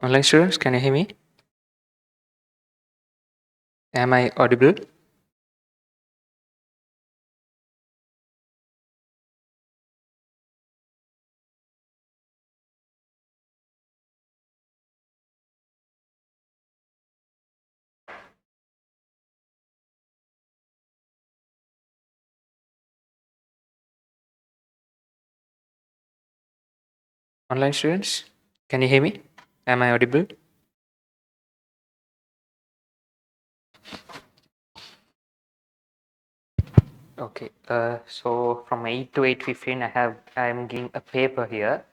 Online students, can you hear me? Am I audible? Online students, can you hear me? Am I audible? Okay. So from 8 to 8:15, I'm giving a paper here,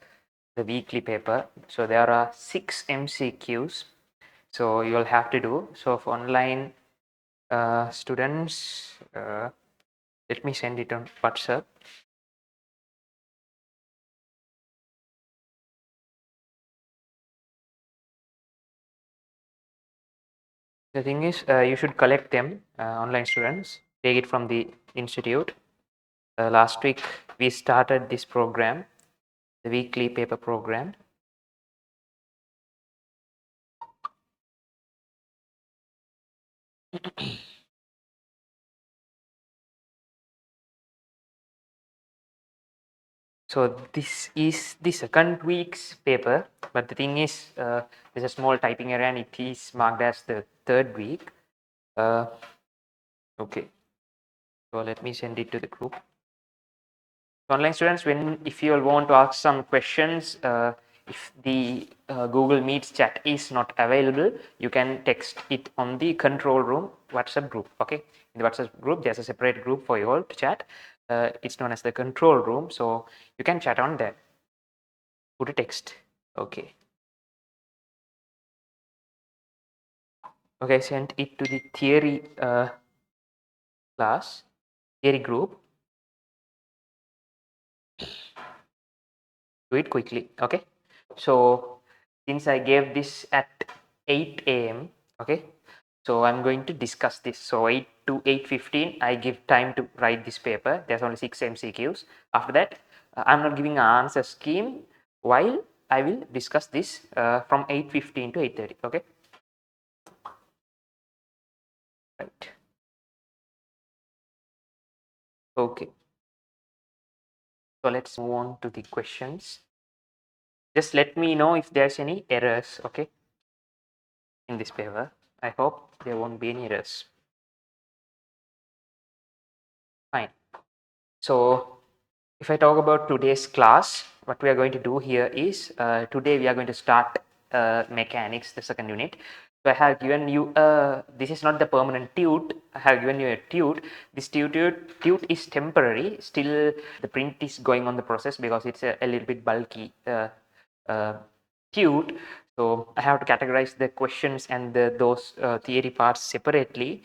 the weekly paper. So there are 6 MCQs. So you'll have to do. So for online students, let me send it on WhatsApp. The thing is, you should collect them, online students. Take it from the institute. Last week we started this program, the weekly paper program. So this is the second week's paper, but the thing is, there's a small typing error and it is marked as the third week. Okay, so let me send it to the group. Online students, if you all want to ask some questions, if the Google Meets chat is not available, you can text it on the control room WhatsApp group. Okay, in the WhatsApp group, there's a separate group for you all to chat. It's known as the control room, so you can chat on there. Put a text. Okay. Okay, send it to the theory class, theory group. Do it quickly. Okay. So since I gave this at 8 a.m. Okay. So I'm going to discuss this. So 8 to 8:15, I give time to write this paper. There's only 6 MCQs. After that, I'm not giving an answer scheme while I will discuss this from 8:15 to 8:30. Okay. Right. Okay. So let's move on to the questions. Just let me know if there's any errors. Okay. In this paper, I hope there won't be any errors. Fine. So if I talk about today's class, what we are going to do here is today we are going to start mechanics, the second unit. So I have given you this is not the permanent tute. I have given you a tute. This tute is temporary. Still, the print is going on the process because it's a little bit bulky uh, tute. So I have to categorize the questions and those theory parts separately.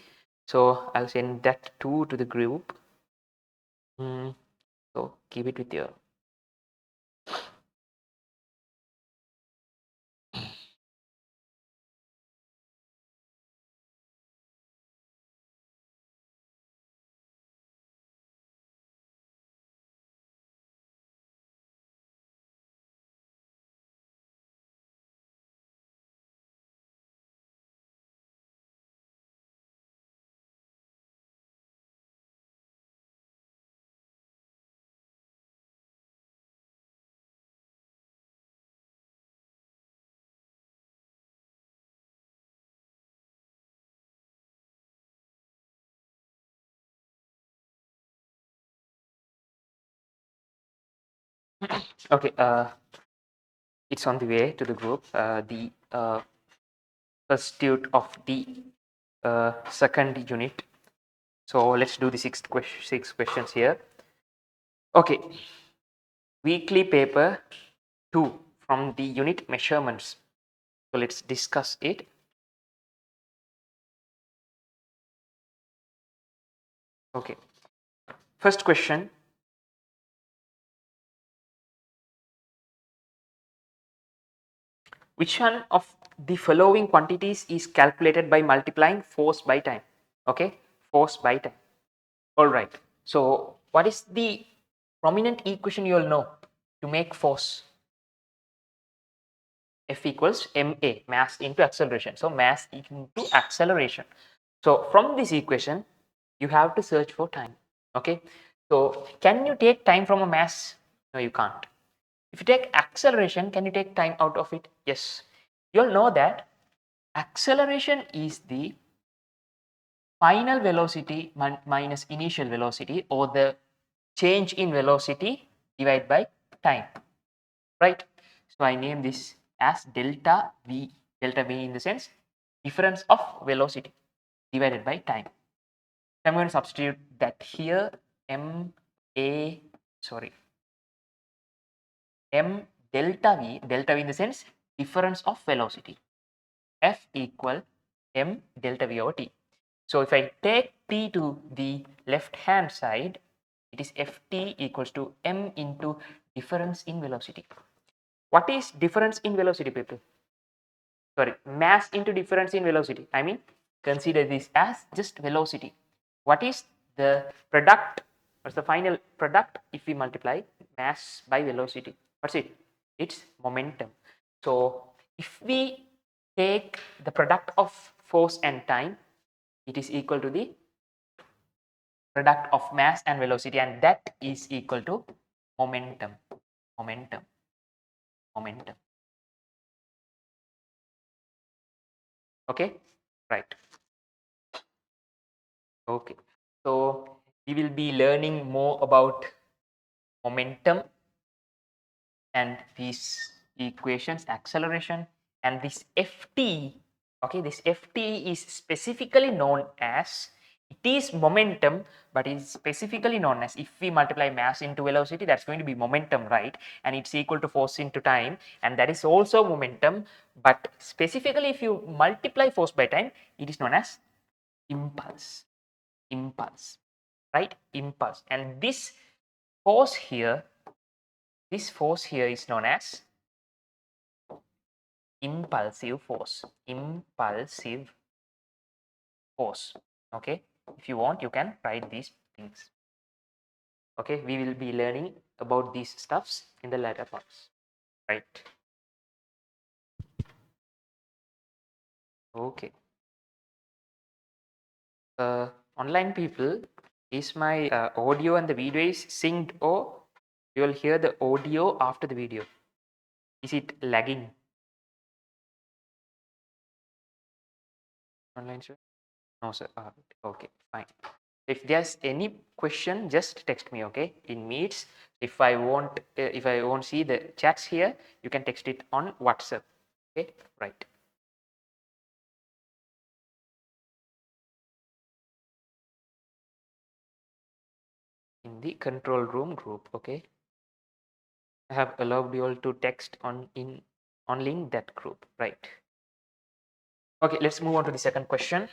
So I'll send that to the group. So keep it with you. Okay, it's on the way to the group. The pursuit of the second unit. So let's do the six questions here. Okay, weekly paper 2 from the unit measurements. So let's discuss it. Okay, first question. Which one of the following quantities is calculated by multiplying force by time? Okay, force by time. All right. So what is the prominent equation you all know to make force? F equals ma, mass into acceleration. So mass into acceleration. So from this equation, you have to search for time. Okay. So can you take time from a mass? No, you can't. If you take acceleration, can you take time out of it? Yes. You'll know that acceleration is the final velocity minus initial velocity, or the change in velocity divided by time, right? So I name this as delta V. Delta V in the sense difference of velocity divided by time. So I'm going to substitute that here. M delta V in the sense difference of velocity. F equal m delta V over t. So if I take t to the left hand side, it is ft equals to m into difference in velocity. What is difference in velocity, people? Sorry, mass into difference in velocity. I mean, consider this as just velocity. What is the product? What's the final product if we multiply mass by velocity? What's it? It's momentum. So if we take the product of force and time, it is equal to the product of mass and velocity, and that is equal to momentum. Momentum. Okay, right. Okay, so we will be learning more about momentum and these equations, acceleration, and this ft. Okay, this ft is specifically known as, it is momentum, but it is specifically known as, if we multiply mass into velocity, that's going to be momentum, right? And it's equal to force into time, and that is also momentum. But specifically, if you multiply force by time, it is known as impulse. Right? Impulse. And this force here is known as impulsive force. Okay, if you want, you can write these things. Okay, we will be learning about these stuffs in the later parts, right? Okay, online people, is my audio and the video is synced, or you will hear the audio after the video? Is it lagging? Online, sir? No, sir. Okay, fine. If there's any question, just text me. Okay, in Meets. If I won't see the chats here, you can text it on WhatsApp. Okay, right. In the control room group. Okay, I have allowed you all to text on link that group. Right. Okay, let's move on to the second question.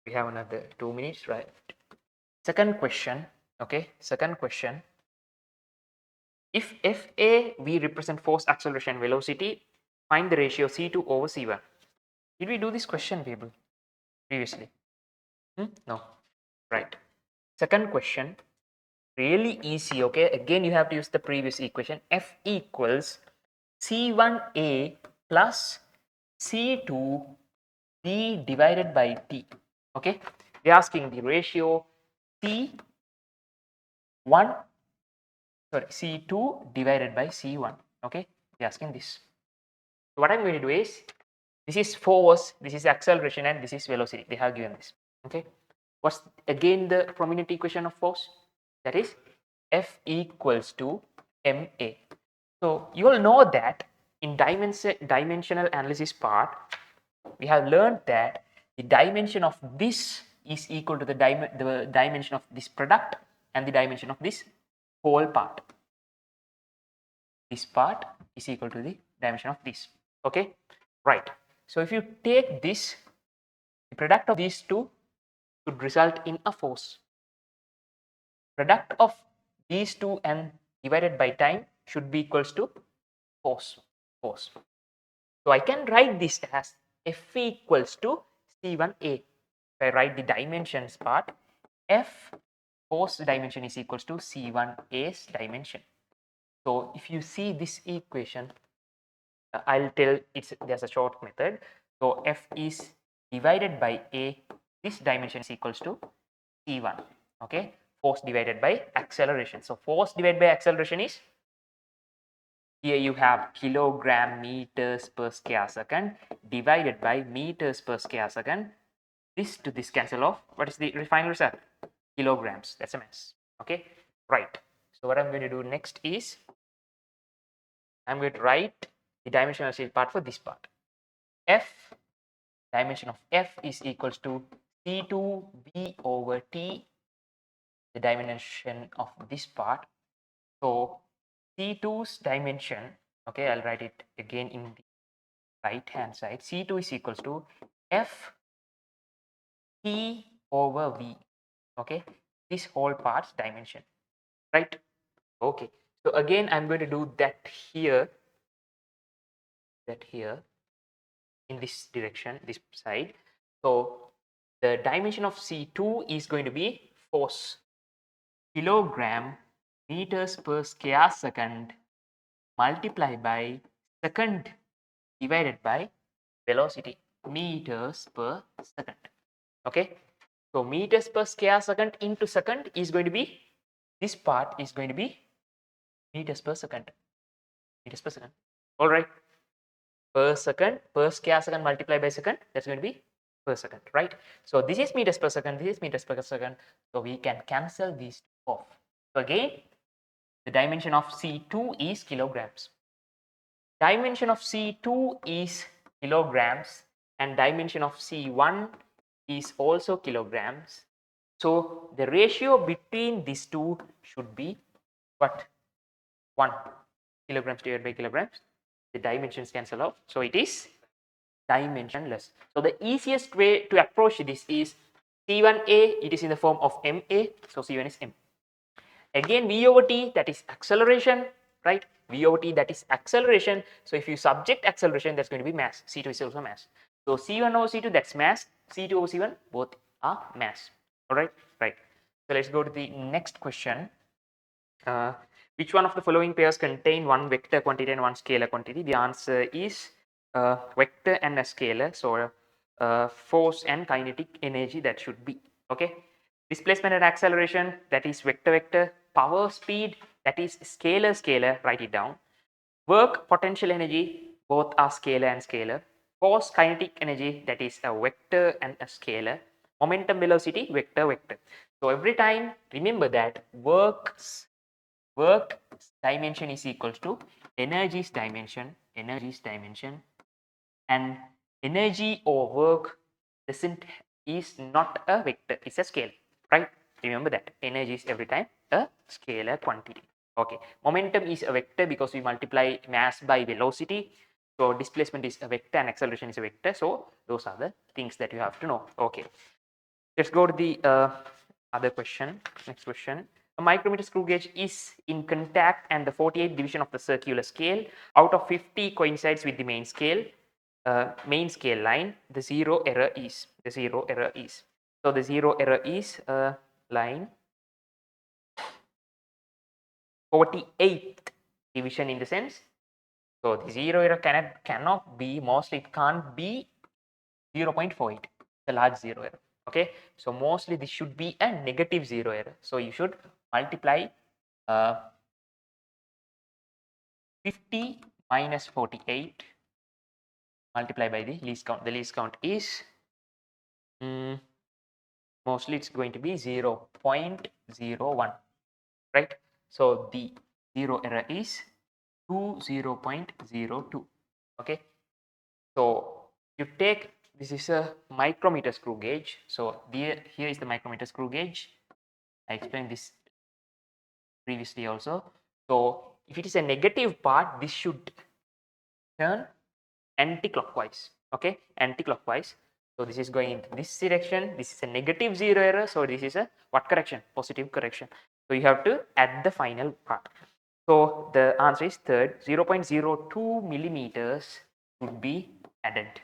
We have another 2 minutes, right? Second question. Okay, second question. If Fa we represent force, acceleration, velocity, find the ratio C2 over C1. Did we do this question, people, previously? No. Right. Second question, really easy. Okay, again you have to use the previous equation. F equals C1A plus C2B divided by T. Okay, they're asking the ratio C2 divided by C1. Okay, they're asking this. So what I'm going to do is, this is force, this is acceleration, and this is velocity. They have given this. Okay, what's again the prominent equation of force? That is F equals to ma. So you all know that in dimensional analysis part, we have learned that the dimension of this is equal to the dimension of this product and the dimension of this whole part. This part is equal to the dimension of this. Okay, right. So if you take this, the product of these two should result in a force. Product of these two and divided by time should be equals to force. So I can write this as F equals to C1A. If I write the dimensions part, F force dimension is equals to C1A's dimension. So if you see this equation, I'll tell there's a short method. So F is divided by A. This dimension is equals to C1. Okay, force divided by acceleration. So force divided by acceleration is, here you have kilogram meters per square second divided by meters per square second. This to this cancel off. What is the final result? Kilograms. That's a mass. Okay, right. So what I'm going to do next is I'm going to write the dimensional shield part for this part. F, dimension of F is equals to C2V over T, the dimension of this part. So C2's dimension, okay, I'll write it again in the right hand side. C2 is equals to F T over V. Okay, this whole part's dimension, right? Okay, so again I'm going to do that here in this direction, this side. So the dimension of C2 is going to be force, kilogram meters per square second multiplied by second divided by velocity, meters per second. Okay, so meters per square second into second is going to be, this part is going to be meters per second. All right, per second, per square second multiplied by second, that's going to be per second, right? So this is meters per second, this is meters per second. So we can cancel these off. So again, the dimension of C2 is kilograms. Dimension of C2 is kilograms and dimension of C1 is also kilograms. So the ratio between these two should be what? 1 kilograms divided by kilograms. The dimensions cancel out. So it is dimensionless. So the easiest way to approach this is C1A, it is in the form of MA. So C1 is M. Again, V over T, that is acceleration, right? V over T, that is acceleration. So if you subject acceleration, that's going to be mass. C2 is also mass. So C1 over C2, that's mass. C2 over C1, both are mass. All right, right. So let's go to the next question. Which one of the following pairs contain one vector quantity and one scalar quantity? The answer is vector and a scalar. So force and kinetic energy, that should be. Okay. Displacement and acceleration, that is vector vector. Power speed, that is scalar scalar. Write it down. Work potential energy, both are scalar and scalar. Force kinetic energy, that is a vector and a scalar. Momentum velocity, vector vector. So every time remember that work dimension is equals to energy's dimension, and energy or work is not a vector, it's a scale, right? Remember that energy is every time a scalar quantity. Okay, momentum is a vector because we multiply mass by velocity. So displacement is a vector and acceleration is a vector. So those are the things that you have to know. Okay, let's go to the other question. Next question. A micrometer screw gauge is in contact and the 48th division of the circular scale. Out of 50 coincides with the main scale line. The zero error is. So the zero error is line 48th division in the sense. So the zero error cannot be, mostly it can't be 0.48, the large zero error. Okay, so mostly this should be a negative zero error. So you should multiply 50 minus 48 multiply by the least count. The least count is mostly it's going to be 0.01, right? So the zero error is 0.02. Okay, so you take, this is a micrometer screw gauge. So here is the micrometer screw gauge. I explained this previously also. So if it is a negative part, this should turn anti-clockwise. Okay, anti-clockwise. So this is going into this direction. This is a negative zero error. So this is a what correction? Positive correction. So you have to add the final part. So the answer is third, 0.02 millimeters should be added.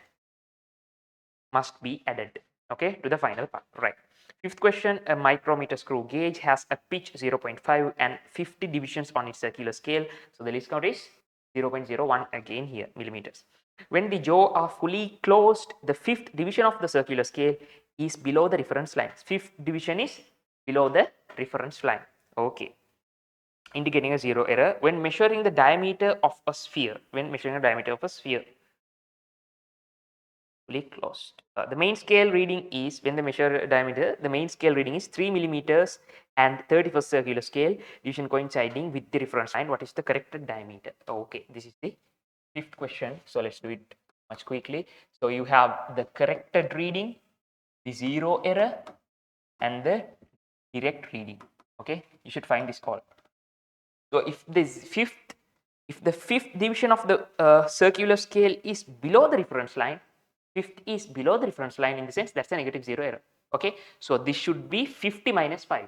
Must be added. Okay, to the final part. Right. Fifth question, a micrometer screw gauge has a pitch 0.5 and 50 divisions on its circular scale. So the least count is 0.01 again here millimeters. When the jaw are fully closed, the fifth division of the circular scale is below the reference line. Fifth division is below the reference line. Okay. Indicating a zero error when measuring the diameter of a sphere. When measuring the diameter of a sphere. Fully closed. The main scale reading is, when the measure diameter, the main scale reading is 3 millimeters and 31st circular scale division coinciding with the reference line. What is the corrected diameter? Okay, this is the fifth question. So let's do it much quickly. So you have the corrected reading, the zero error, and the direct reading. Okay, you should find this all. So if the fifth division of the circular scale is below the reference line, fifth is below the reference line, in the sense that's a negative zero error. Okay, so this should be 50 minus 5.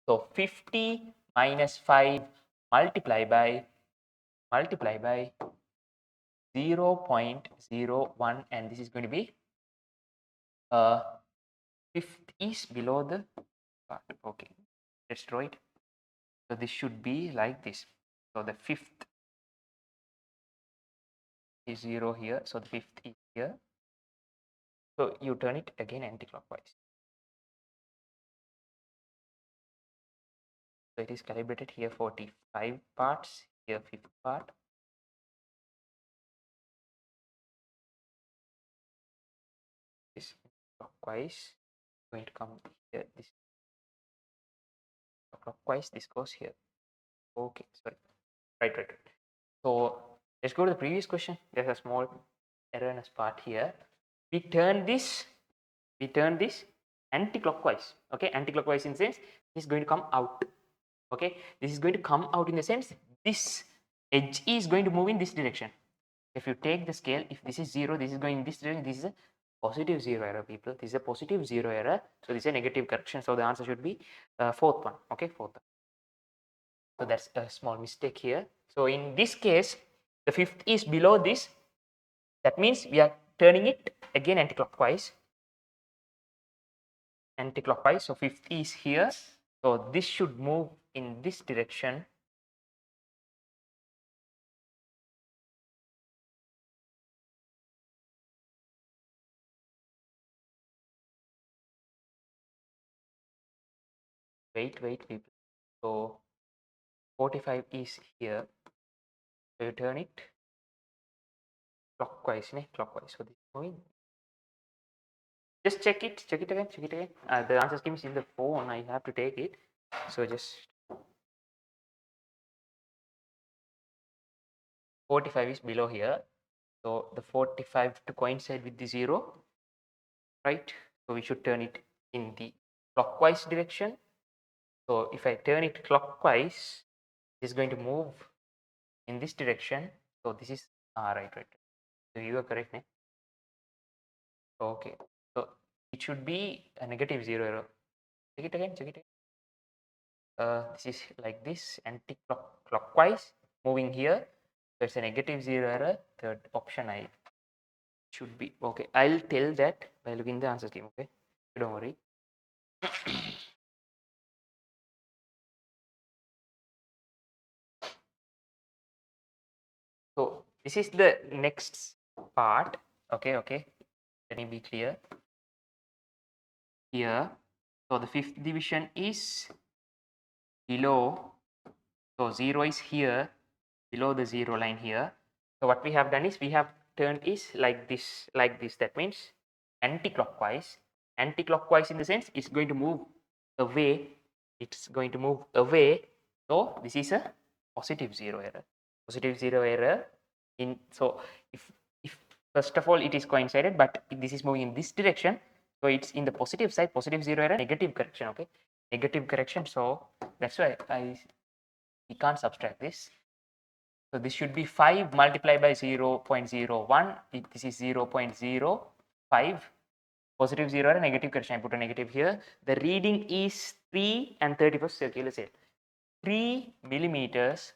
So 50 minus 5 multiplied by 0.01, and this is going to be fifth is below the part. Okay, let's draw it. So this should be like this. So the fifth is 0 here, so the fifth is here. So you turn it again anti-clockwise. So it is calibrated here 45 parts, here fifth part. This clockwise going to come here. This clockwise, this goes here. Okay, sorry. Right. So let's go to the previous question. There's a small erroneous part here. We turn this anti-clockwise. Okay, anti-clockwise in the sense this is going to come out. Okay, this is going to come out in the sense this edge is going to move in this direction. If you take the scale, if this is 0, this is going in this direction, this is a positive zero error, people. This is a positive zero error, so this is a negative correction. So the answer should be fourth one. Okay, fourth one. So that's a small mistake here. So in this case, the fifth is below this. That means we are turning it again anti-clockwise. Anti-clockwise. So fifth is here. So this should move in this direction. Wait, people. So 45 is here. So you turn it clockwise, clockwise. So this is moving. Just check it again. The answer scheme is in the phone. I have to take it. So just 45 is below here. So the 45 to coincide with the 0, right? So we should turn it in the clockwise direction. So if I turn it clockwise, it is going to move in this direction. So this is right. So you are correct, ne? Okay. So it should be a negative zero error. Check it again. This is like this, anti-clockwise moving here. So it's a negative zero error. Third option I should be okay. I'll tell that by looking the answer scheme. Okay, don't worry. So this is the next part. Okay. Let me be clear here. So the fifth division is below. So 0 is here, below the 0 line here. So what we have done is we have turned is like this. That means anti-clockwise. Anti-clockwise in the sense it's going to move away. So this is a positive zero error. So if first of all it is coincided, but this is moving in this direction, so it's in the positive side, positive zero error, negative correction. Okay, negative correction. So that's why we can't subtract this. So this should be 5 multiplied by 0.01. This is 0.05. Positive 0 and negative correction. I put a negative here. The reading is 3 and 31st circular scale. 3 millimeters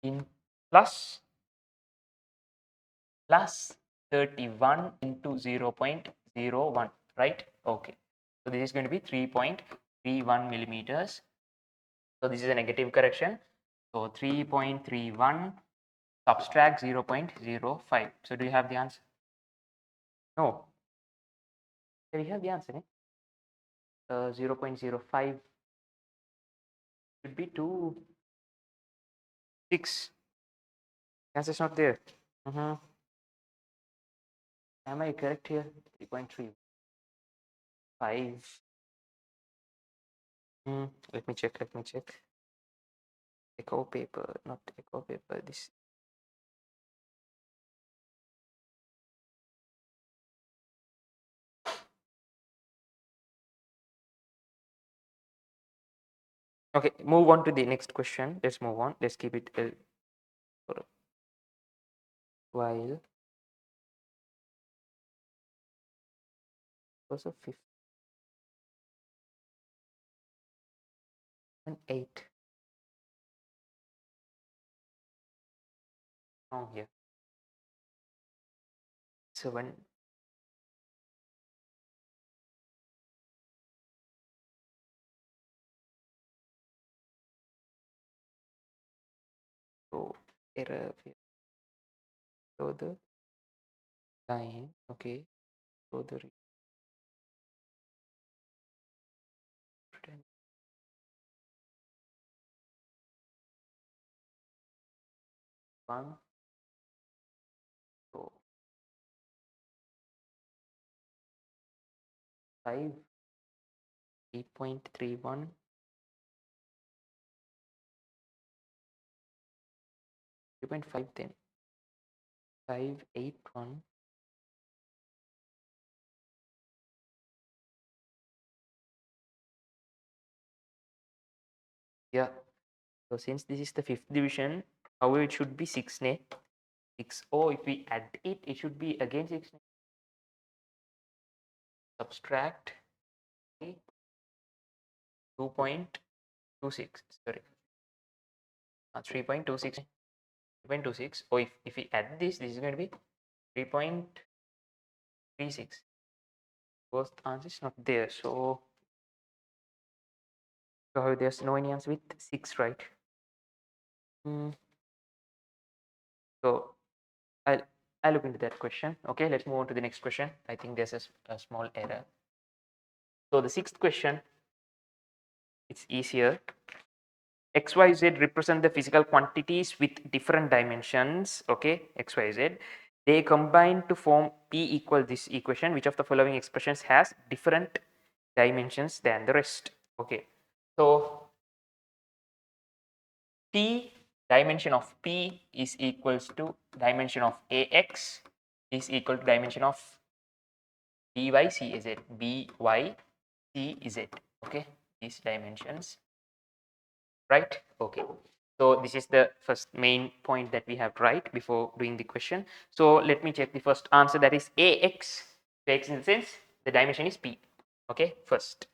in plus 31 into 0.01, right? Okay. So this is going to be 3.31 millimeters So this is a negative correction. So 3.31 subtract 0.05. So do you have the answer? No. Do you have the answer? 0.05 should be 6. Answer is not there. Am I correct here? 3.35. Let me check. Echo paper, not echo paper. This. Okay, move on to the next question. Let's move on. Let's keep it for a while. Was a 5 and 8. Wrong here. 7. So error here. So the line. Okay. So the return 1. So 5. 8.31. 3.5 then. 581. Yeah. So since this is the 5th division, however it should be 6 ne. 6. Oh, if we add it, it should be again 6 ne. Subtract 2.26. Sorry. 3.26. 3.26. Oh, if we add this is going to be 3.36. First answer is not there. So there's no any answer with 6, right? So I'll look into that question. Okay, let's move on to the next question. I think there's a small error. So the 6th question, it's easier. X, Y, Z represent the physical quantities with different dimensions. Okay, X, Y, Z. They combine to form P equal this equation. Which of the following expressions has different dimensions than the rest? Okay, so P, dimension of P is equals to dimension of AX is equal to dimension of BYCZ. BYCZ. Okay, these dimensions, right? Okay, so this is the first main point that we have to write before doing the question. So let me check the first answer, that is AX. AX in the sense the dimension is P. Okay, first.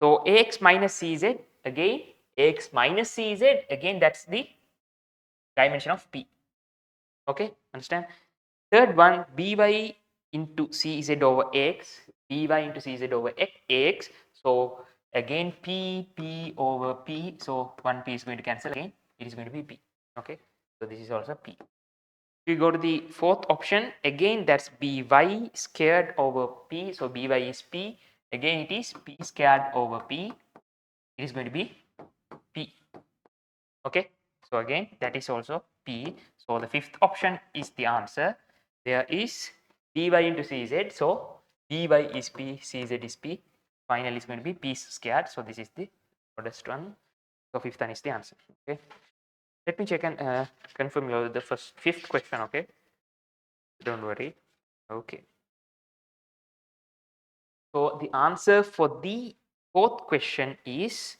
So AX minus CZ, again AX minus CZ, again that's the dimension of P. Okay, understand? Third one, by into cz over x, by into cz over x. So again p over p. So one p is going to cancel again. It is going to be p. Okay, so this is also p. If you go to the fourth option, again that's by squared over p. So by is p. Again it is p squared over p. It is going to be p. Okay, so again that is also p. So the fifth option is the answer. There is dy into cz. So dy is p, cz is p. Finally it's going to be p squared. So this is the shortest one. So fifth one is the answer. Okay, let me check and confirm the fifth question. Okay, don't worry. Okay, so the answer for the fourth question is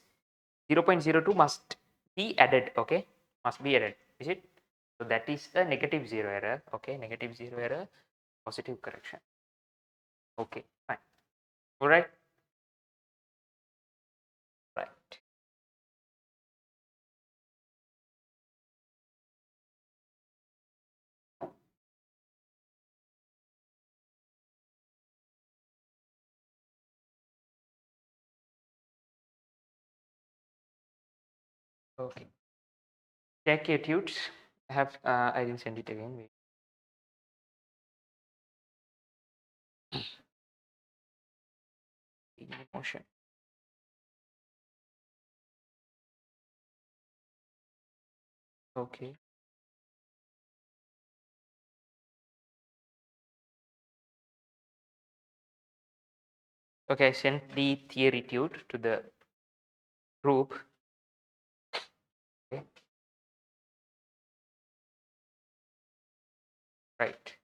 0.02 must be added. Okay, must be added. Is it? So that is a negative 0 error. Okay, negative 0 error, positive correction. Okay, fine. All right. Right. Okay. Check your tutes. I have I didn't send it again. Wait. Motion. Okay. Okay, I sent the theory tute to the group. Okay. Right.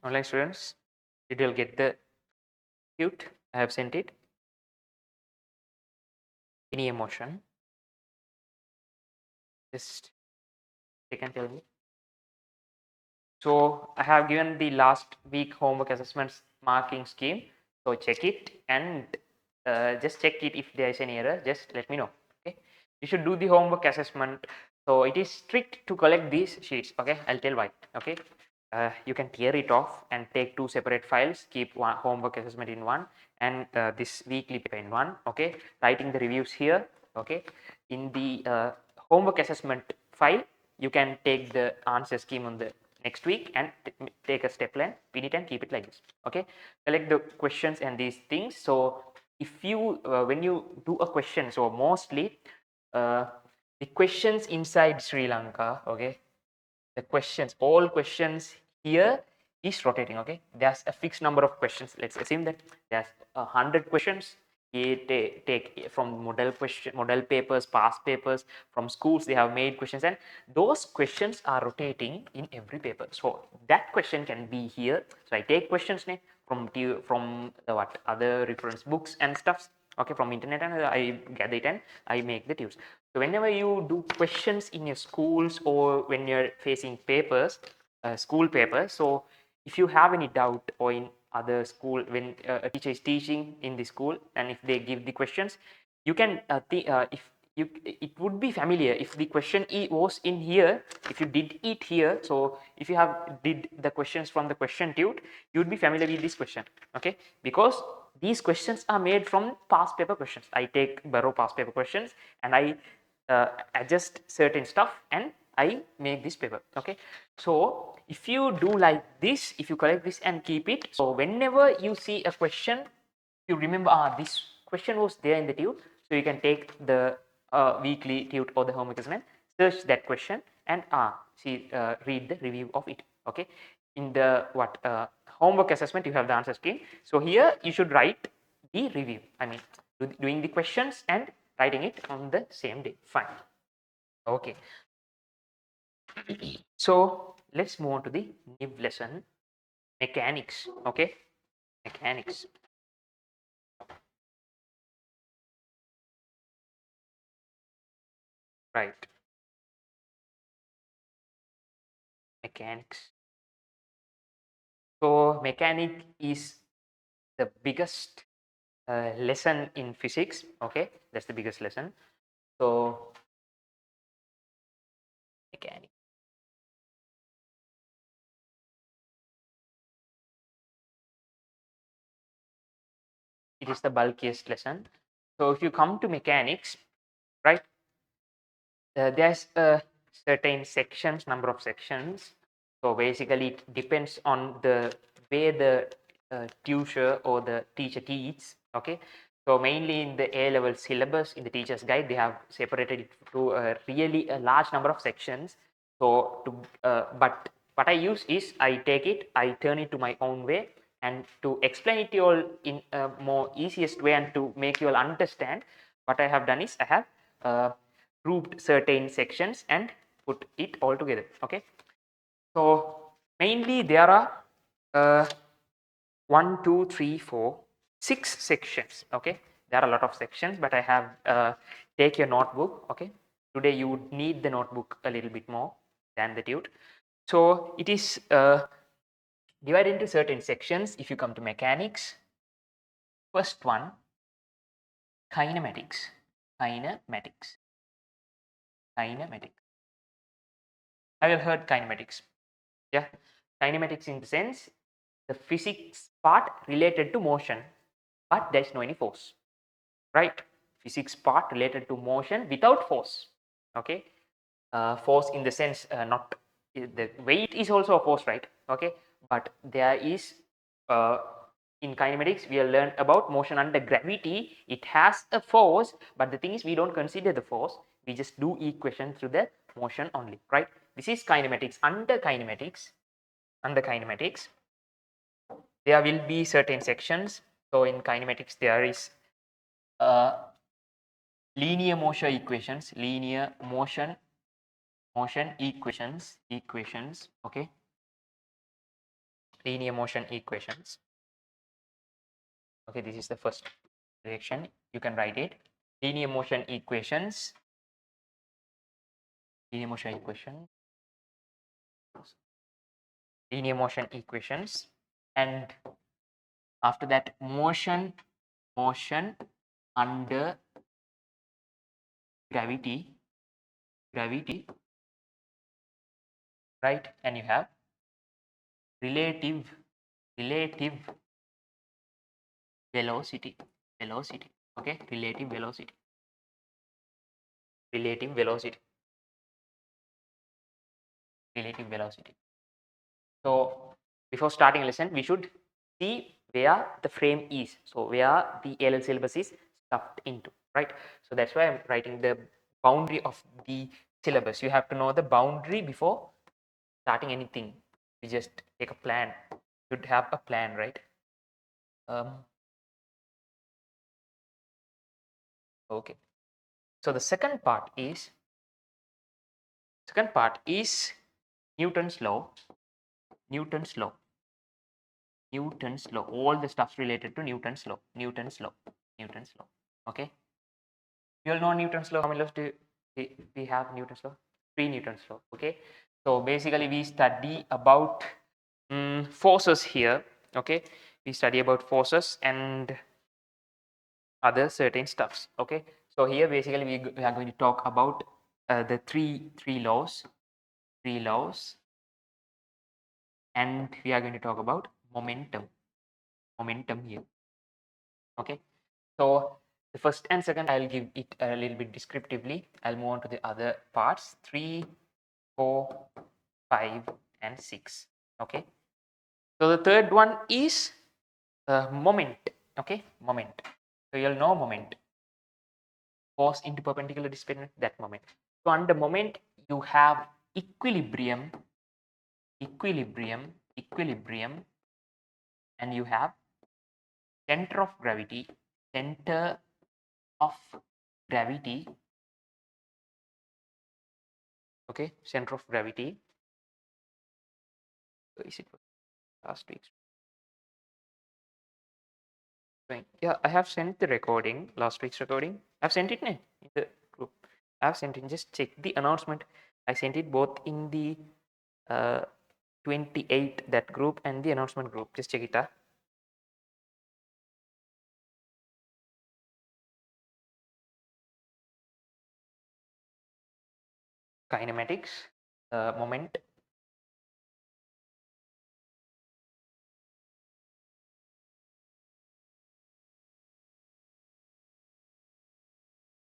Online students, did you get the tute? I have sent it. Any emotion? Just they can tell me. So I have given the last week homework assessments marking scheme. So check it and just check it. If there is any error, just let me know. Okay. You should do the homework assessment. So it is strict to collect these sheets. Okay. I'll tell why. Okay. You can tear it off and take two separate files. Keep one homework assessment in one and this weekly paper in one. Okay. Writing the reviews here. Okay. In the homework assessment file, you can take the answer scheme on the next week and take a step plan, pin it and keep it like this. Okay. Collect the questions and these things. So if you when you do a question, so mostly the questions inside Sri Lanka, okay, the questions, all questions here is rotating. Okay, there's a fixed number of questions. Let's assume that there's 100 questions. Take from model papers, past papers, from schools. They have made questions, and those questions are rotating in every paper. So that question can be here. So I take questions from the what other reference books and stuff. Okay, from internet, and I gather it and I make the tubes. So whenever you do questions in your schools or when you're facing papers, school papers, so if you have any doubt or in other school when a teacher is teaching in the school and if they give the questions, you can if you it would be familiar if the question was in here, if you did it here. So if you have did the questions from the question tube, you would be familiar with this question. Okay, because these questions are made from past paper questions. I take borrow past paper questions and I adjust certain stuff and I make this paper. Okay, so if you do like this, if you collect this and keep it, so whenever you see a question, you remember this question was there in the tube, so you can take the weekly tube or the homework assignment, search that question and see read the review of it. Okay, in the homework assessment you have the answer scheme, so here you should write the review, I mean doing the questions and writing it on the same day. Fine. Okay, so let's move on to the new lesson, mechanics. Okay, mechanics. Right, mechanics. So mechanic is the biggest lesson in physics. Okay, that's the biggest lesson. So mechanic, it is the bulkiest lesson. So if you come to mechanics, right, there's a certain sections, number of sections. So basically it depends on the way the tutor or the teacher teaches. Okay, so mainly in the A level syllabus in the teacher's guide, they have separated it to really a large number of sections. So to but what I use is I take it, I turn it to my own way, and to explain it to you all in a more easiest way and to make you all understand, what I have done is I have grouped certain sections and put it all together. Okay, so mainly there are uh, 1 2 3 4 6 sections. Okay, there are a lot of sections, but I have take your notebook. Okay, today you would need the notebook a little bit more than the tute. So it is divided into certain sections. If you come to mechanics, first one, kinematics. Kinematics. Have you heard kinematics? Yeah, kinematics in the sense the physics part related to motion, but there's no any force, right? physics part related to motion without force. Okay, force in the sense not the weight is also a force, right? Okay, but there is in kinematics we have learned about motion under gravity. It has a force, but the thing is we don't consider the force. We just do equation through the motion only, right? This is kinematics. Under kinematics, there will be certain sections. So in kinematics there is linear motion equations, okay, linear motion equations. Okay, this is the first direction. You can write it. Linear motion equations. Linear motion equation. Linear motion equations. And after that, motion under gravity, right? And you have relative velocity. Okay, relative velocity. So before starting a lesson, we should see where the frame is. So where the ALL syllabus is stuffed into, right? So that's why I'm writing the boundary of the syllabus. You have to know the boundary before starting anything. You just take a plan. You should have a plan, right? Okay. So the second part is Newton's law. All the stuff related to Newton's law. Okay. You all know Newton's law. How many laws do we have? Newton's law? 3 Newton's law. Okay. So basically we study about forces here. Okay. We study about forces and other certain stuffs. Okay. So here basically we are going to talk about the three laws. And we are going to talk about momentum here. Okay. So the first and second, I'll give it a little bit descriptively. I'll move on to the other parts, 3, 4, 5, and 6. Okay. So the third one is moment. Okay, moment. So you'll know moment. Force into perpendicular displacement, that moment. So under moment, you have equilibrium, and you have center of gravity, okay, center of gravity. So is it last week's? Yeah, I have sent the recording, last week's recording. I've sent it in the group. I've sent it. Just check the announcement. I sent it both in the 28 that group and the announcement group. Just check it out. Kinematics, moment.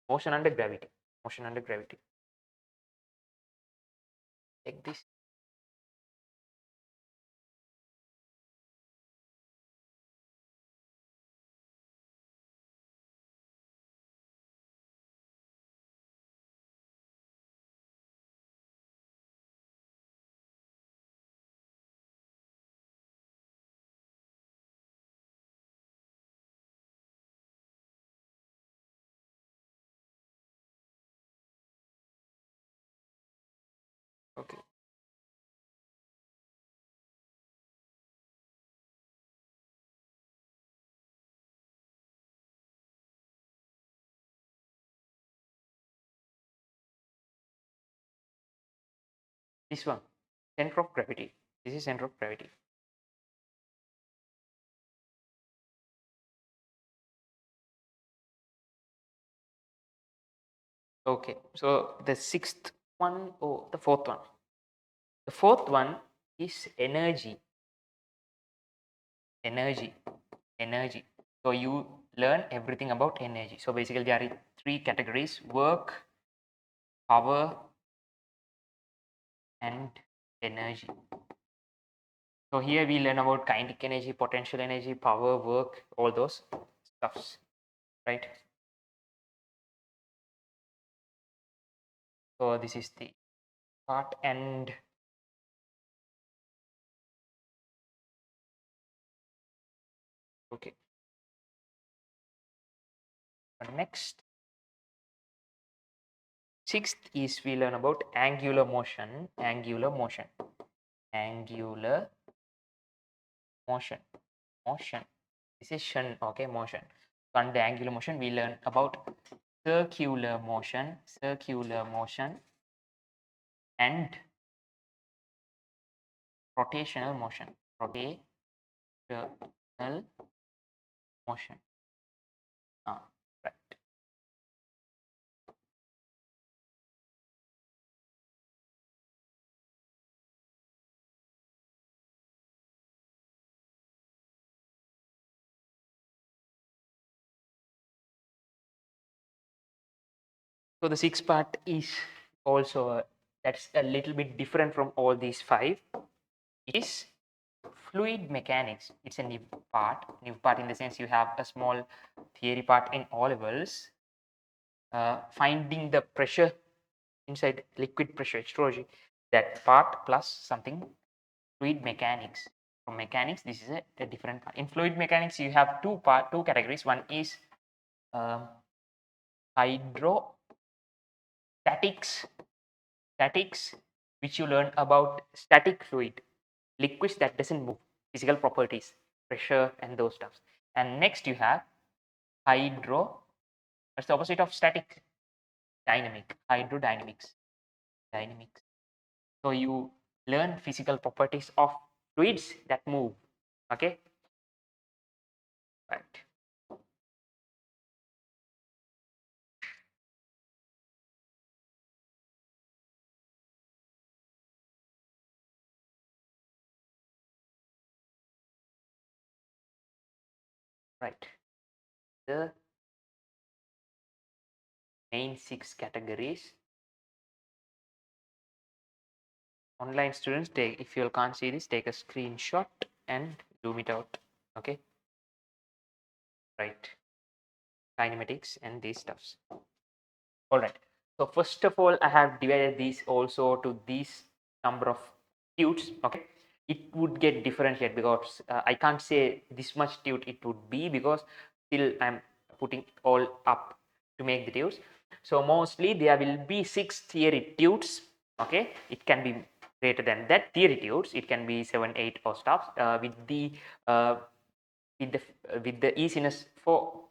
Motion under gravity. Take this. Okay. This one, center of gravity. This is center of gravity. Okay, so the sixth one, oh, the fourth one. The fourth one is energy. So you learn everything about energy. So basically there are three categories: work, power, and energy. So here we learn about kinetic energy, potential energy, power, work, all those stuffs, right? So this is the part. And okay, next, sixth is we learn about angular motion. Angular motion. This is shun, okay, motion. So under angular motion we learn about circular motion and rotational motion. Ah, right. So the sixth part is also that's a little bit different from all these five. It is fluid mechanics. It's a new part. New part in the sense you have a small theory part in all levels. Finding the pressure inside liquid pressure extrusion, that part plus something fluid mechanics. From mechanics, this is a different part. In fluid mechanics, you have two categories. One is hydrostatics, which you learn about static fluid, liquids that doesn't move, physical properties, pressure and those stuffs. And next you have hydro, that's the opposite of static, dynamic, hydrodynamics. So you learn physical properties of fluids that move. Okay, right. Right. The main six categories. Online students, take, if you can't see this, take a screenshot and zoom it out. Okay, right. Kinematics and these stuffs. All right. So first of all, I have divided these also to these number of tutes. Okay, it would get different here because I can't say this much tute it would be because still I'm putting all up to make the tutes. So mostly there will be 6 theory tutes. Okay, it can be greater than that theory tutes. It can be 7, 8 or stuff with the uh, with the easiness for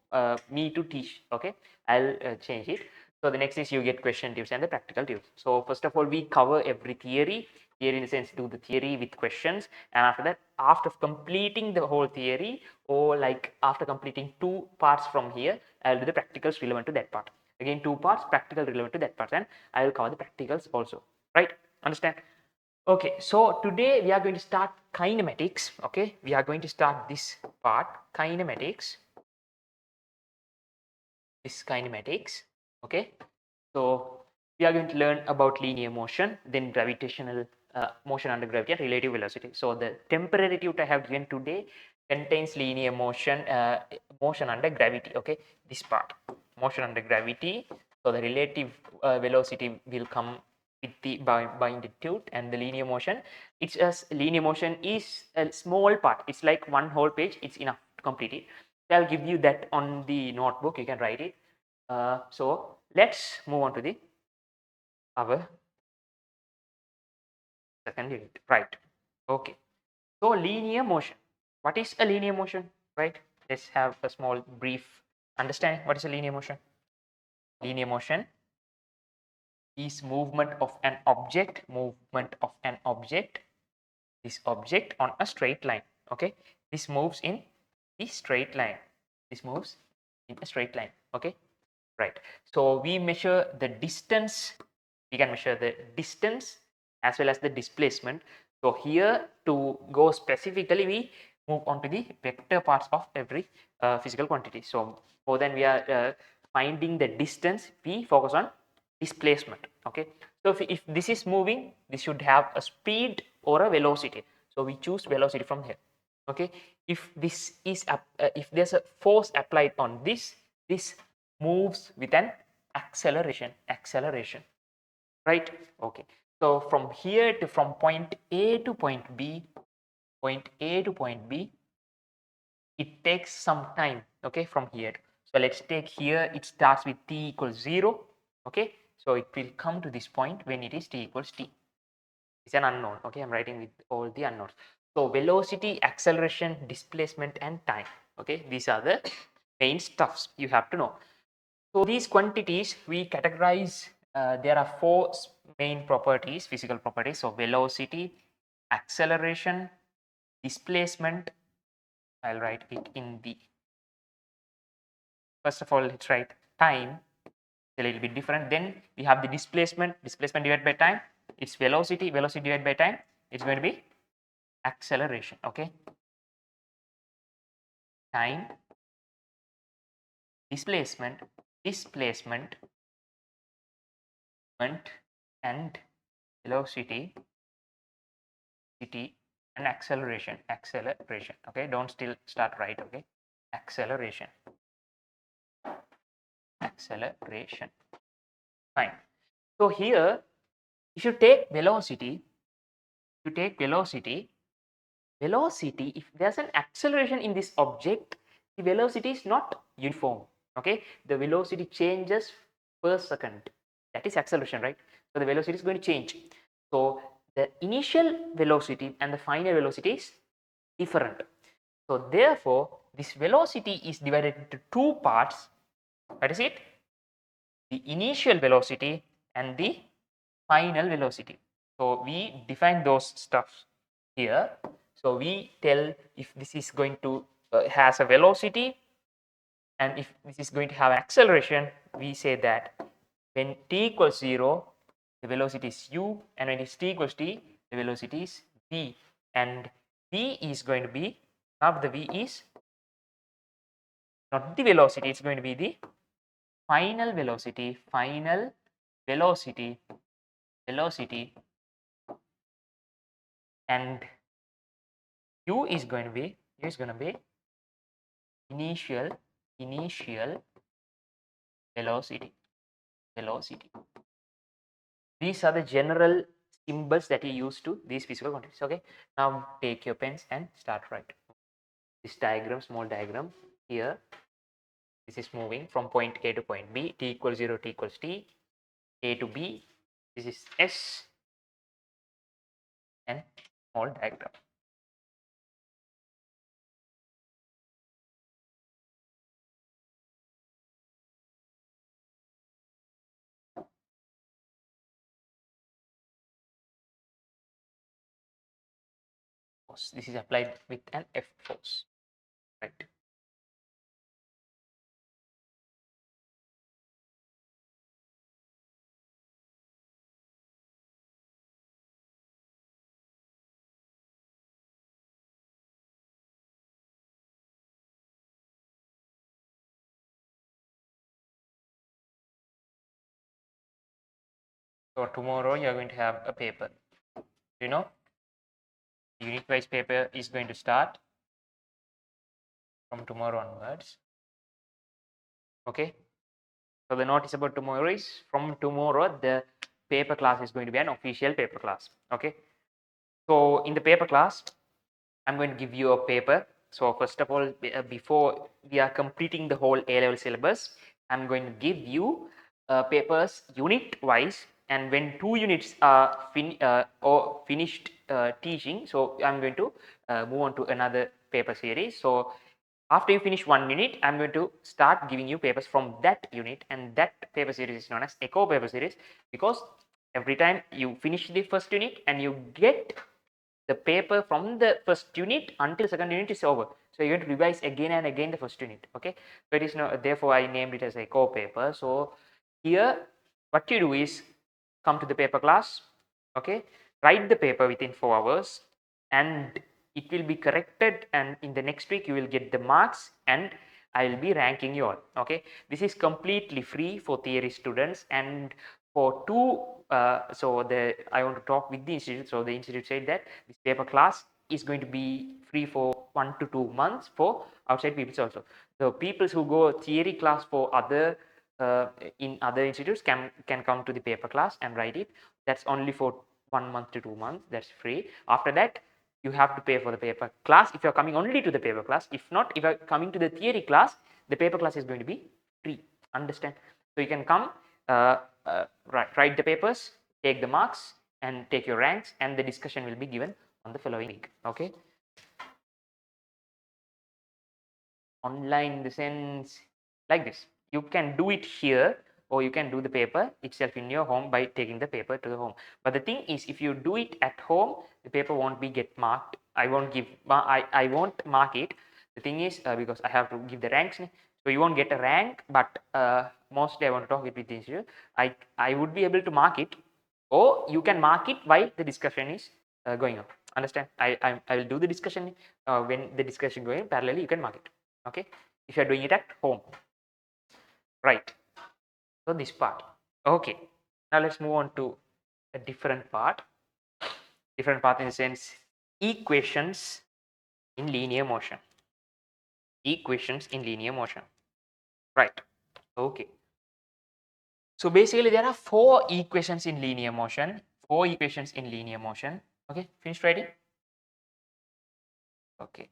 me to teach. Okay, I'll change it. So the next is you get question tubes and the practical tubes. So first of all, we cover every theory in the sense, do the theory with questions, and after that, after completing the whole theory, or like after completing 2 parts from here, I'll do the practicals relevant to that part. Again, 2 parts practical relevant to that part, and I will cover the practicals also. Right? Understand? Okay, so today we are going to start kinematics. Okay, we are going to start this part, kinematics. Okay, so we are going to learn about linear motion, then gravitational motion under gravity and relative velocity. So the temporary tute I have given today contains linear motion, motion under gravity. Okay, this part, motion under gravity. So the relative velocity will come with the binded tute, and the linear motion. It's as linear motion is a small part. It's like one whole page. It's enough to complete it. So I'll give you that on the notebook. You can write it. So let's move on to the our second unit. Right. Okay. So linear motion. What is a linear motion? Right. Let's have a small brief understanding. What is a linear motion? Linear motion is movement of an object. This object on a straight line. Okay. This moves in the straight line. Okay. Right. So we measure the distance. We can measure the distance as well as the displacement. So here, to go specifically, we move on to the vector parts of every physical quantity. So more than we are finding the distance, we focus on displacement. Okay, so if this is moving, this should have a speed or a velocity. So we choose velocity from here. Okay, if this is if there's a force applied on this, this moves with an acceleration, right? Okay, so from here to from point A to point B, it takes some time. Okay, from here. So let's take here, it starts with t equals 0. Okay, so it will come to this point when it is t equals t. It's an unknown. Okay, I'm writing with all the unknowns. So velocity, acceleration, displacement, and time. Okay, these are the main stuffs you have to know. So these quantities we categorize. There are four main properties, physical properties. So velocity, acceleration, displacement. I'll write it in the, first of all, let's write time. It's a little bit different. Then we have the displacement divided by time. It's velocity divided by time. It's going to be acceleration. Okay, time, displacement, and velocity, and acceleration. Okay, don't still start right. Okay, acceleration. Fine. So here, if you take velocity, if there's an acceleration in this object, the velocity is not uniform. Okay, the velocity changes per second. That is acceleration, right? So the velocity is going to change. So the initial velocity and the final velocity is different. So therefore, this velocity is divided into two parts. What is it? The initial velocity and the final velocity. So we define those stuff here. So we tell if this is going to has a velocity, and if this is going to have an acceleration, we say that when t equals 0, the velocity is u, and when it's t equals t, the velocity is v, and v is going to be, now the v is not the velocity, it's going to be the final velocity, and u is going to be initial velocity. These are the general symbols that you use to these physical quantities. Okay, now take your pens and start write this diagram, small diagram. Here this is moving from point A to point B, t equals 0, t equals t, A to B, this is S, and small diagram. This is applied with an F force, right? So tomorrow you are going to have a paper. You know, the unit wise paper is going to start from tomorrow onwards. Okay, so the notice about tomorrow is, from tomorrow the paper class is going to be an official paper class. Okay, so in the paper class, I'm going to give you a paper. So first of all, before we are completing the whole A-level syllabus, I'm going to give you papers unit wise, and when 2 units are finished teaching, so I'm going to move on to another paper series. So after you finish 1 unit, I'm going to start giving you papers from that unit, and that paper series is known as echo paper series, because every time you finish the first unit and you get the paper from the first unit until second unit is over, so you're going to revise again and again the first unit. Okay, so it is no, therefore I named it as a core paper. So here what you do is come to the paper class. Okay, write the paper within 4 hours, and it will be corrected, and in the next week you will get the marks, and I will be ranking you all. Okay, this is completely free for theory students, and for two so I want to talk with the institute. So the institute said that this paper class is going to be free for 1 to 2 months for outside people also. The people who go theory class for other in other institutes can come to the paper class and write it. That's only for 1 month to 2 months. That's free. After that, you have to pay for the paper class if you're coming only to the paper class. If not, if you're coming to the theory class, the paper class is going to be free. Understand? So you can come, write the papers, take the marks, and take your ranks, and the discussion will be given on the following week. Okay. Online in the sense like this. You can do it here, or you can do the paper itself in your home by taking the paper to the home. But the thing is, if you do it at home, the paper won't be get marked. I won't mark it. The thing is, because I have to give the ranks, so you won't get a rank. But mostly I want to talk with the institute. I would be able to mark it, or you can mark it while the discussion is going on. Understand? I will do the discussion when the discussion going parallelly. You can mark it. Okay, if you are doing it at home, right? So this part. Okay, now let's move on to a different part in the sense equations in linear motion. Equations in linear motion, right? Okay, so basically there are 4 equations in linear motion. Okay, finished writing. Okay,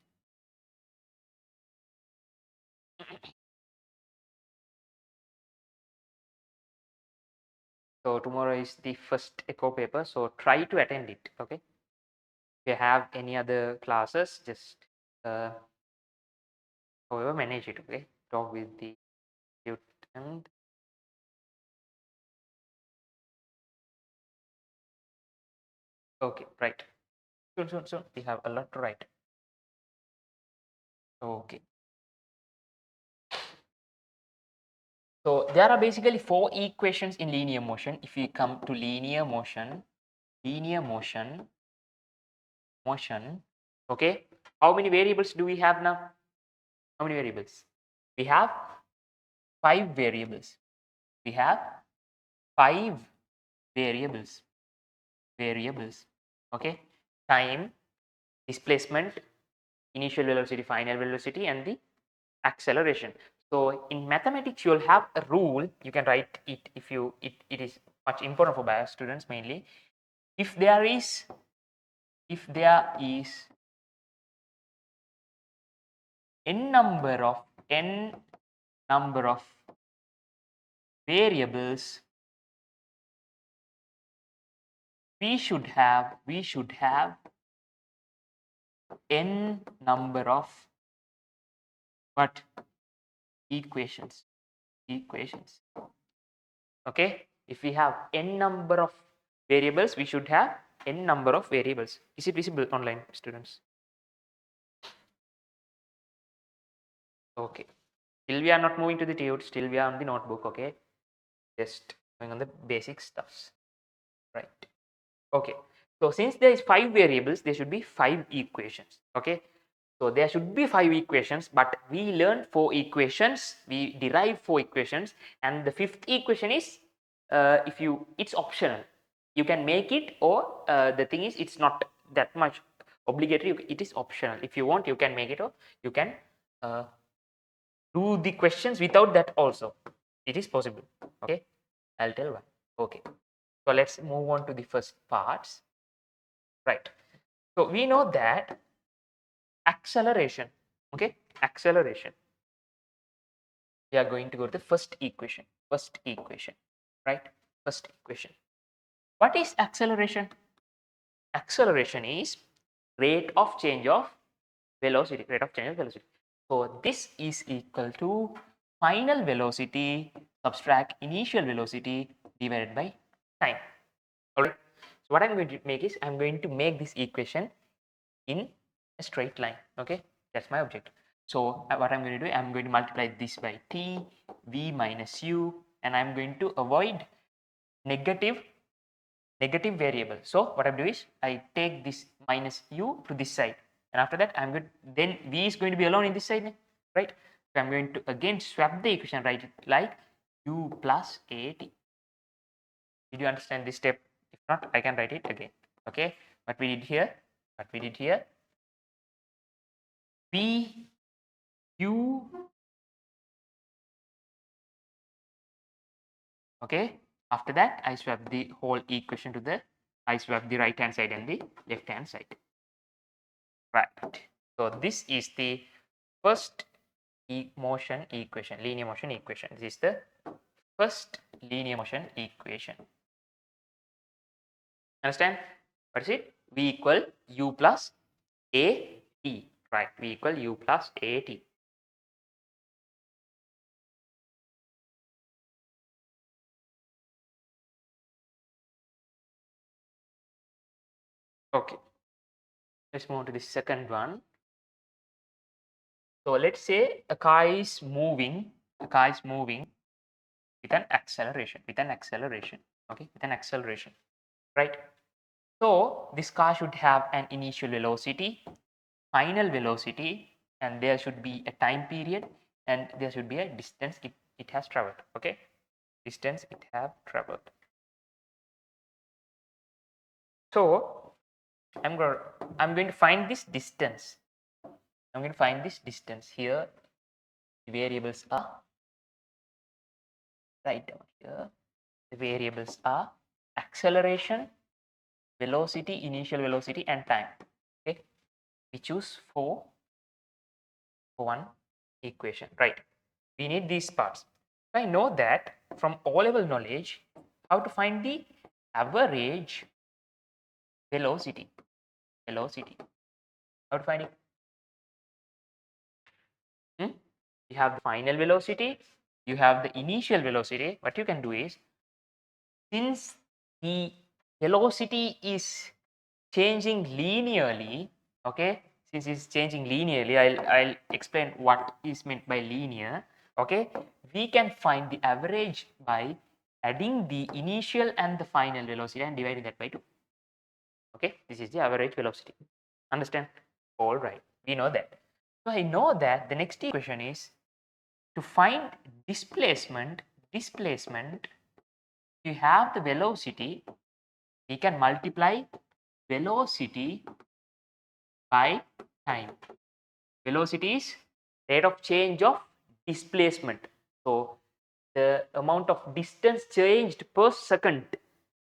so tomorrow is the first echo paper, so try to attend it. Okay, if you have any other classes, just however manage it. Okay, talk with the student. Okay, right. Soon. We have a lot to write. Okay. So there are basically 4 equations in linear motion. If we come to linear motion. Okay. How many variables do we have now? How many variables? We have 5 variables. We have 5 variables. Okay. Time, displacement, initial velocity, final velocity, and the acceleration. So in mathematics, you'll have a rule. You can write it if you it is much important for bio students mainly. If there is n number of variables, we should have n number of what equations. Okay, if we have n number of variables, we should have n number of variables. Is it visible online, students? Okay, still we are not moving to the tube, still we are on the notebook. Okay, just going on the basic stuffs, right? Okay, so since there is 5 variables, there should be 5 equations. Okay, so there should be 5 equations, but we learned 4 equations, we derived 4 equations, and the 5th equation is it's optional. You can make it, or the thing is, it's not that much obligatory. It is optional. If you want, you can make it, or you can do the questions without that also. It is possible. Okay, I'll tell why. Okay, so let's move on to the first parts. Right, so we know that acceleration. Okay, acceleration, we are going to go to the first equation. Right, first equation. What is acceleration? Acceleration is rate of change of velocity. So this is equal to final velocity subtract initial velocity divided by time. All right, so what I'm going to make is, I'm going to make this equation in a straight line. Okay, that's my objective. So what I'm going to do, I'm going to multiply this by t, v minus u, and I'm going to avoid negative variable. So what I'm doing is, I take this minus u to this side, and after that I'm going, then v is going to be alone in this side, right? So I'm going to again swap the equation, write it like u plus at. Did you understand this step? If not, I can write it again. Okay, what we did here, v u, okay. After that, I swap the whole equation to the, I swap the right hand side and the left hand side. Right. So this is the first motion equation, linear motion equation. This is the first linear motion equation. Understand? What is it? V equal u plus a t. Right. V equal u plus a t. Okay. Let's move to the second one. So let's say a car is moving. A car is moving with an acceleration. Okay, with an acceleration. Right. So this car should have an initial velocity, final velocity, and there should be a time period, and there should be a distance it has traveled. Okay, distance it have traveled. So I'm going to find this distance. I'm going to find this distance. Here the variables are, right down here, the variables are acceleration, velocity, initial velocity, and time. Okay, we choose for one equation, right? We need these parts. I know that from O-level knowledge how to find the average velocity. How to find it? You have the final velocity, you have the initial velocity. What you can do is, since the velocity is changing linearly, okay, since it's changing linearly, I'll explain what is meant by linear. Okay, we can find the average by adding the initial and the final velocity and dividing that by 2. Okay, this is the average velocity. Understand? All right, we know that. So I know that the next equation is to find displacement. You have the velocity, we can multiply velocity by time. Velocity is rate of change of displacement. So the amount of distance changed per second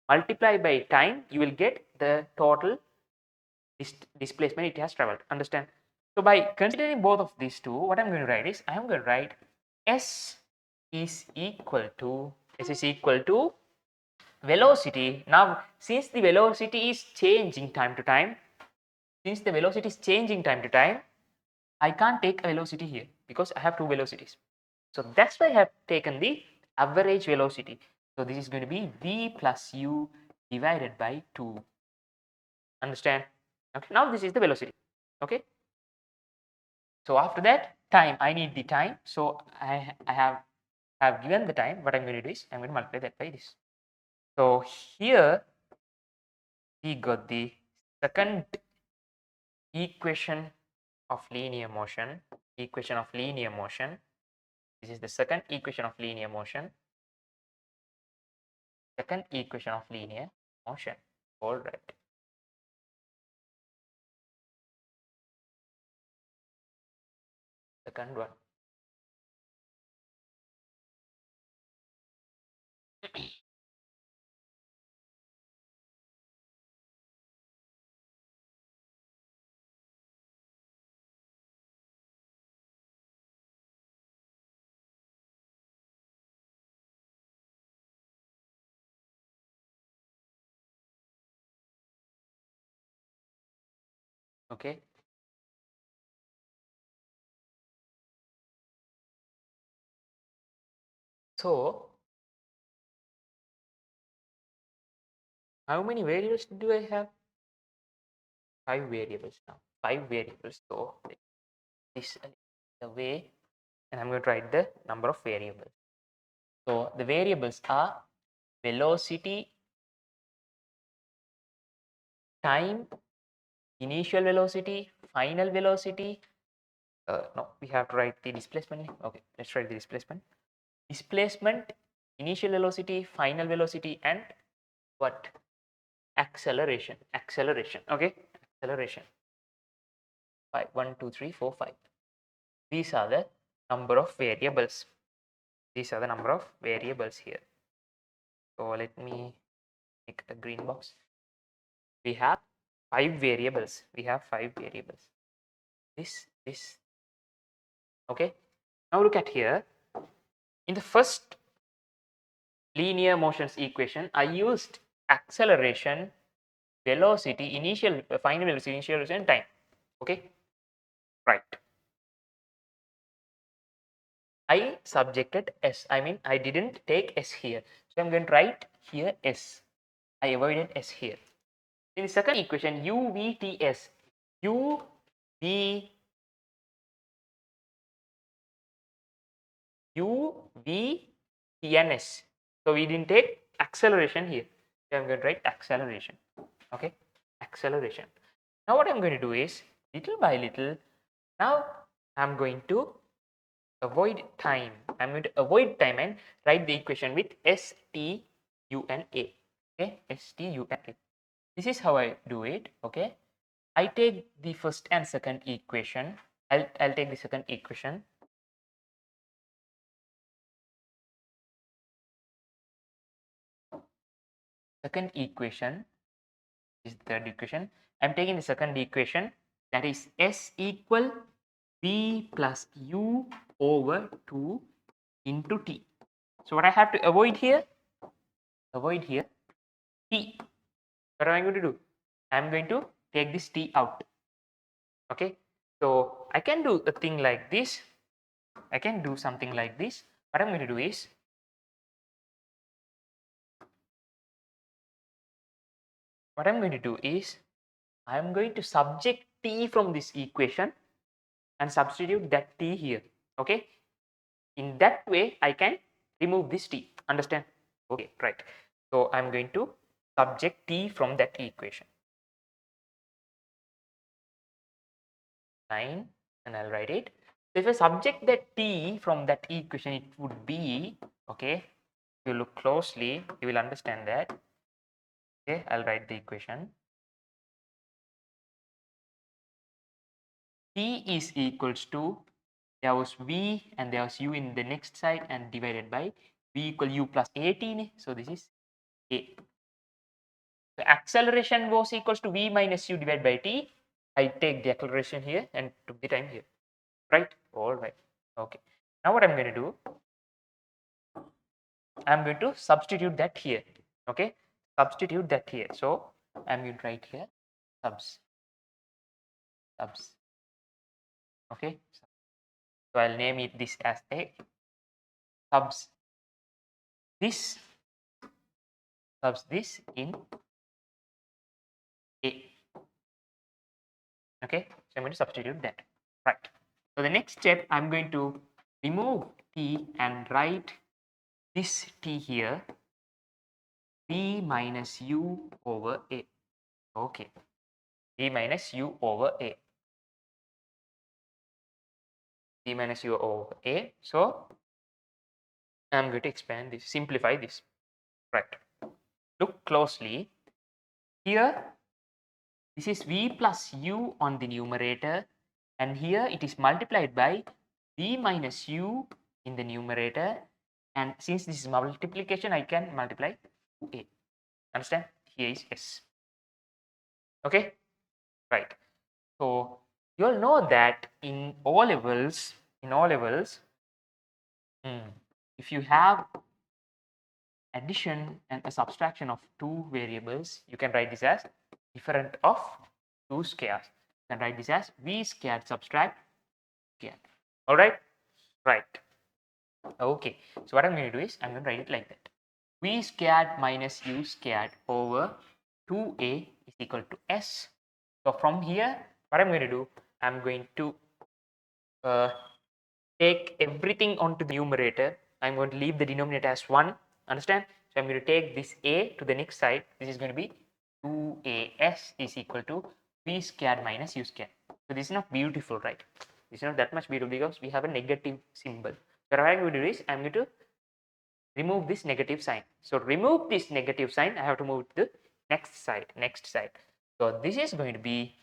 multiplied by time, you will get the total displacement it has traveled. Understand? So by considering both of these two, what I'm going to write is, I am going to write S is equal to velocity. Now since the velocity is changing time to time, I can't take a velocity here because I have two velocities. So that's why I have taken the average velocity. So this is going to be v plus u divided by 2. Understand? Okay, now this is the velocity. Okay, so after that, time, I need the time. So I have given the time. What I'm going to do is, I'm going to multiply that by this. So here we got the second equation of linear motion. This is the second equation of linear motion. All right. Second one. Okay. So how many variables do I have? 5 variables now. 5 variables. So this the way, and I'm going to write the number of variables. So the variables are velocity, time, initial velocity, final velocity, No, we have to write the displacement. Okay, let's write the displacement. Displacement, initial velocity, final velocity, and what? Acceleration. Acceleration. Okay, acceleration. 5, 1, 2, 3, 4, 5. These are the number of variables. These are the number of variables here. So let me make a green box. We have 5 variables. We have 5 variables. This. Okay. Now look at here. In the first linear motions equation, I used acceleration, velocity, initial, final velocity, initial velocity, and time. Okay. Right. I subjected S. I mean, I didn't take S here. So I'm going to write here S. I avoided S here. In the second equation, UVTS. UVTNS. So we didn't take acceleration here. So I'm going to write acceleration. Okay. Acceleration. Now what I'm going to do is, little by little, now I'm going to avoid time. I'm going to avoid time and write the equation with STUNA. Okay, STUNA. This is how I do it. Okay, I take the first and second equation. I'll take the second equation. Second equation is the third equation. I'm taking the second equation, that is S equal V plus U over 2 into T. So what I have to avoid here? Avoid here T. What am I going to do? I'm going to take this T out. Okay. So I can do a thing like this. I can do something like this. What I'm going to do is, I'm going to subject T from this equation and substitute that T here. Okay. In that way, I can remove this T. Understand? Okay, right. So I'm going to subject T from that equation. Line, and I'll write it. So if I subject that T from that equation, it would be, okay, if you look closely, you will understand that. Okay, I'll write the equation. T is equals to, there was V and there was U in the next side, and divided by V equal U plus 18. So this is A. The acceleration was equals to V minus U divided by T. I take the acceleration here and took the time here. Right? All right. Okay. Now what I'm going to do, I'm going to substitute that here. Okay. Substitute that here. So I'm going to write here subs. Okay. So I'll name it this as a subs. This subs this in A. Okay. So I'm going to substitute that. Right. So the next step, I'm going to remove T and write this T here, V minus U over A. Okay. V minus U over A. V minus U over A. So I'm going to expand this, simplify this. Right. Look closely. Here, this is V plus U on the numerator, and here it is multiplied by V minus U in the numerator, and since this is multiplication, I can multiply A. Understand? Here is S. Okay? Right. So you all know that in O levels, if you have addition and a subtraction of two variables, you can write this as different of two squares. You can write this as V squared subtract squared. All right? Right. Okay. So what I'm going to do is, I'm going to write it like that. V squared minus U squared over 2A is equal to S. So from here, what I'm going to do, I'm going to take everything onto the numerator. I'm going to leave the denominator as 1. Understand? So I'm going to take this A to the next side. This is going to be 2AS is equal to V squared minus U squared. So this is not beautiful, right? It's not that much beautiful because we have a negative symbol. So what I'm going to do is I'm going to remove this negative sign. So remove this negative sign, I have to move to the next side. So this is going to be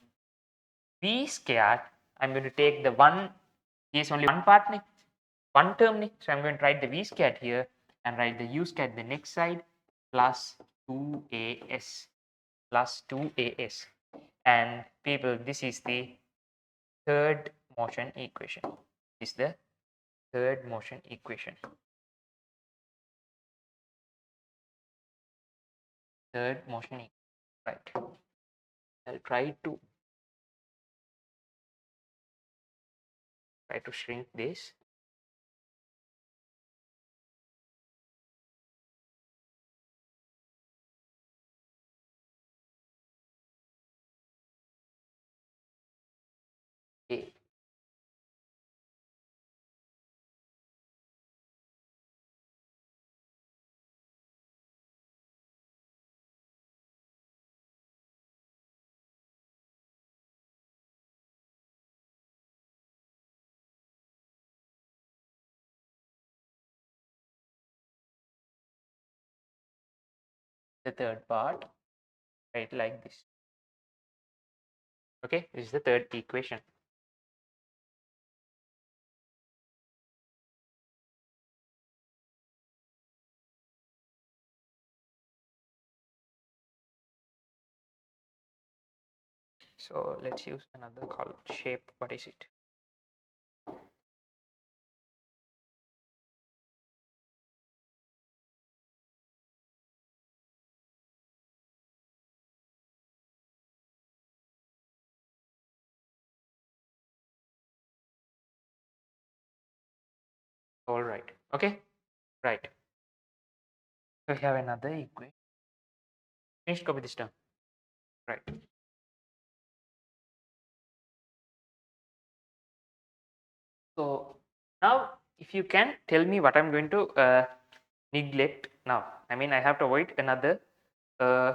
v squared. I'm going to take the one, is only one part, one term. So I'm going to write the v squared here and write the u squared the next side plus 2as plus 2as. And people, this is the third motion equation. This is the third motion equation. Third motion equation. Right. I'll try to shrink this. Okay. The third part, right, like this. Okay, this is the third equation. So let's use another color shape. What is it? All right. Okay. Right. So we have another equation. Finish copy this term. Right. So now, if you can tell me what I'm going to neglect now. I mean, I have to avoid another uh,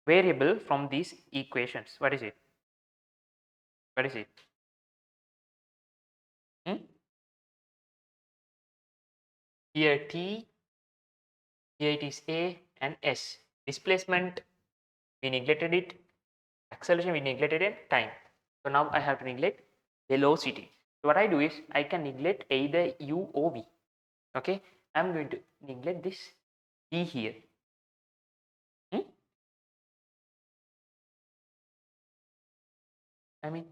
variable from these equations. What is it? What is it? Hmm? Here t, here it is a and s. Displacement, we neglected it. Acceleration, we neglected it. Time. So now I have to neglect velocity. So what I do is I can neglect either u or v. Okay, I'm going to neglect this v here. Hmm? I mean,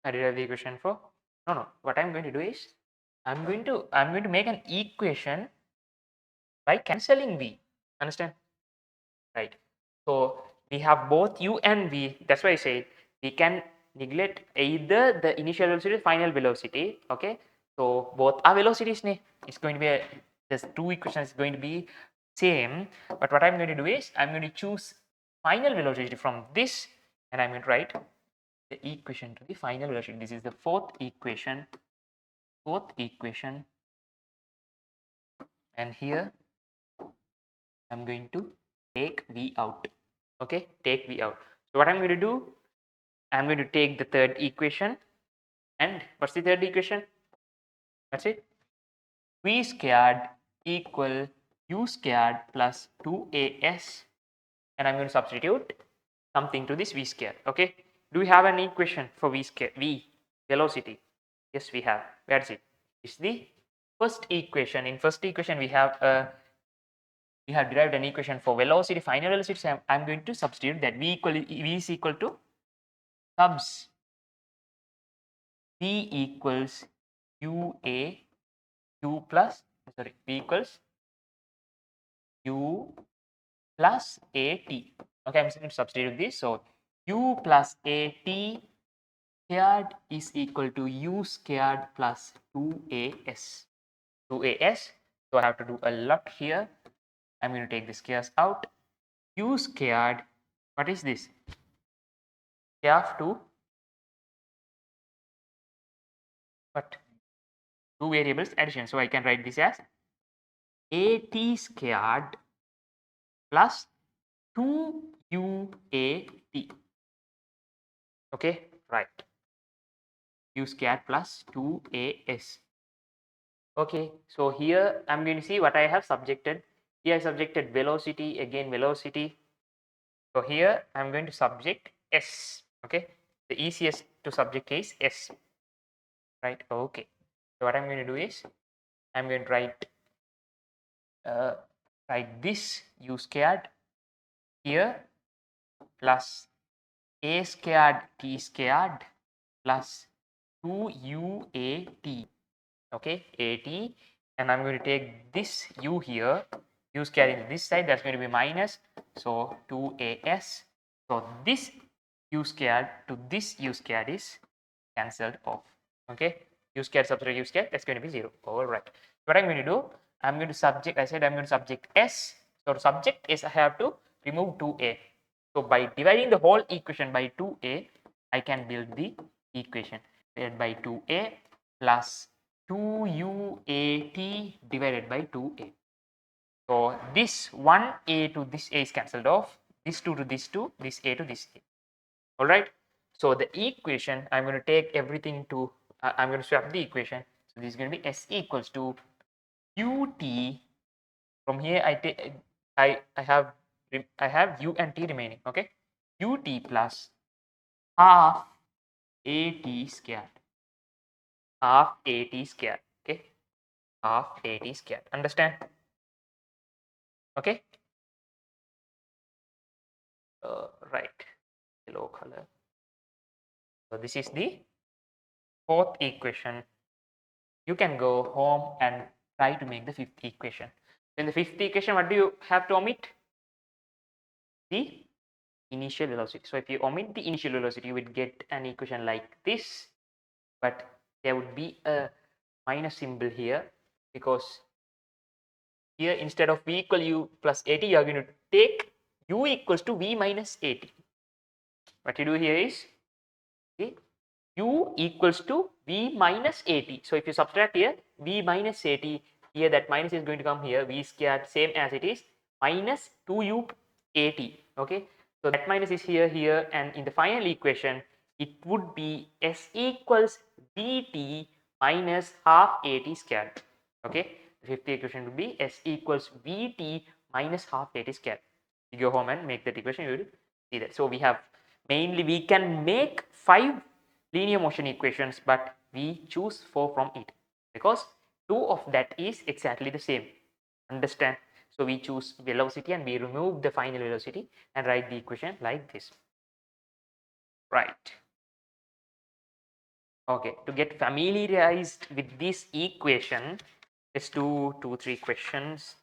I derive the equation for no. What I'm going to do is I'm going to make an equation by cancelling v. Understand? Right. So we have both u and v. That's why I say we can neglect either the initial velocity or final velocity. Okay. So both are velocities. It's going to be there's two equations going to be same. But what I'm going to do is I'm going to choose final velocity from this, and I'm going to write the equation to the final velocity. This is the fourth equation. And here I'm going to take v out. Okay, take v out. So what I'm going to do, I'm going to take the third equation, and what's the third equation? That's it. V squared equal u squared plus 2as, and I'm going to substitute something to this v squared. Okay, do we have an equation for v squared, v velocity? Yes, we have. Where is it? It's the first equation. In first equation we have derived an equation for velocity, final velocity. So I'm going to substitute that v is equal to subs v equals ua u plus sorry v equals u plus at. Okay, I'm going to substitute this. So u plus at squared is equal to u squared plus 2as. 2as. So I have to do a lot here. I'm going to take the squares out. U squared, what is this? I have to what? Two variables addition. So I can write this as at squared plus 2UAT. Okay, right. U squared plus 2AS. Okay, so here I'm going to see what I have subjected. Here I subjected velocity, again velocity. So here I'm going to subject S. Okay, the easiest to subject is S. Right, okay. So what I'm going to do is I'm going to write this U squared here plus A squared T squared plus 2UAT. Okay, AT, and I'm going to take this U here, U squared into this side, that's going to be minus, so 2AS. So this U squared to this U squared is cancelled off. Okay, U squared subtract U squared, that's going to be 0. All right. What I'm going to do, I'm going to subject, I said I'm going to subject S. So to subject is I have to remove 2A. So by dividing the whole equation by 2A, I can build the equation. Divided by 2A plus 2UAT divided by 2A. So this 1A to this A is cancelled off. This 2 to this 2, this A to this A. All right. So the equation, I'm going to take everything to, I'm going to swap the equation. So this is going to be S equals to UT. From here, I have U and T remaining. Okay, UT plus half AT squared. Half AT squared. Okay, half AT squared. Understand? Okay. Right. Yellow color. So this is the fourth equation. You can go home and try to make the fifth equation. In the fifth equation, what do you have to omit? The initial velocity. So if you omit the initial velocity, you would get an equation like this, but there would be a minus symbol here, because here instead of v equal u plus at, you are going to take u equals to v minus at. What you do here is, okay, u equals to v minus at. So if you subtract here v minus at, here that minus is going to come here, v squared same as it is minus 2u at. Okay, so that minus is here, and in the final equation it would be s equals vt minus half at squared. Okay, the fifth equation would be s equals vt minus half at squared. You go home and make that equation, you will see that. So we have, mainly we can make 5 linear motion equations, but we choose 4 from it because 2 of that is exactly the same. Understand? So we choose velocity and we remove the final velocity and write the equation like this. Right. Okay, to get familiarized with this equation, let's do 2-3 questions.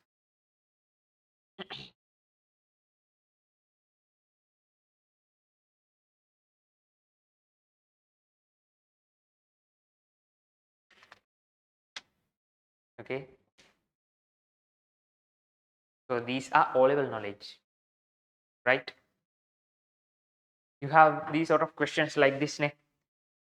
Okay, so these are O-level knowledge, right? You have these sort of questions like this.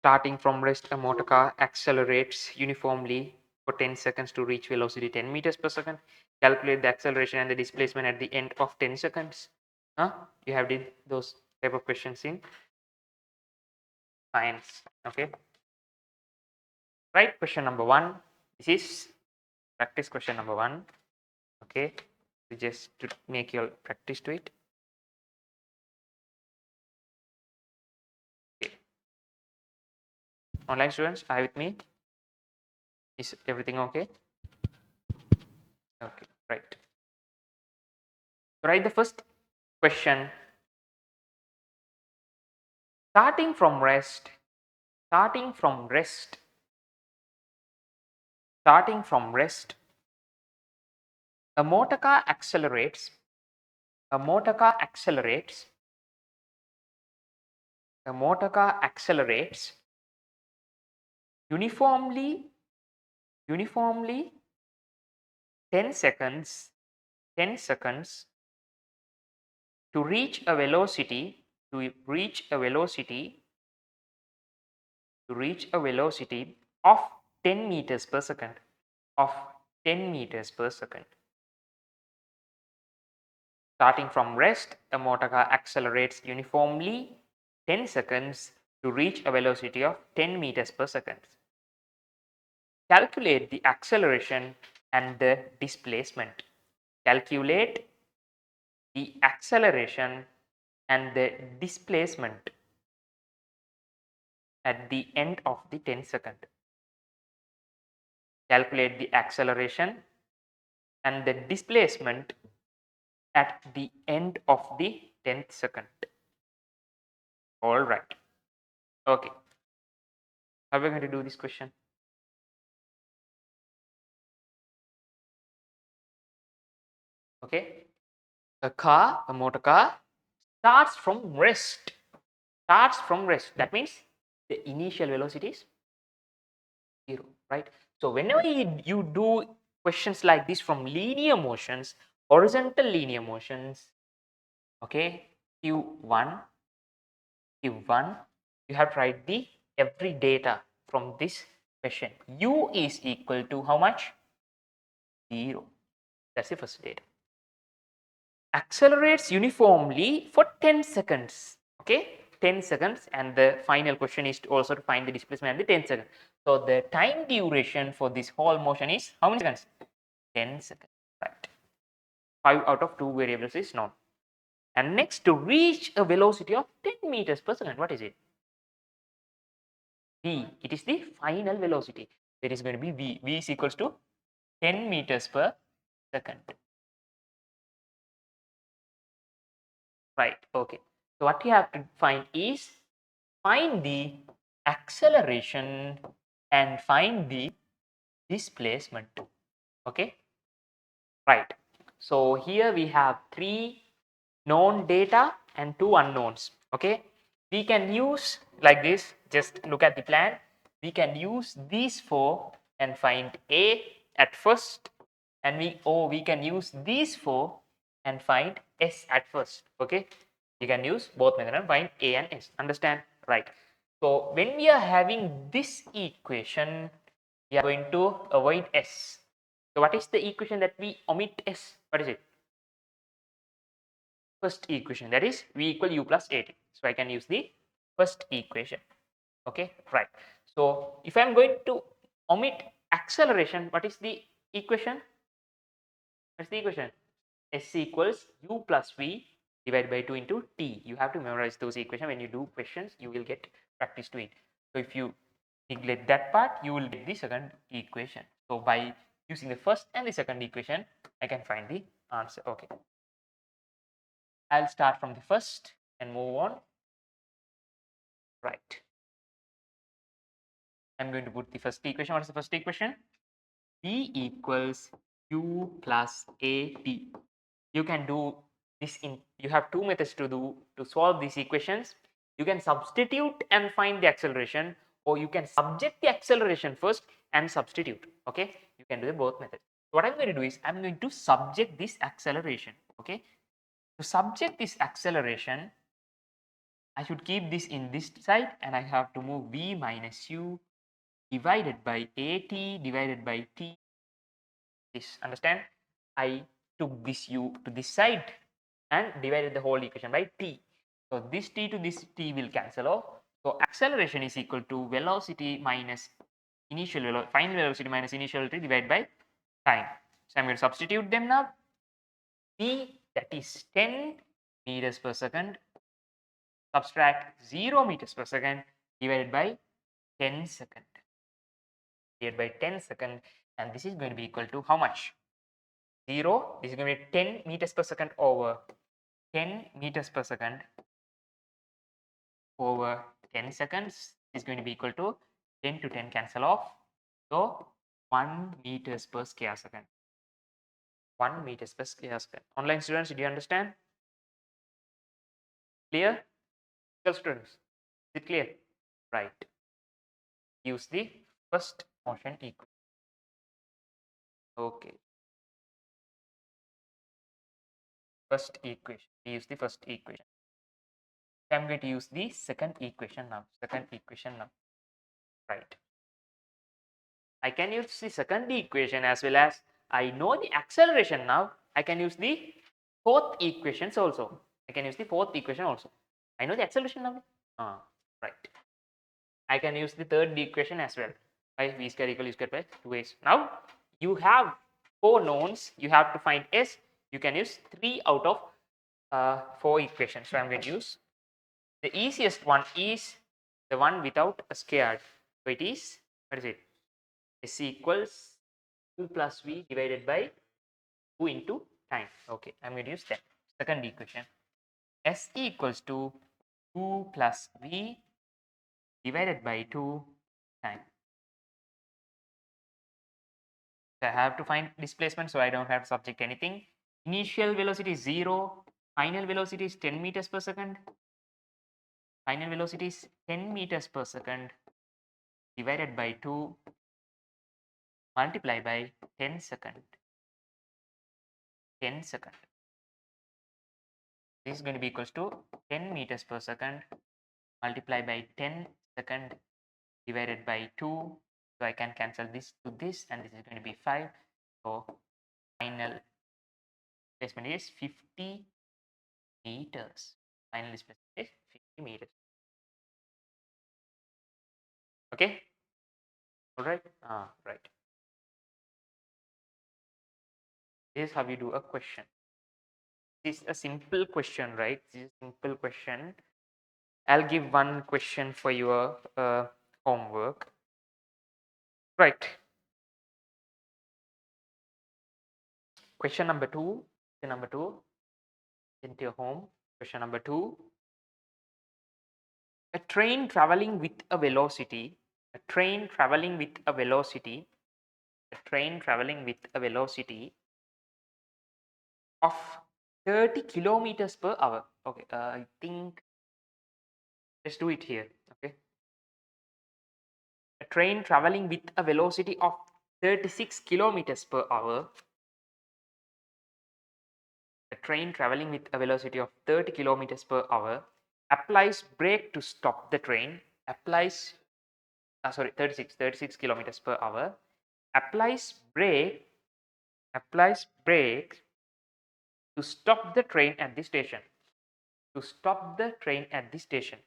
Starting from rest, a motor car accelerates uniformly for 10 seconds to reach velocity 10 meters per second. Calculate the acceleration and the displacement at the end of 10 seconds. You have did those type of questions in science. Okay, right, question number 1. This is practice question number 1. Okay, just to make your practice to it. Okay. Online students, are you with me? Is everything okay? Okay, right. Write the first question. Starting from rest, starting from rest, starting from rest, a motor car accelerates, a motor car accelerates, a motor car accelerates uniformly 10 seconds, 10 seconds to reach a velocity, to reach a velocity, to reach a velocity of 10 meters per second, of 10 meters per second. Starting from rest, a motor car accelerates uniformly 10 seconds to reach a velocity of 10 meters per second. Calculate the acceleration and the displacement. Calculate the acceleration and the displacement at the end of the 10 second. Calculate the acceleration and the displacement at the end of the 10th second. All right. Okay. How are we going to do this question? Okay. A motor car starts from rest. Starts from rest. That means the initial velocity is 0, right? So whenever you do questions like this from linear motions, horizontal linear motions, okay, Q1, Q1, you have to write the every data from this question. U is equal to how much? 0. That's the first data. Accelerates uniformly for 10 seconds. Okay, 10 seconds, and the final question is also to find the displacement at the 10 seconds. So the time duration for this whole motion is how many seconds? 10 seconds, right? 5 out of 2 variables is known. And next, to reach a velocity of 10 meters per second, what is it? V. It is the final velocity. It is going to be V. V is equals to 10 meters per second. Right, okay. So what you have to find is find the acceleration and find the displacement. Okay, right. So here we have 3 known data and 2 unknowns. Okay, we can use like this. Just look at the plan. We can use these 4 and find A at first, and we can use these 4 and find S at first. Okay, you can use both method and find A and S. Understand? Right. So when we are having this equation, we are going to avoid S. So what is the equation that we omit S? What is it? First equation, that is V equal U plus AT. So I can use the first equation. Okay, right. So if I'm going to omit acceleration, what is the equation? What's the equation? S equals U plus V divided by 2 into T. You have to memorize those equations. When you do questions, you will get practice to it. So if you neglect that part, you will get the second equation. So by using the first and the second equation, I can find the answer. Okay. I'll start from the first and move on. Right. I'm going to put the first equation. What is the first equation? V equals U plus AT. You can do this you have 2 methods to solve these equations. You can substitute and find the acceleration, or you can subject the acceleration first and substitute. Okay, you can do both methods. What I'm going to do is I'm going to subject this acceleration. Okay, to subject this acceleration, I should keep this in this side, and I have to move V minus U divided by AT divided by T. This, understand? I took this U to this side and divided the whole equation by T. So this T to this T will cancel off. So acceleration is equal to velocity minus initial velocity, final velocity minus initial velocity divided by time. So I'm going to substitute them now. V, that is 10 meters per second, subtract 0 meters per second divided by 10 second. Divided by 10 second, and this is going to be equal to how much? 0. This is going to be 10 meters per second over 10 meters per second over 10 seconds is going to be equal to 10 to 10 cancel off. So 1 meters per square second. 1 meters per square second. Online students, did you understand? Clear? Still students, is it clear? Right. Use the first motion equation. Okay. First equation. We use the first equation. I'm going to use the second equation now. Second equation now. Right. I can use the second equation as well as I know the acceleration now. I can use the fourth equations also. I can use the fourth equation also. I know the acceleration now. Right. I can use the third equation as well. By v square equal u square by 2s. Now you have 4 knowns. You have to find s. You can use 3 out of 4 equations. So I'm going to use the easiest one is the one without a scared. So it is, what is it? S equals 2 plus v divided by 2 into time. Okay, I'm going to use that. Second equation. S equals to 2 plus v divided by 2 time. So I have to find displacement, so I don't have to subject anything. Initial velocity is 0. Final velocity is 10 meters per second. Final velocity is 10 meters per second divided by 2 multiply by 10 second. 10 second. This is going to be equals to 10 meters per second multiply by 10 second divided by 2. So I can cancel this to this, and this is going to be 5. So final displacement is 50 meters. Final displacement is 50 meters. Okay. All right. Right. This is how you do a question. This is a simple question, right? This is a simple question. I'll give one question for your homework. Right. Question number 2. Question number 2. Into your home. Question number 2. A train traveling with a velocity. A train traveling with a velocity. A train traveling with a velocity of 30 kilometers per hour. Okay. I think let's do it here. Okay. A train traveling with a velocity of 36 kilometers per hour. A train traveling with a velocity of 30 kilometers per hour applies brake to stop the train. Applies 36 kilometers per hour. Applies brake to stop the train at the station. To stop the train at the station.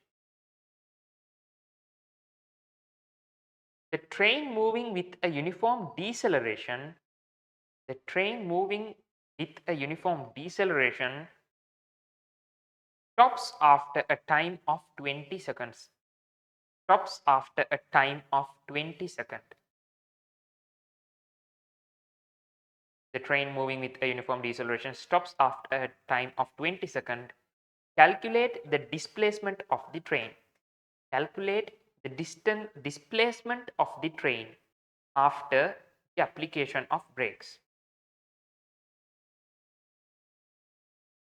The train moving with a uniform deceleration. The train moving with a uniform deceleration stops after a time of 20 seconds. Stops after a time of 20 seconds. The train moving with a uniform deceleration stops after a time of 20 seconds. Calculate the displacement of the train. Calculate the displacement of the train after the application of brakes.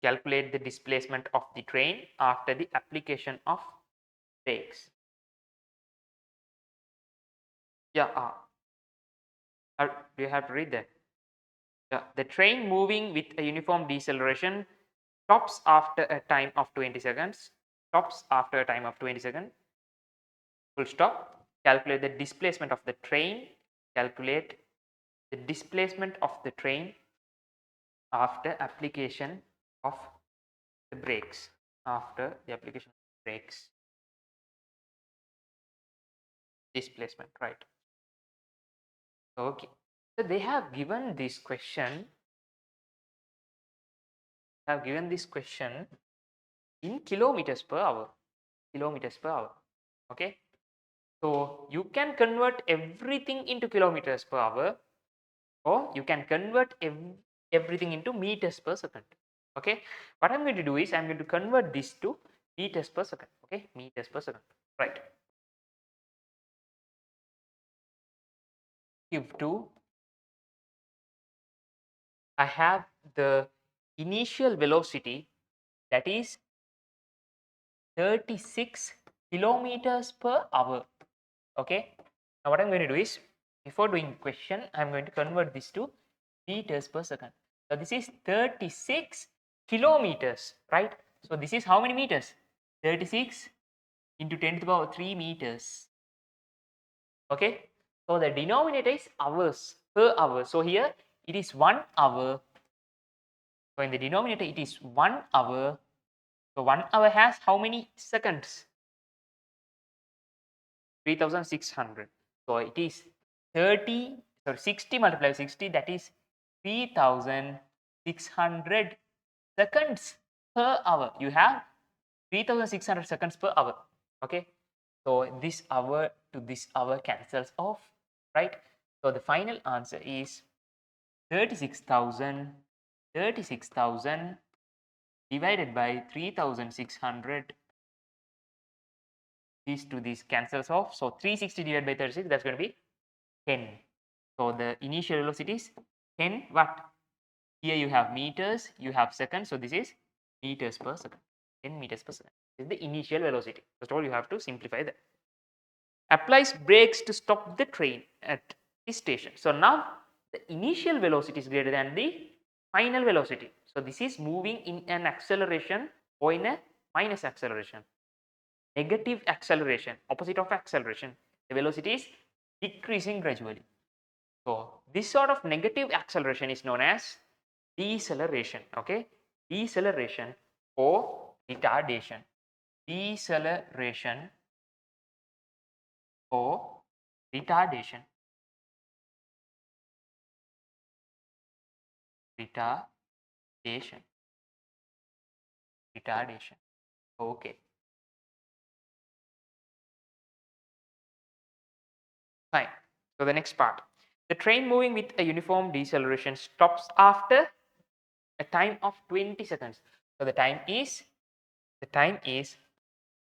Calculate the displacement of the train after the application of brakes. Yeah, do you have to read that? Yeah, the train moving with a uniform deceleration stops after a time of 20 seconds. Stops after a time of 20 seconds. Full stop. Calculate the displacement of the train. Calculate the displacement of the train after application of the brakes. After the application of brakes. Displacement, right? Okay. So they have given this question. In kilometers per hour. Kilometers per hour. Okay. So you can convert everything into kilometers per hour, or you can convert everything into meters per second. Okay. What I'm going to do is I'm going to convert this to meters per second. Okay. Meters per second. Right. Give 2. I have the initial velocity that is 36 kilometers per hour. Okay. Now what I'm going to do is, before doing question, I'm going to convert this to meters per second. So this is 36 kilometers, right? So this is how many meters? 36 into 10 to the power 3 meters. Okay. So the denominator is hours per hour. So here it is 1 hour So in the denominator, it is 1 hour. So 1 hour has how many seconds? 3600. So it is 60 multiplied by 60, that is 3600 seconds per hour. You have 3600 seconds per hour. Okay. So this hour to this hour cancels off, right? So the final answer is 36,000 divided by 3600. These to these cancels off. So 360 divided by 36, that's going to be 10. So the initial velocity is 10 what? Here you have meters, you have seconds. So this is meters per second. 10 meters per second. This is the initial velocity. First of all, you have to simplify that. Applies brakes to stop the train at this station. So now the initial velocity is greater than the final velocity. So this is moving in an acceleration or in a minus acceleration. Negative acceleration, opposite of acceleration, the velocity is decreasing gradually. So this sort of negative acceleration is known as deceleration. Okay, deceleration or retardation. Deceleration or retardation. Retardation. Retardation. Okay. Fine. So the next part. The train moving with a uniform deceleration stops after a time of 20 seconds. So the time is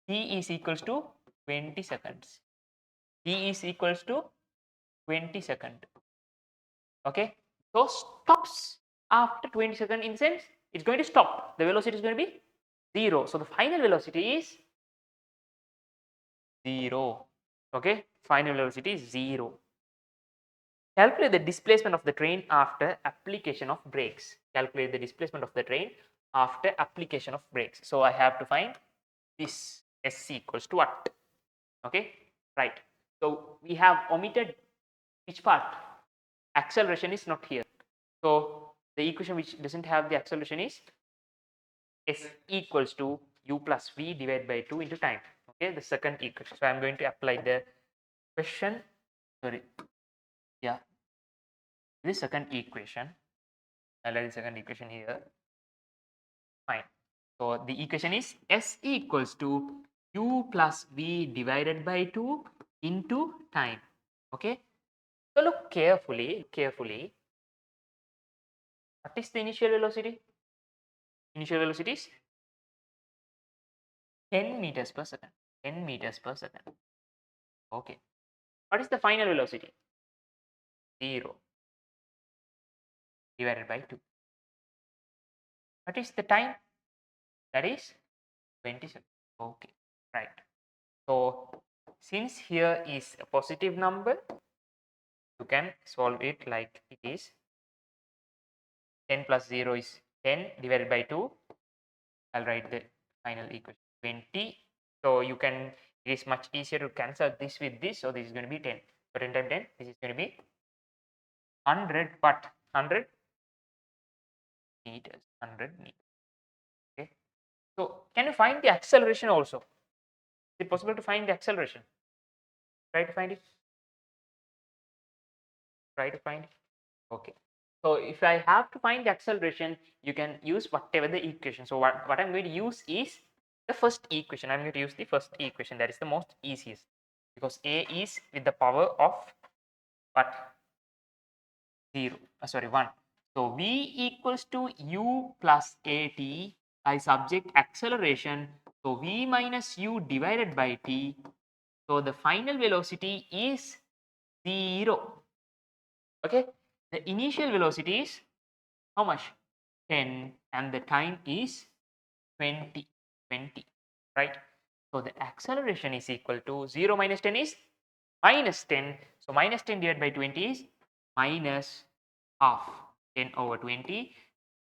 t is equals to 20 seconds. T is equals to 20 seconds. Okay. So stops after 20 seconds in sense it's going to stop. The velocity is going to be 0. So the final velocity is 0. Okay. Final velocity is 0. Calculate the displacement of the train after application of brakes. Calculate the displacement of the train after application of brakes. So I have to find this S equals to what? Okay, right. So we have omitted which part? Acceleration is not here. So the equation which doesn't have the acceleration is S equals to u plus v divided by 2 into time. Okay, the second equation. So I'm going to apply the question. Sorry. Yeah. This second equation. I'll write the second equation here. Fine. So the equation is S equals to u plus v divided by 2 into time. Okay. So look carefully. What is the initial velocity? Initial velocity is 10 meters per second. 10 meters per second. Okay. What is the final velocity? 0 divided by 2. What is the time? That is 20 seconds. Okay. Right. So since here is a positive number, you can solve it like it is 10 plus 0 is 10 divided by 2. I'll write the final equation 20. So you can, it is much easier to cancel this with this. So this is going to be 10. So 10 times 10, this is going to be 100, but 100 meters. 100 meters. Okay. So can you find the acceleration also? Is it possible to find the acceleration? Try to find it. Try to find it. Okay. So if I have to find the acceleration, you can use whatever the equation. So what I'm going to use is the first equation. I'm going to use the first equation. That is the most easiest because a is with the power of what? 0. Sorry, 1. So v equals to u plus at. I subject acceleration. So v minus u divided by t. So the final velocity is 0. Okay. The initial velocity is how much? 10 and the time is 20. Right. So the acceleration is equal to 0 minus 10 is minus 10. So minus 10 divided by 20 is minus half. 10 over 20.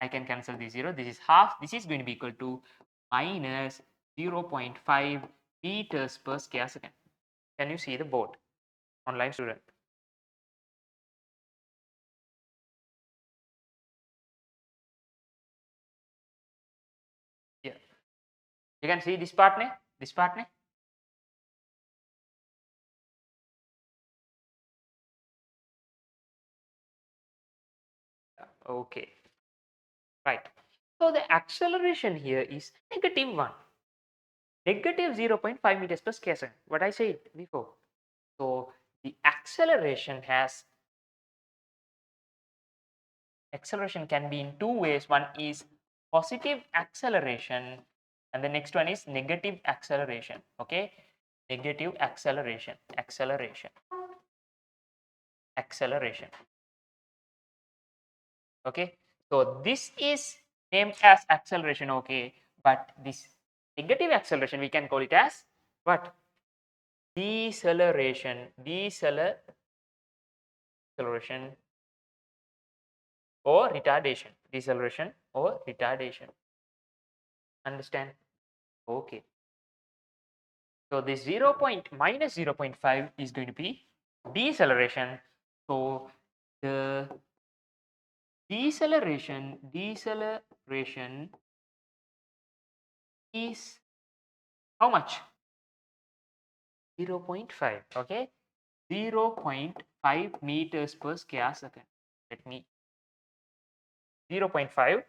I can cancel this 0. This is half. This is going to be equal to minus 0.5 meters per square second. Can you see the board? Online student. You can see this part ne? This part ne? Okay, right. So the acceleration here is -1, negative 0.5 meters per square second. What I said before. So the acceleration can be in two ways. One is positive acceleration and the next one is negative acceleration. Okay, negative acceleration. Okay, so this is named as acceleration. Okay, but this negative acceleration we can call it as what? Deceleration or retardation. Understand? Okay, so this 0 point minus 0.5 is going to be deceleration. So the deceleration is how much? 0.5. Okay, 0.5 meters per square second. Let me 0.5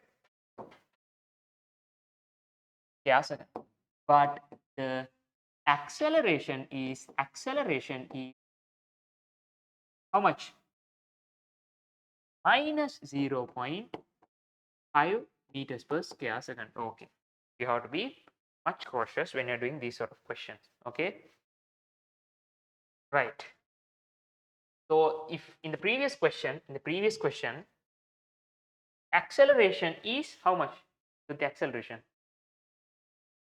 square second. But the acceleration is how much? Minus 0.5 meters per square second. Okay, you have to be much cautious when you're doing these sort of questions. Okay, right. So if in the previous question acceleration is how much? With the acceleration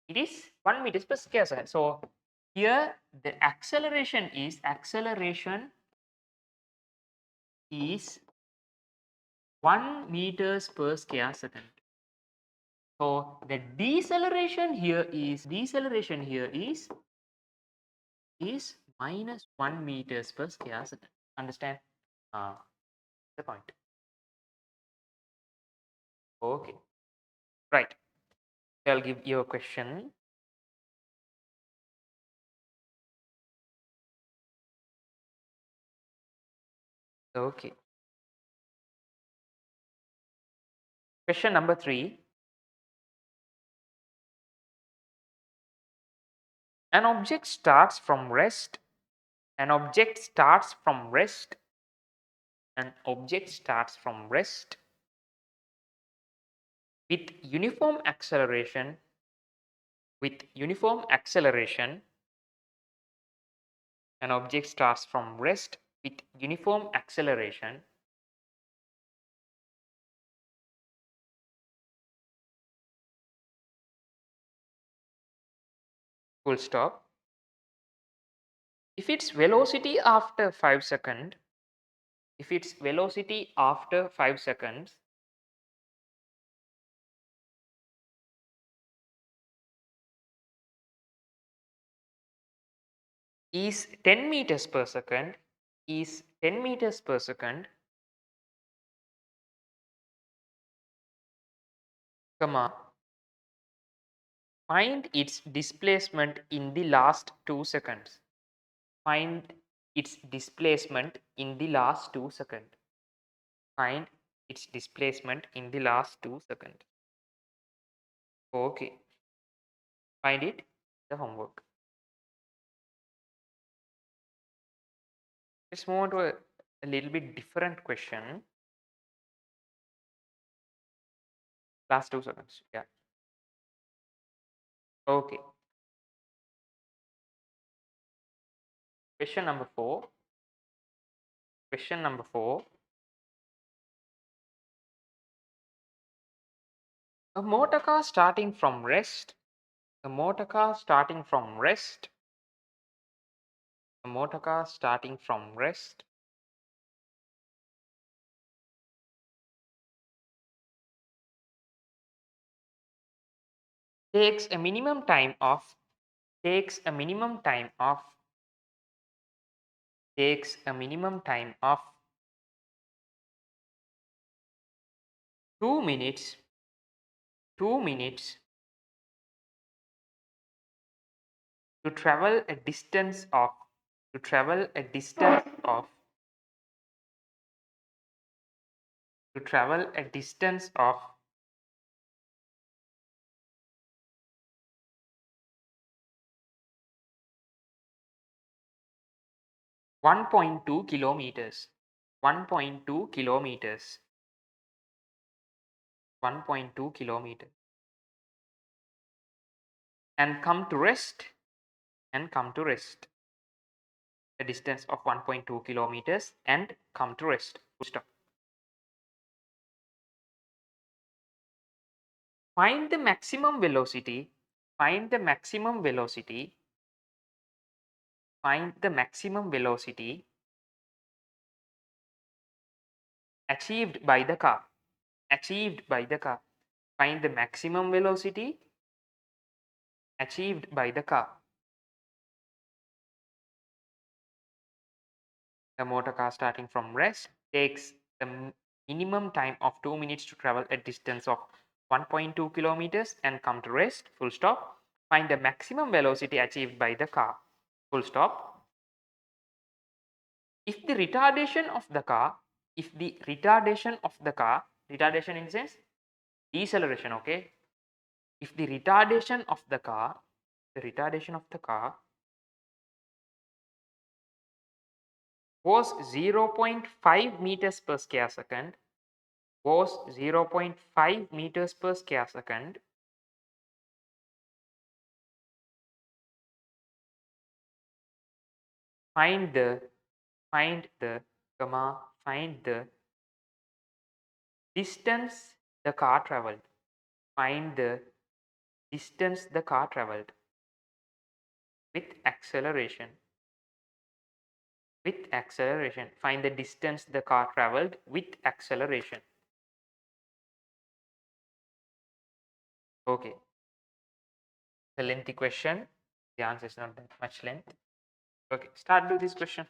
it is 1 meters per square second. So here the acceleration is 1 meters per square second. So the deceleration here is minus 1 meters per square second. Understand? The point. Okay, right. I'll give you a question. Okay. Question number 3. An object starts from rest. An object starts from rest with uniform acceleration an object starts from rest with uniform acceleration full stop. If its velocity after 5 seconds is 10 meters per second comma, find its displacement in the last 2 seconds. Find its displacement in the last 2 seconds. Find its displacement in the last 2 seconds. Okay, find it, the homework. Let's move on to a little bit different question. Last 2 seconds. Yeah. Okay. Question number 4. A motor car starting from rest. A motor car starting from rest takes a minimum time of 2 minutes to travel a distance of to travel a distance of to travel a distance of 1.2 kilometers. 1.2 kilometers. 1.2 kilometers. And come to rest. And come to rest. A distance of 1.2 kilometers and come to rest. Full stop. Find the maximum velocity. Find the maximum velocity. Find the maximum velocity achieved by the car. Achieved by the car. Find the maximum velocity achieved by the car. The motor car starting from rest takes the minimum time of 2 minutes to travel a distance of 1.2 kilometers and come to rest. Full stop. Find the maximum velocity achieved by the car. Full stop. If the retardation of the car, retardation in sense deceleration, okay? If the retardation of the car was 0.5 meters per square second, find the distance the car traveled. Find the distance the car traveled with acceleration. Find the distance the car traveled with acceleration. Okay. The lengthy question. The answer is not that much length. Okay, start with this question.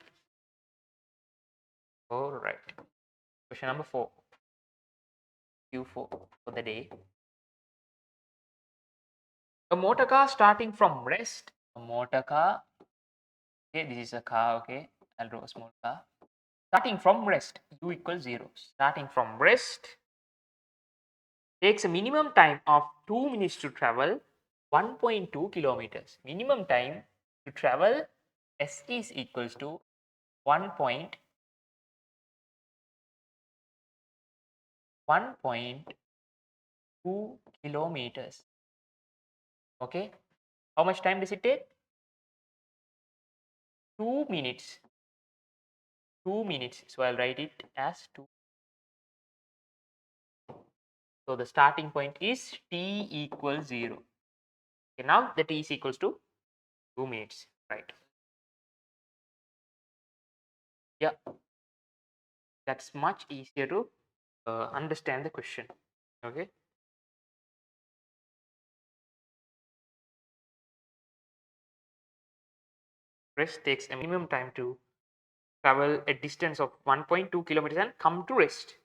All right. Question number 4. Q4 for the day. A motor car starting from rest. A motor car. Okay, this is a car. Okay, I'll draw a small car. Starting from rest. U equals 0. Starting from rest. Takes a minimum time of 2 minutes to travel 1.2 kilometers. Minimum time to travel S is equals to 1.2 kilometers. Okay, how much time does it take? 2 minutes. 2 minutes. So I'll write it as 2. So the starting point is t equals 0. Okay, now the t is equals to 2 minutes. Right. Yeah, that's much easier to understand the question. Okay. Rest takes a minimum time to travel a distance of 1.2 kilometers and come to rest.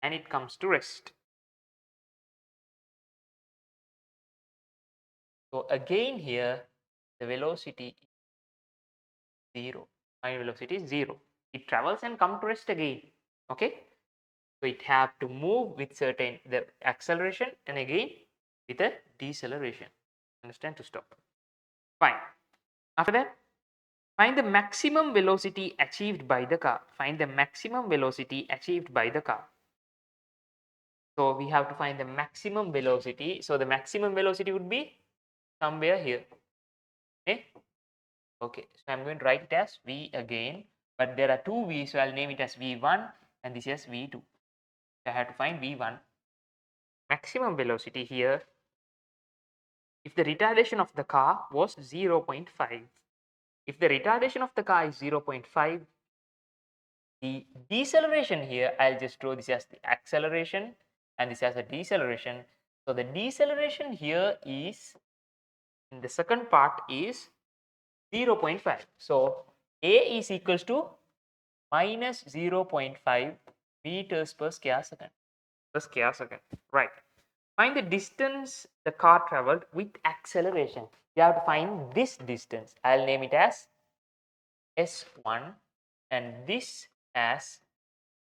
And it comes to rest. So again here, the velocity is 0. My velocity is 0. It travels and come to rest again. Okay. So it have to move with certain the acceleration and again with a deceleration. Understand? To stop. Fine. After that, find the maximum velocity achieved by the car. Find the maximum velocity achieved by the car. So we have to find the maximum velocity. So the maximum velocity would be somewhere here. Okay. Okay. So I'm going to write it as V again. But there are two V, so I'll name it as V1 and this is V2. So I have to find V1. Maximum velocity here. If the retardation of the car was 0.5. If the retardation of the car is 0.5, the deceleration here, I'll just draw this as the acceleration and this as a deceleration. So the deceleration here is, in the second part is 0.5. So A is equals to minus 0.5 meters per square second. Right. Find the distance the car traveled with acceleration. we have to find this distance. I'll name it as S1 and this as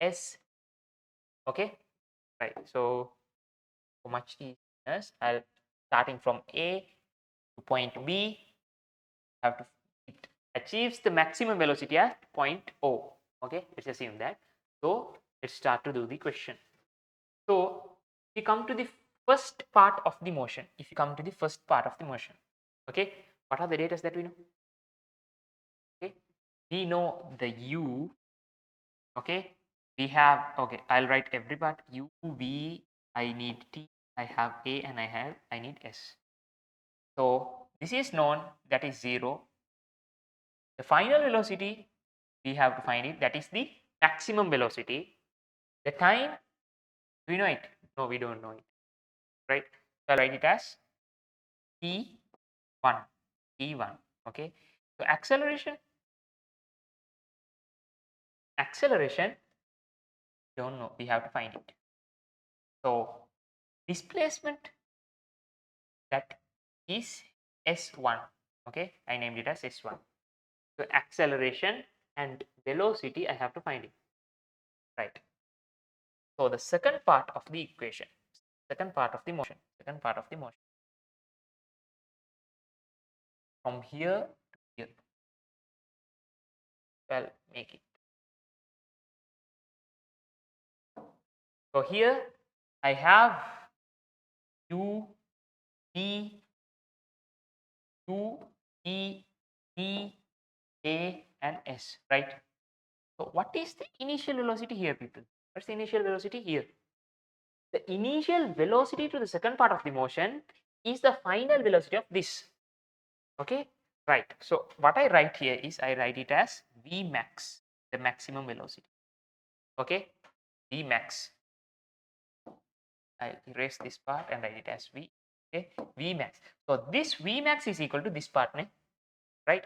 S. Okay, right. So for much easiness, I'll starting from A to point B, have to it achieves the maximum velocity at point O. Okay, let's assume that. So let's start to do the question. So we come to the first part of the motion. If you come to the first part of the motion, okay, what are the data that we know? Okay, we know the U. Okay, we have, okay, I'll write every part. U, V, I need T, I have A, and I need S. So this is known, that is 0. The final velocity we have to find it, that is the maximum velocity. The time, we know it? No, we don't know it, right? So I'll write it as T1, T1. Okay. So acceleration, don't know. We have to find it. So displacement, that is S1. Okay, I named it as S1. So acceleration and velocity, I have to find it, right? So the second part of the equation, second part of the motion, from here to here, I'll make it. So here I have U, V, U, E, E, A, and S, right? So what is the initial velocity here, people? What's the initial velocity here? The initial velocity to the second part of the motion is the final velocity of this. Okay, right. So what I write here is, I write it as V max, the maximum velocity. Okay, V max. I erase this part and write it as V. Okay, V max. So this V max is equal to this part, right?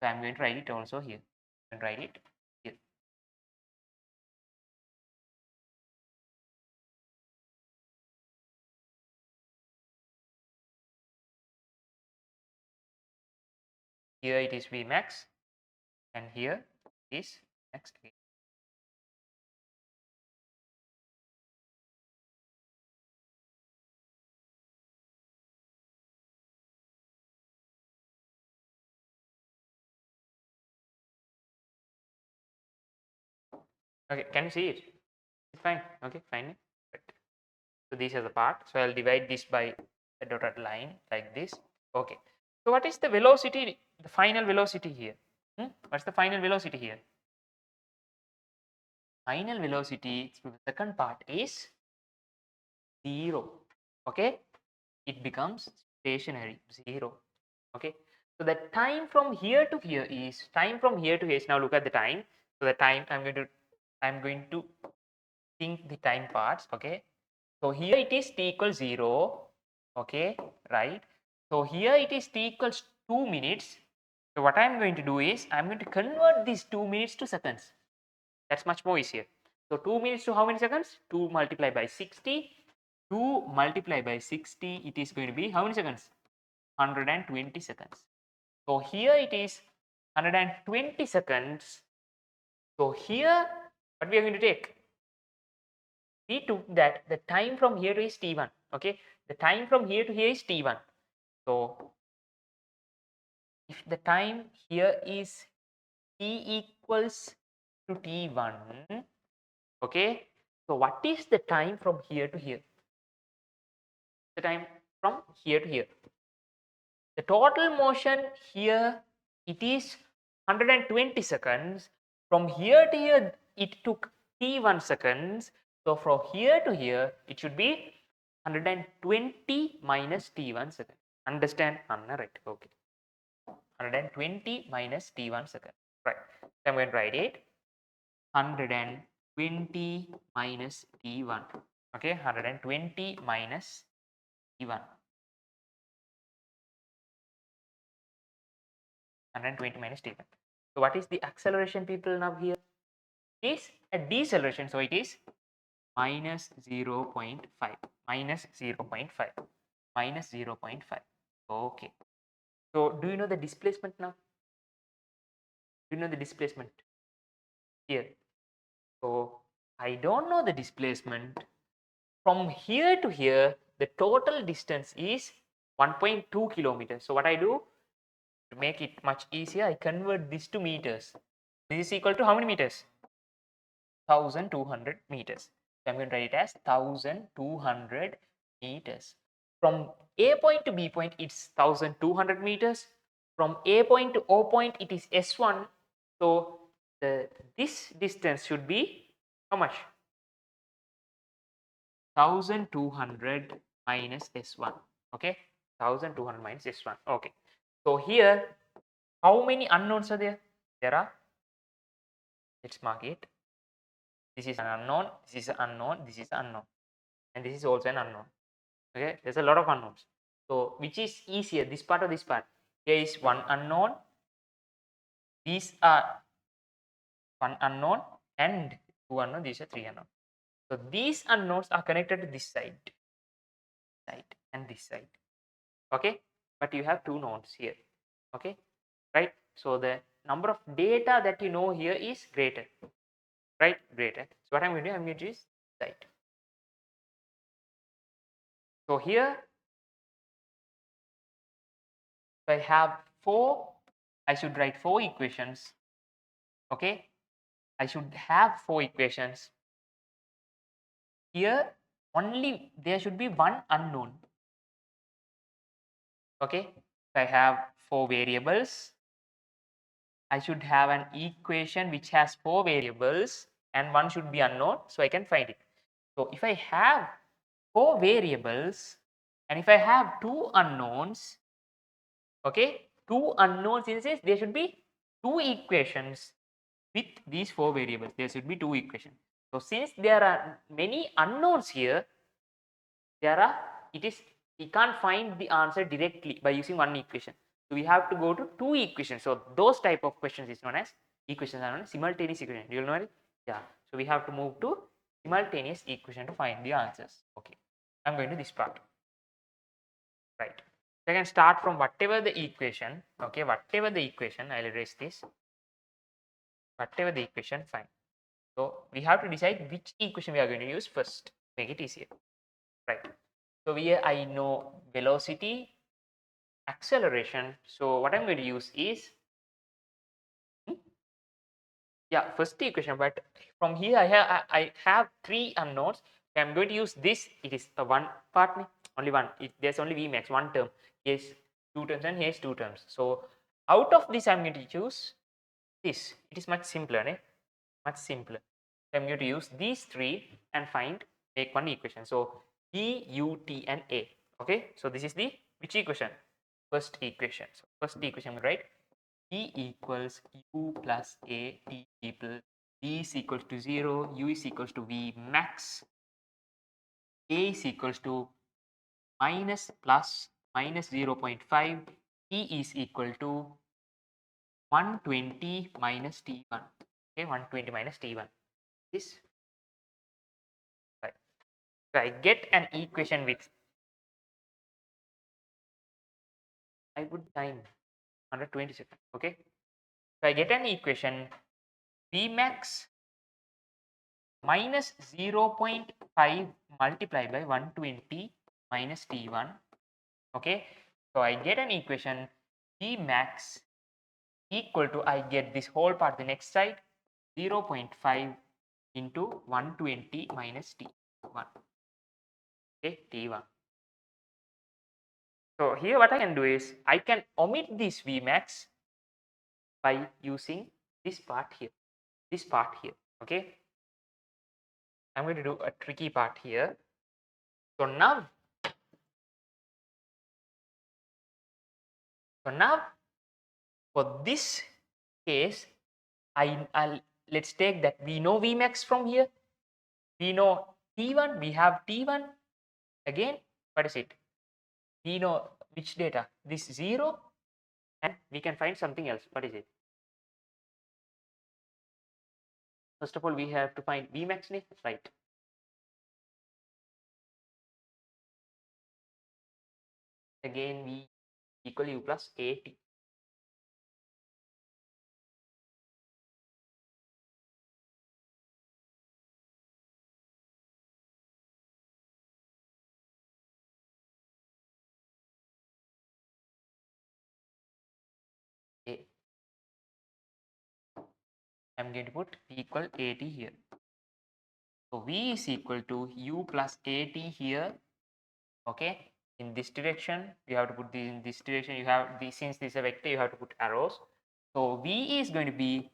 So I'm going to write it also here and write it here. Here it is V max and here is max again. Okay, can you see it? It's fine. Okay, fine. Right. So these are the part. So I'll divide this by a dotted line like this. Okay. So what is the velocity, the final velocity here? What's the final velocity here? Final velocity to the second part is 0. Okay. It becomes stationary, 0. Okay. So the time from here to here is, now look at the time. So the time I'm going to think the time parts. Okay. So here it is t equals 0. Okay, right. So here it is t equals 2 minutes. So what I'm going to do is, I'm going to convert these 2 minutes to seconds. That's much more easier. So 2 minutes to how many seconds? 2 multiplied by 60. 2 multiplied by 60, it is going to be how many seconds? 120 seconds. So here it is 120 seconds. So here, what we are going to take? We took that the time from here to is t1. Okay, the time from here to here is t1. So if the time here is t equals to t1, okay, so what is the time from here to here? The time from here to here, the total motion here, it is 120 seconds. From here to here it took t1 seconds. So from here to here it should be 120 minus t1 seconds. Understand, Anna? Right? Okay, 120 minus t1 second. Right. So I'm going to write it 120 minus t1. Okay, 120 minus t1. 120 minus t1. So what is the acceleration, people, now here? It is a deceleration. So it is minus 0.5. Minus 0.5. Minus 0.5. Okay. So do you know the displacement now? Do you know the displacement here? So I don't know the displacement. From here to here, the total distance is 1.2 kilometers. So what I do to make it much easier, I convert this to meters. This is equal to how many meters? 1200 meters. So I'm going to write it as 1200 meters. From A point to B point, it's 1200 meters. From A point to O point, it is S1. So this distance should be how much? 1200 minus S1. Okay, 1200 minus S1. Okay, so here, how many unknowns are there? There are, let's mark it. This is an unknown, this is an unknown, this is an unknown, and this is also an unknown. Okay, there's a lot of unknowns. So which is easier, this part or this part? Here is one unknown, these are one unknown, and two unknown, these are three unknown. So these unknowns are connected to this side and this side. Okay, but you have two nodes here. Okay, right? So the number of data that you know here is greater, right? Greater. So what I'm going to do, I'm going to use side. So here I have four, I should write four equations. Okay, I should have four equations. Here only there should be one unknown. Okay, so I have four variables. I should have an equation which has four variables and one should be unknown, so I can find it. So if I have four variables and if I have two unknowns, okay, two unknowns in the sense there should be two equations with these four variables. There should be two equations. So since there are many unknowns here, we can't find the answer directly by using one equation. So we have to go to two equations. So those type of questions is known as equations are known as simultaneous equation. Do you know it? Yeah. So we have to move to simultaneous equation to find the answers. Okay. I'm going to this part. Right. So I can start from whatever the equation. Okay. Whatever the equation, I'll erase this. Whatever the equation, fine. So we have to decide which equation we are going to use first. Make it easier. Right. So here I know velocity, acceleration. So what I'm going to use is, yeah, first equation. But from here I have three unknowns. So I'm going to use this. It is a one part, only one. There's only V max, one term. Here's two terms and here's two terms. So out of this, I'm going to choose this. It is much simpler, eh? Much simpler. So I'm going to use these three and take one equation. So E, U, T, and A. Okay. So this is the which equation? First equation. So first equation, right? E equals U plus A, T equals D is equals to 0, U is equals to V max, A is equals to minus plus minus 0.5, T is equal to 120 minus T1. Okay, 120 minus T1. This, right. So I get an equation with, I would time 120 seconds. Okay. So I get an equation V max minus 0.5 multiplied by 120 minus T1. Okay. So I get an equation V max equal to, I get this whole part the next side, 0.5 into 120 minus T1. Okay, T1. So here what I can do is I can omit this V max by using this part here. This part here. Okay. I'm going to do a tricky part here. So now for this case, I'll let's take that we know V max from here. We know T1, we have T1. Again, what is it? We know which data? This 0, and we can find something else. What is it? First of all, we have to find V max, right? Again, equal u plus at. A. I'm going to put equal at here. So v is equal to u plus at here. Okay. In this direction, you have to put in this direction. You have the, since this is a vector, you have to put arrows. So v is going to be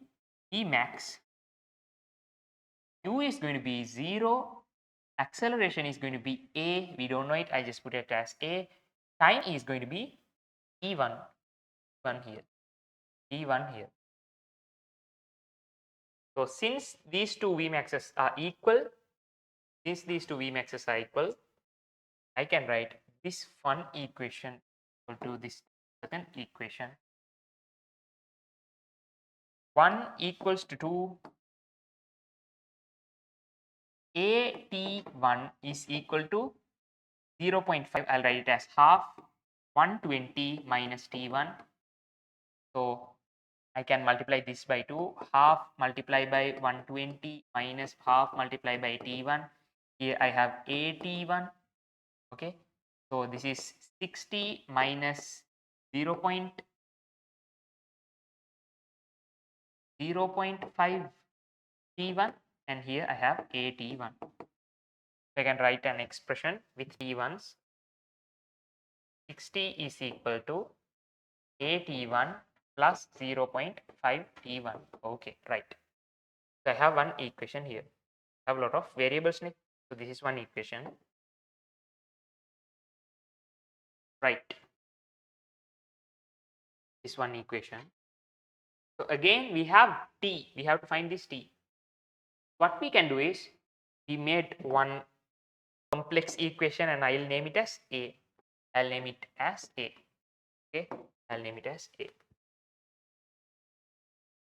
v max. U is going to be 0. Acceleration is going to be a. We don't know it. I just put it as a. Time is going to be e1. One here. E1 here. So since these two Vmaxes are equal, since these two Vmaxes are equal, I can write this one equation equal to this second equation. 1 equals to 2. AT1 is equal to 0.5. I'll write it as half 120 minus T1. So I can multiply this by 2. Half multiply by 120 minus half multiply by T1. Here I have AT1. Okay. So this is 60 minus 0.5 T1, and here I have AT1. I can write an expression with T1s. 60 is equal to AT1 plus 0.5 T1. Okay, right. So I have one equation here. I have a lot of variables. So this is one equation. Right. This one equation. So again, we have T. We have to find this T. What we can do is, we made one complex equation and I'll name it as A. I'll name it as A. Okay. I'll name it as A.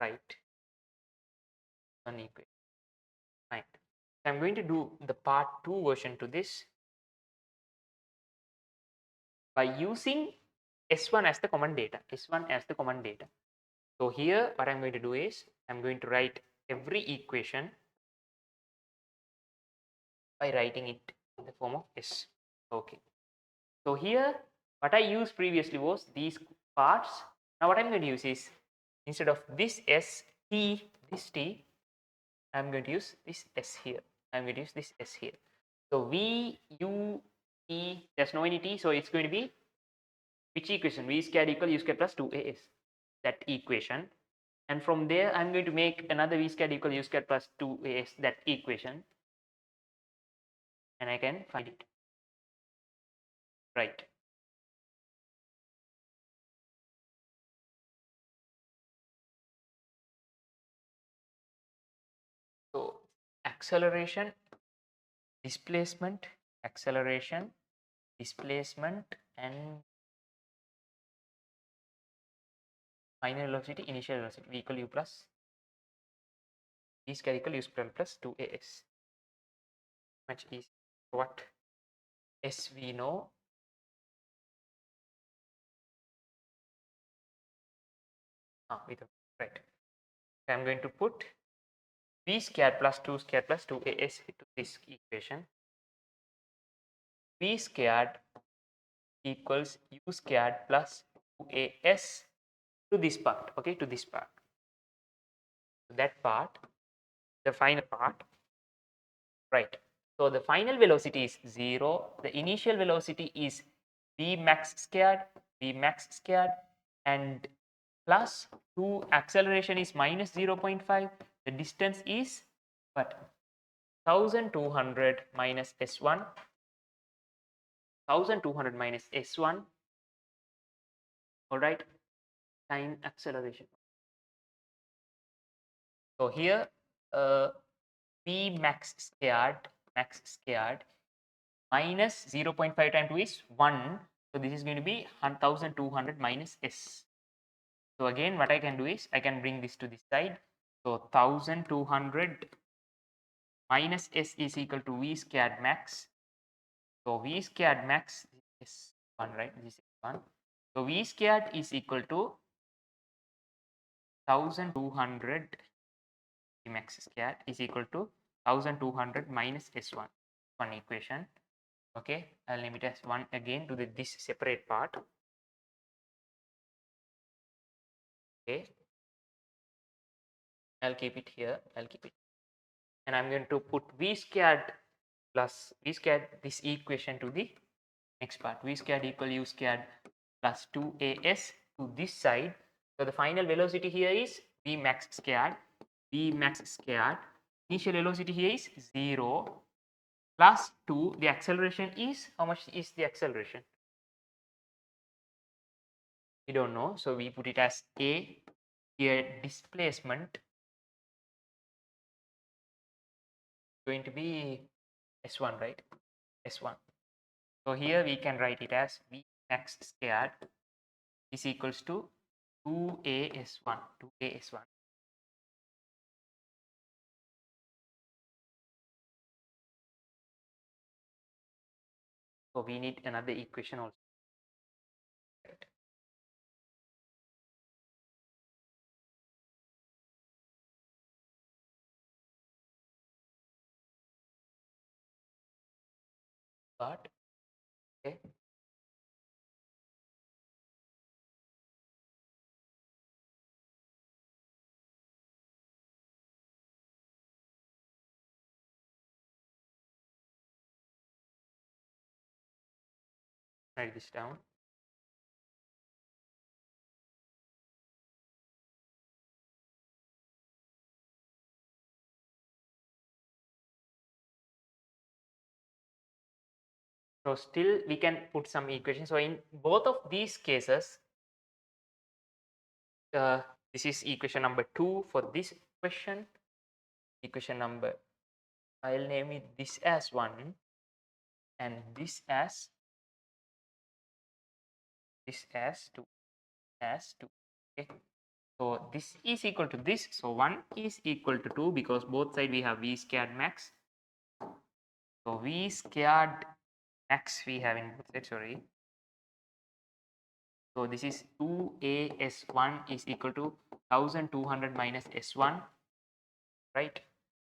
Right. One equation. Fine. So I'm going to do the part 2 version to this by using S1 as the common data. S1 as the common data. So here what I'm going to do is, I'm going to write every equation by writing it in the form of S. Okay. So here what I used previously was these parts. Now what I'm going to use is, instead of this S, T, this T, I'm going to use this S here. I'm going to use this S here. So V, U, E, there's no any T, so it's going to be which equation? V squared equal U squared plus 2AS. That equation. And from there, I'm going to make another V squared equal U squared plus 2AS, that equation. And I can find it. Right. So acceleration, displacement, acceleration, displacement, and final velocity, initial velocity, V equal U plus V square equal U square plus 2AS. Much easy. What S we know. Right. So I'm going to put V square plus 2 square plus 2AS into this equation. V squared equals U squared plus 2AS to this part. Okay, to this part. That part, the final part. Right. So the final velocity is 0. The initial velocity is V max squared, and plus 2. Acceleration is minus 0.5. The distance is what? 1200 minus S1. 1200 minus S1. All right. Time acceleration. So here, V max squared minus 0.5 times 2 is 1. So this is going to be 1200 minus S. So again, what I can do is, I can bring this to this side. So 1200 minus S is equal to V squared max. So V squared max is 1, right? This is 1. So V squared is equal to 1200 max squared is equal to 1200 minus S1. One equation. Okay, I'll name it as 1 again to this separate part. Okay, I'll keep it here. I'll keep it. And I'm going to put V squared plus V squared this equation to the next part. V squared equal U squared plus 2as to this side. So the final velocity here is V max squared. V max squared. Initial velocity here is 0 plus 2. The acceleration is, how much is the acceleration? We don't know. So we put it as A. Here displacement going to be S1, right? S1. So here we can write it as V max squared is equals to 2as1. 2as1. So we need another equation also. Right. But okay. Write this down. So still we can put some equations. So in both of these cases, this is equation number 2 for this question. Equation number, I'll name it this as 1 and this as 2 as 2. Okay. So this is equal to this. So 1 is equal to 2 because both side we have V squared max. So V squared max we have in both sides, sorry. So this is 2as1 is equal to 1200 minus S1, right?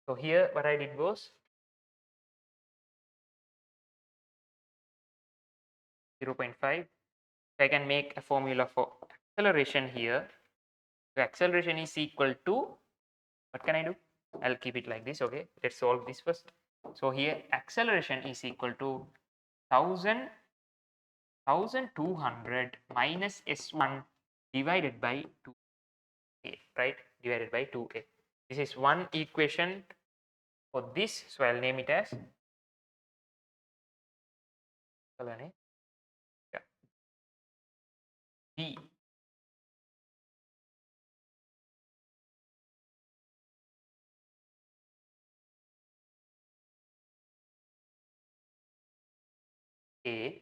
So here what I did was 0.5. So I can make a formula for acceleration here. So acceleration is equal to, what can I do? I'll keep it like this. Okay, let's solve this first. So here acceleration is equal to 1200 minus S1 divided by 2a, right? Divided by 2a. This is one equation for this. So I'll name it as B. A.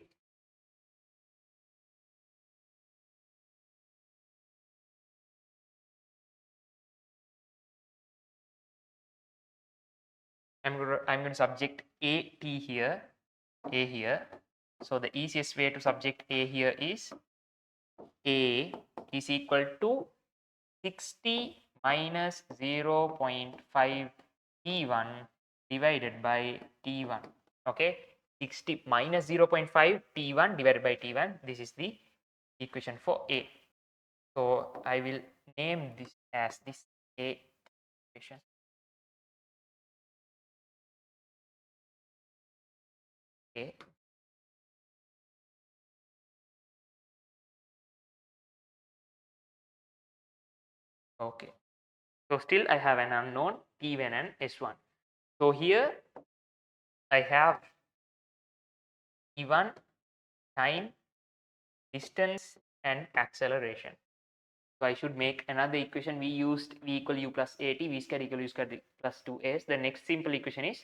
I'm going to subject A T here, A here. So the easiest way to subject A here is A is equal to 60 minus 0.5 T1 divided by T1. Okay, 60 minus 0.5 T1 divided by T1. This is the equation for A. So I will name this as this A equation. Okay. Okay. So still I have an unknown T1 and S1. So here I have T1, time, distance and acceleration. So I should make another equation. We used V equal U plus AT, V square equal U square plus 2as. The next simple equation is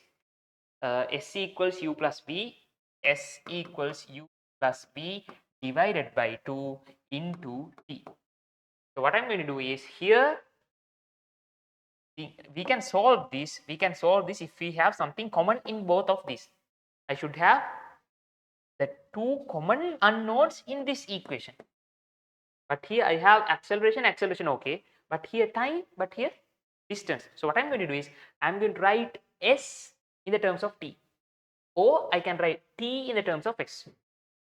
S equals U plus V, S equals U plus V divided by 2 into T. So what I'm going to do is here we can solve this. We can solve this if we have something common in both of these. I should have the two common unknowns in this equation. But here I have acceleration, okay. But here time, but here distance. So what I'm going to do is I'm going to write s in the terms of t, or I can write t in the terms of x.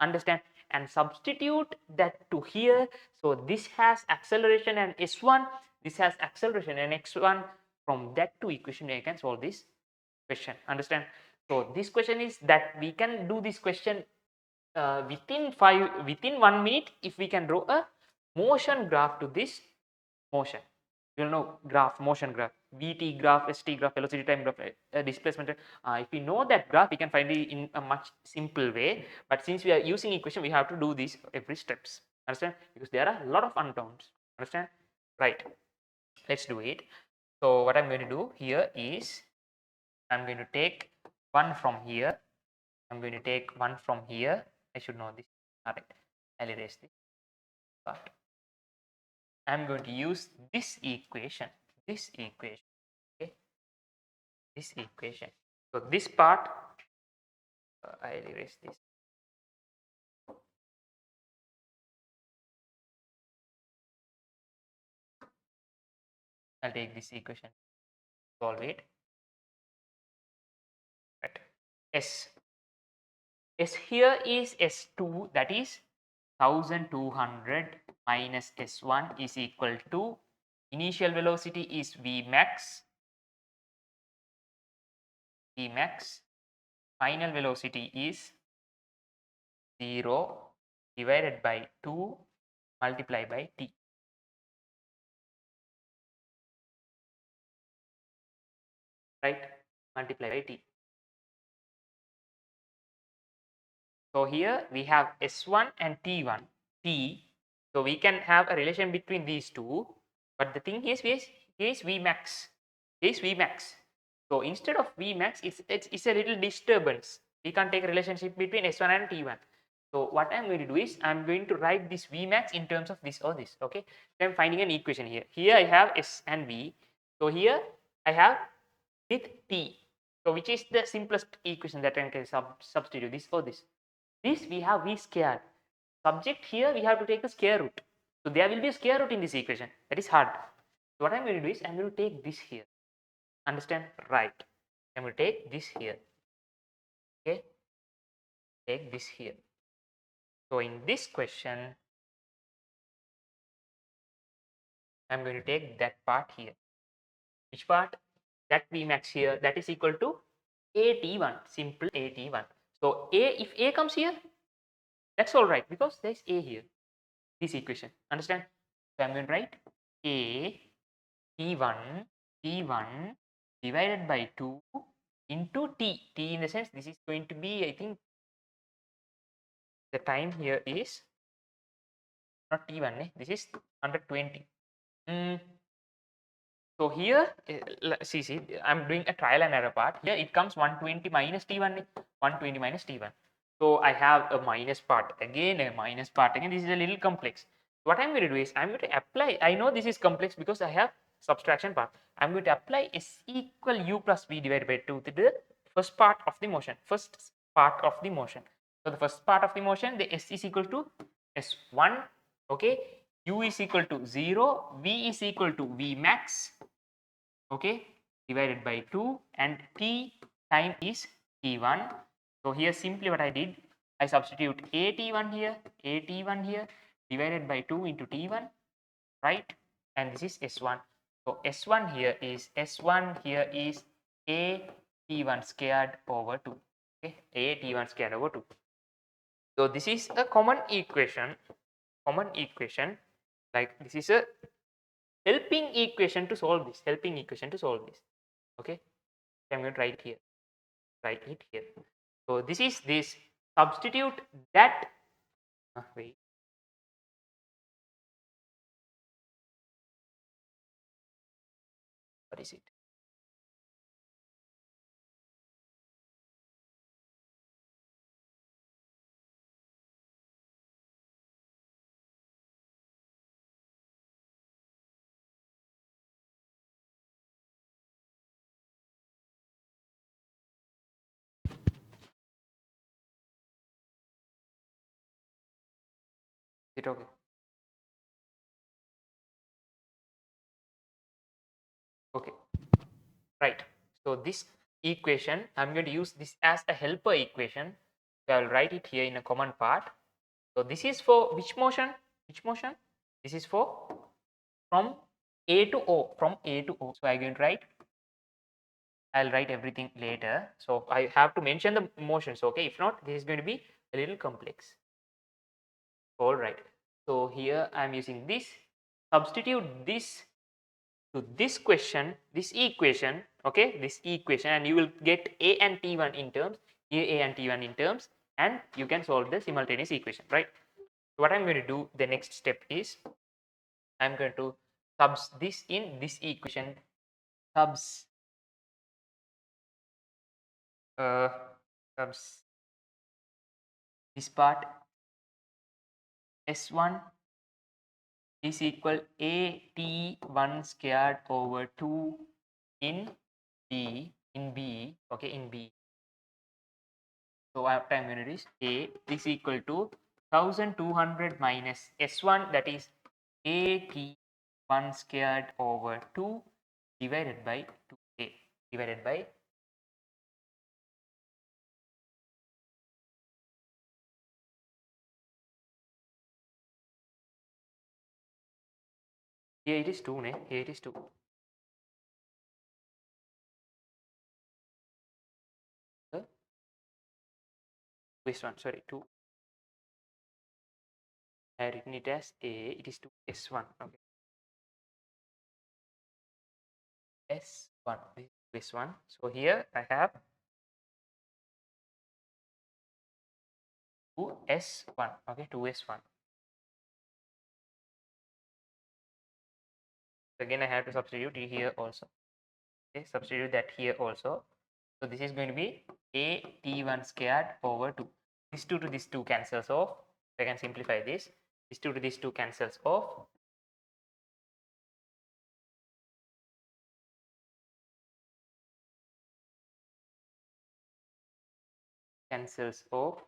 Understand? And substitute that to here. So this has acceleration and s1, this has acceleration and x1. From that two equation I can solve this question. Understand? So this question is that we can do this question within 1 minute if we can draw a motion graph to this motion. You know, graph, motion graph, vt graph, st graph, velocity time graph, displacement. If we know that graph, we can find it in a much simple way. But since we are using equation, we have to do this every steps. Understand? Because there are a lot of unknowns. Understand? Right. Let's do it. So what I'm going to do here is I'm going to take one from here. I'm going to take one from here. I should know this. All right. I'll erase this part. I'm going to use this equation. Okay, this equation. So this part, I'll erase this. I'll take this equation, solve it. Right. S here is S2, that is 1200 minus S1 is equal to initial velocity is Vmax, final velocity is 0 divided by 2 multiplied by t. Right? Multiply by t. So here we have S1 and T1, T. So we can have a relation between these two. But the thing is Vmax. Is Vmax. So instead of Vmax, it's a little disturbance. We can't take a relationship between S1 and T1. So what I'm going to do is I'm going to write this Vmax in terms of this or this. Okay. So I'm finding an equation here. Here I have S and V. So here I have with T. So which is the simplest equation that I can substitute this or this. This we have V squared. Subject here we have to take the square root. So there will be a square root in this equation. That is hard. So what I'm going to do is I'm going to take this here. Understand? Right. I'm going to take this here. Okay. Take this here. So in this question, I'm going to take that part here. Which part? That Vmax here. That is equal to AT1. Simple AT1. So if A comes here, that's all right because there's A here. This equation. Understand? So I'm going to write A T1 divided by 2 into T. T in the sense this is going to be, I think the time here is not T1, this is 120. So here, see, I'm doing a trial and error part. Here it comes 120 minus T1, 120 minus T1. So I have a minus part again, a minus part again. This is a little complex. What I'm going to do is I'm going to apply. I know this is complex because I have subtraction part. I'm going to apply S equal U plus V divided by 2 to the first part of the motion. So the first part of the motion, the S is equal to S1. Okay, U is equal to 0, V is equal to V max, okay, divided by 2, and T time is T1. So here simply what I did, I substitute AT1 here, divided by 2 into T1, right? And this is S1. So S1 here is A T1 squared over 2. Okay, A T1 squared over 2. So this is a common equation. Like this is a helping equation to solve this. Okay, I'm going to write it here. So this is this. Substitute that. Wait. What is it? Is it okay? Okay, right. So this equation, I'm going to use this as a helper equation. So I'll write it here in a common part. So this is for which motion? Which motion? This is for from A to O, from A to O. So I'm going to write, I'll write everything later. So I have to mention the motions, okay? If not, this is going to be a little complex. All right. So here I'm using this. Substitute this to this question, this equation, okay? This equation, and you will get A and T1 in terms, A and T1 in terms, and you can solve the simultaneous equation, right? So what I'm going to do, the next step is I'm going to subs this in this equation, subs uh, subs this part S1 is equal AT1 squared over 2 in B, okay, in B. So what I'm going to do is A is equal to 1200 minus S1, that is AT1 squared over 2 divided by 2A divided by here it is 2, ne? Here it is 2. This one, sorry, 2. I have written it as A, it is 2 S1, okay. S1, this one. So here I have 2S1, okay, 2S1. Again, I have to substitute it here also. Okay, substitute that here also. So this is going to be A T1 squared over 2. This 2 to this 2 cancels off. I can simplify this. This 2 to this 2 cancels off. Cancels off.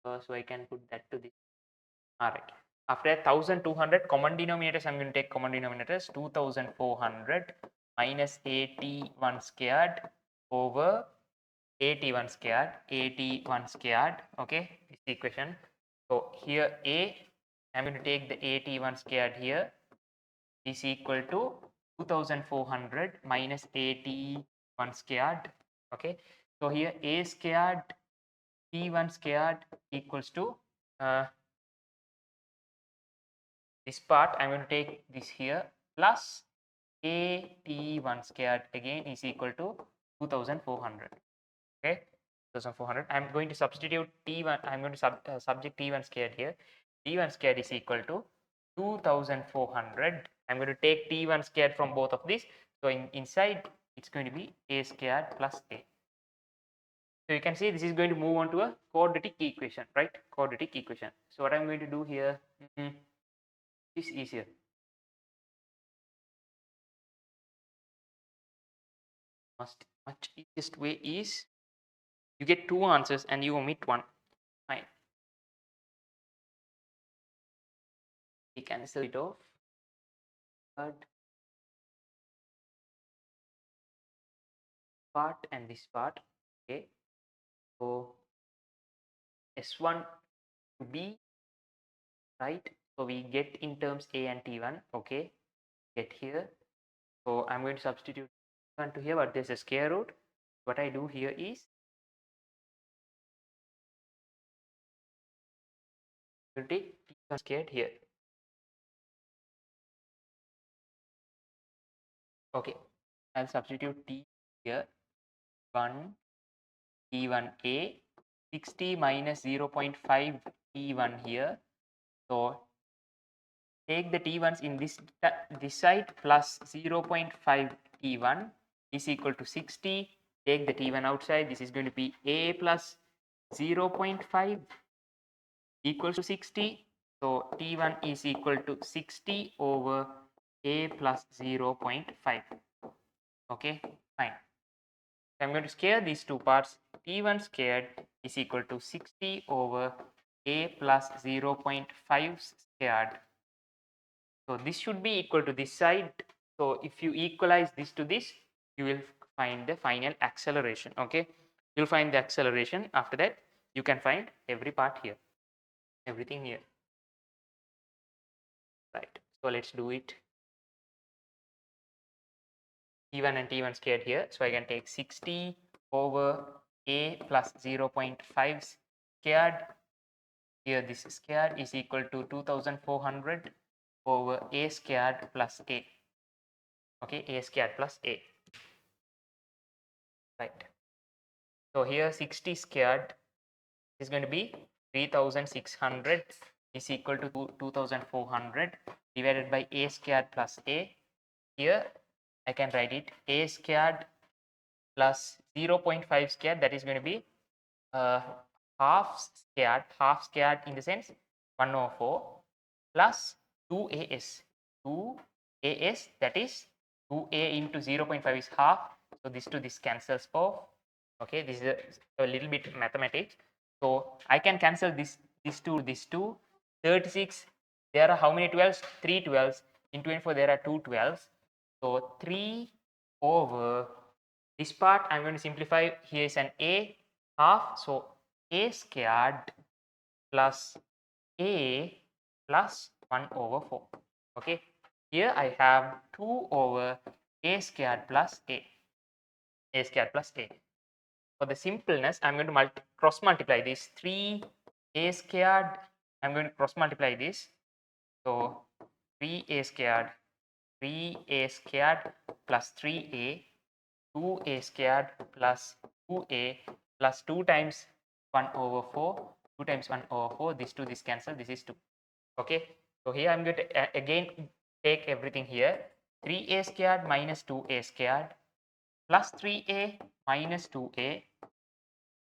So I can put that to this. Alright. After 1200 common denominators, I'm going to take common denominators 2400 minus AT1 squared over AT1 squared, AT1 squared, okay, this equation. So here I'm going to take the AT1 squared here is equal to 2400 minus AT1 squared, okay. So here A squared T1 squared equals to this part. I'm going to take this here plus AT1 squared again is equal to 2400, okay. 2400. I'm going to substitute T1. I'm going to subject T1 squared here. T1 squared is equal to 2400. I'm going to take T1 squared from both of these. So inside it's going to be A squared plus A. So you can see this is going to move on to a quadratic equation, right? Quadratic equation. So what I'm going to do here is easier. Much easiest way is you get two answers and you omit one. Fine. We cancel it off. Third part and this part. Okay. So S1 to B, right? So we get in terms A and T1. Okay. Get here. So I'm going to substitute T1 to here, but there's a square root. What I do here is to take T1 squared here. Okay. I'll substitute T here. 1 T1A 60 minus 0.5 T1 here. So take the T1s in this side plus 0.5 T1 is equal to 60. Take the T1 outside. This is going to be A plus 0.5 equals to 60. So T1 is equal to 60 over A plus 0.5. Okay, fine. I'm going to square these two parts. T1 squared is equal to 60 over A plus 0.5 squared. So this should be equal to this side So if you equalize this to this, you will find the final acceleration. Okay, you'll find the acceleration. After that, you can find every part here, everything here. Right. So let's do it. T1 and T1 squared here. So I can take 60 over A plus 0.5 squared. Here this squared is equal to 2400 over A squared plus A. Okay, A squared plus A. Right. So here 60 squared is going to be 3600 is equal to 2400 divided by A squared plus A. Here I can write it A squared plus 0.5 squared, that is going to be half squared in the sense 1 over 4 plus 2as. 2as, that is 2a into 0.5 is half. So this to this cancels for. Okay, this is a little bit mathematics. So I can cancel this to this 2. 36, there are how many 12s? 3 12s. In 24 there are 2 12s. So 3 over this part I'm going to simplify. Here is an a half, so a squared plus a plus 1 over 4. Okay, here I have 2 over a squared plus a squared plus a. For the simpleness, I'm going to cross multiply this 3a squared. I'm going to cross multiply this. So 3a squared plus 3a, 2a squared plus 2a plus 2 times 1 over 4, 2 times 1 over 4, this 2 this cancel, this is 2. Okay, so here I'm going to again take everything here. 3a squared minus 2a squared plus 3a minus 2a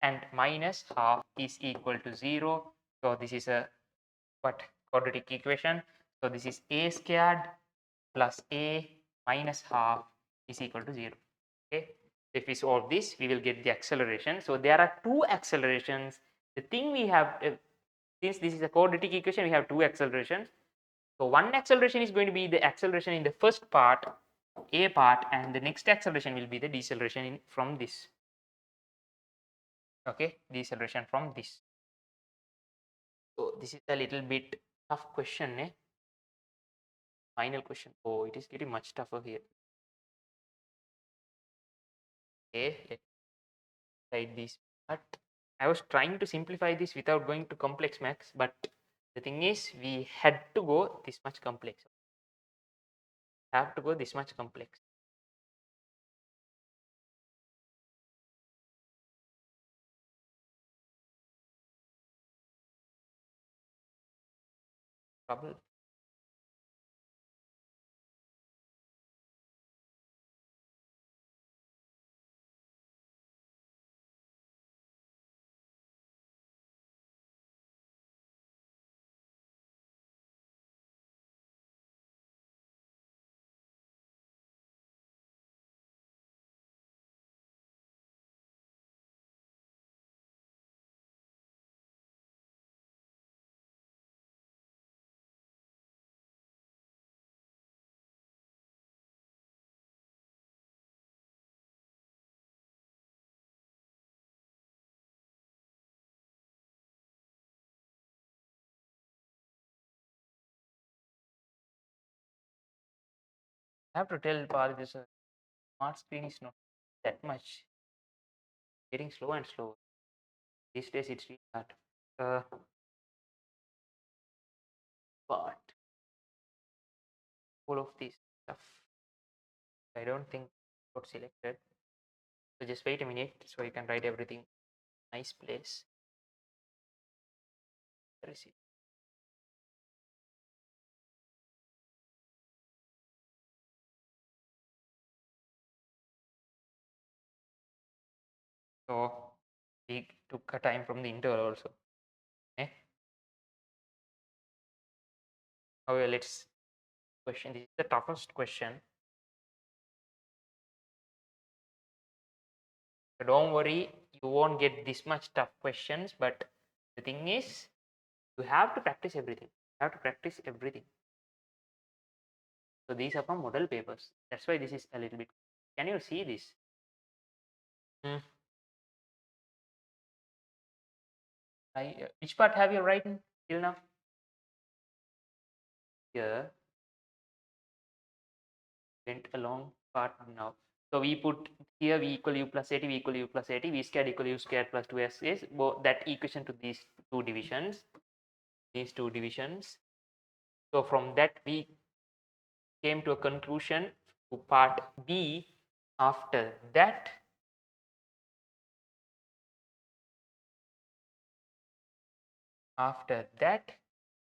and minus half is equal to 0. So this is a quadratic equation. So this is a squared plus a minus half is equal to 0. Okay, if we solve this, we will get the acceleration. So there are two accelerations. The thing we have, since this is a quadratic equation, we have two accelerations. So one acceleration is going to be the acceleration in the first part, a part, and the next acceleration will be the deceleration from this. Okay, deceleration from this. So this is a little bit tough question, eh? Final question. Oh, it is getting much tougher here. Okay, let's write this part. I was trying to simplify this without going to complex max, but the thing is we had to go this much complex. Have to go this much complex. Trouble. I have to tell Paul this smart screen is not that much. Getting slow and slow. These days it's really hard. But all of this stuff, I don't think got selected. So just wait a minute so you can write everything. Nice place. Where is it? So we took a time from the interval also. Okay. Okay, let's question. This is the toughest question. So don't worry, you won't get this much tough questions, but the thing is you have to practice everything. You have to practice everything. So these are from model papers. That's why this is a little bit. Can you see this? Which part have you written till now? Here, went along part now. So we put here v equal u plus at, v equal u plus at, v squared equal u squared plus 2s is that equation to these two divisions. So from that we came to a conclusion to part B. After that,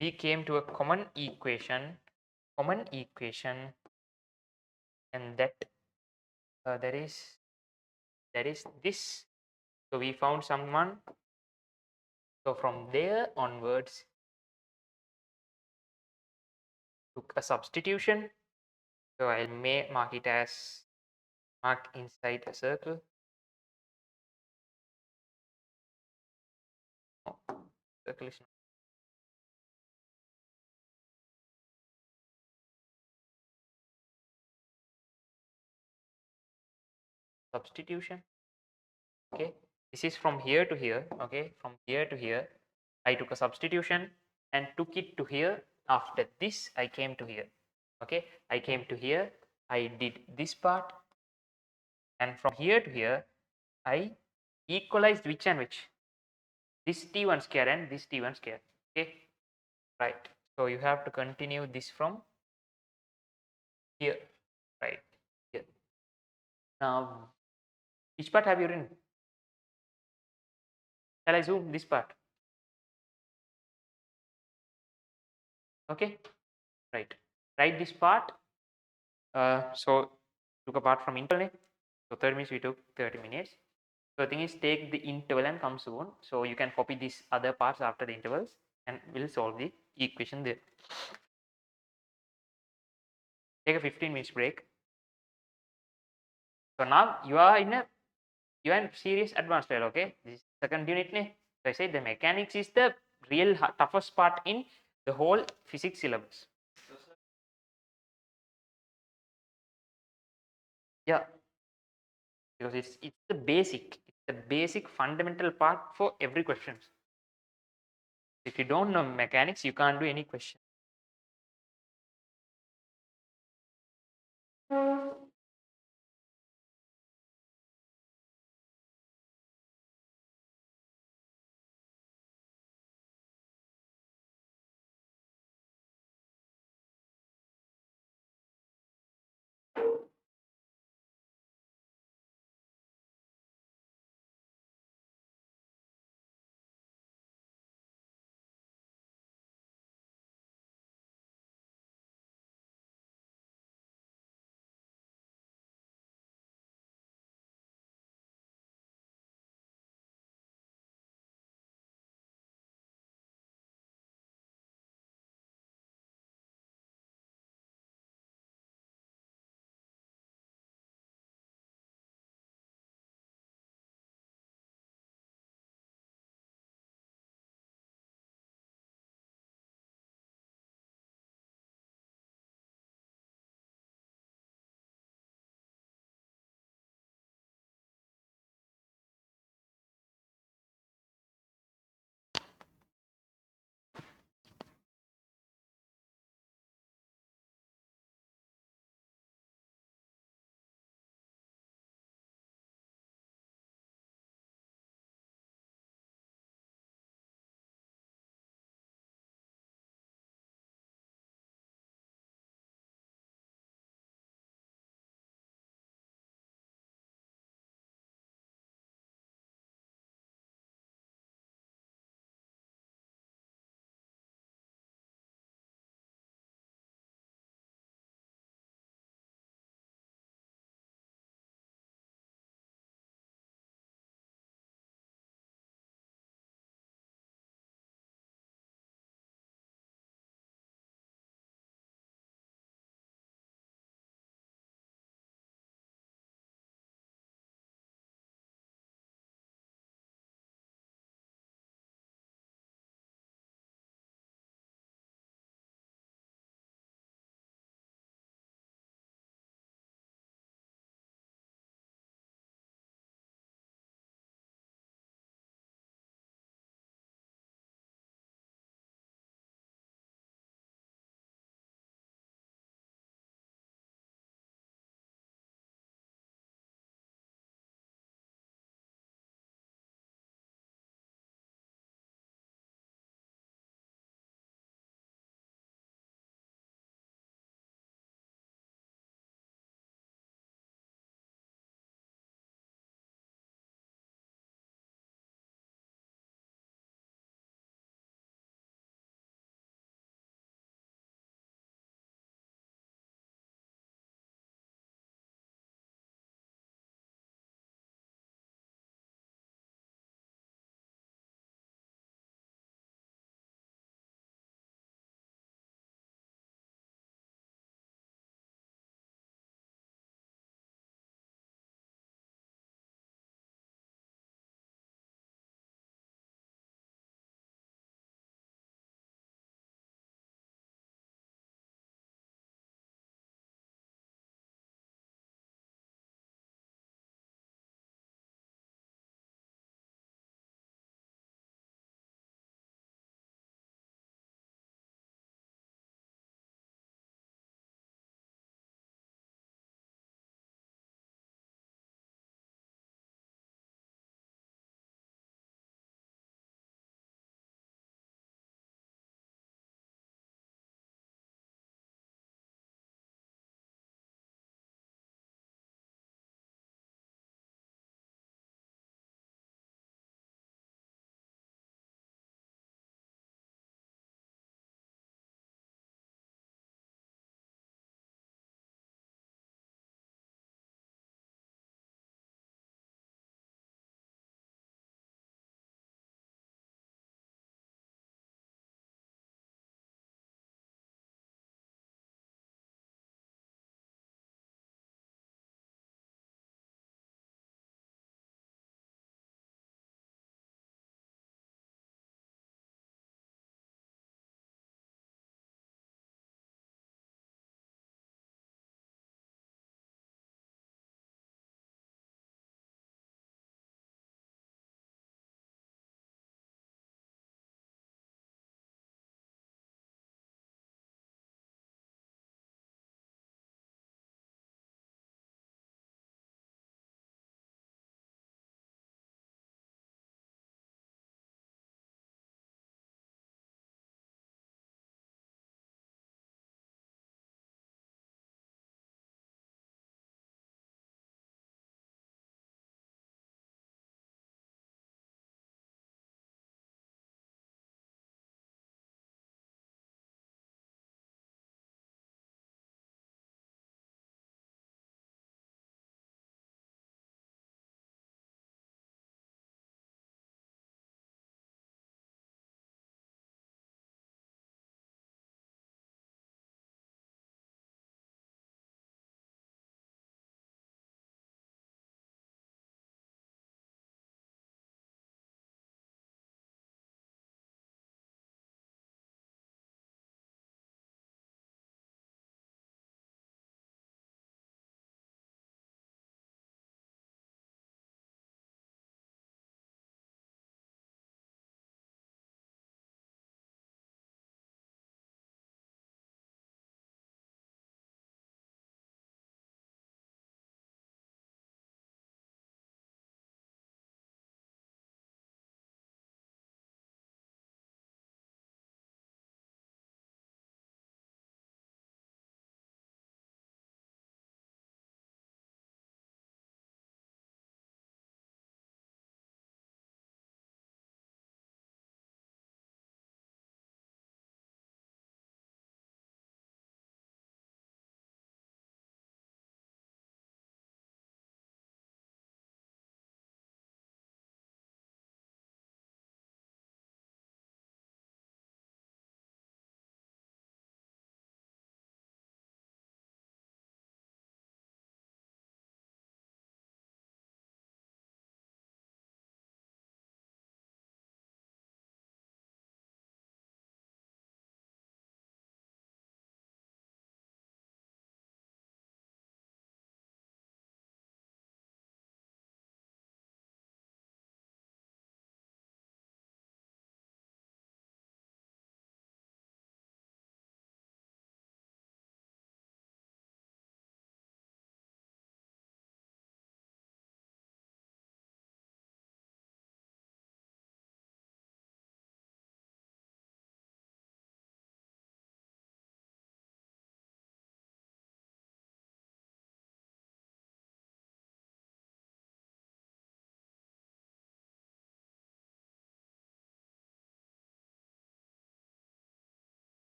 we came to a common equation, and that there is this. So we found someone. So from there onwards, took a substitution. So I'll mark it as mark inside a circle. No, circle is not. Substitution. Okay, this is from here to here. Okay, from here to here, I took a substitution and took it to here. After this, I came to here. Okay, I came to here. I did this part, and from here to here, I equalized which and which. This t1 square and this t1 square. Okay, right. So you have to continue this from here, right here. Now, which part have you written? Shall I zoom this part? Okay, right. Write this part. So took a part from interval. So 30 minutes we took 30 minutes. So the thing is, take the interval and come soon. So you can copy these other parts after the intervals, and we'll solve the equation there. Take a 15 minutes break. So now you are in serious advanced level. Okay, this is second unit. So I said the mechanics is the real toughest part in the whole physics syllabus. Yeah, because it's the basic fundamental part for every question. If you don't know mechanics, you can't do any question.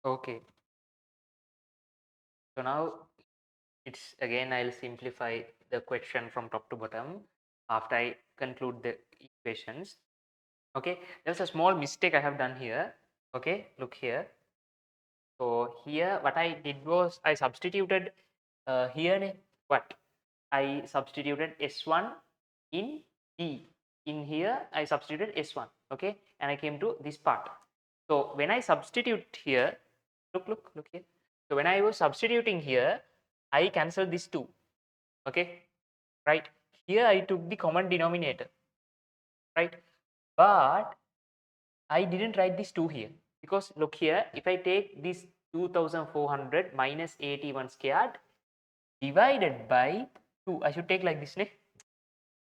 Okay. So now it's again, I'll simplify the question from top to bottom after I conclude the equations. Okay, there's a small mistake I have done here. Okay, look here. So here what I did was I substituted here what I substituted S1 in E. In here I substituted S1. Okay, and I came to this part. So when I substitute here, look here. So when I was substituting here, I cancelled this 2. Okay, right? Here I took the common denominator, right? But I didn't write this 2 here because look here, if I take this 2400 minus 81 squared divided by 2, I should take like this, ne?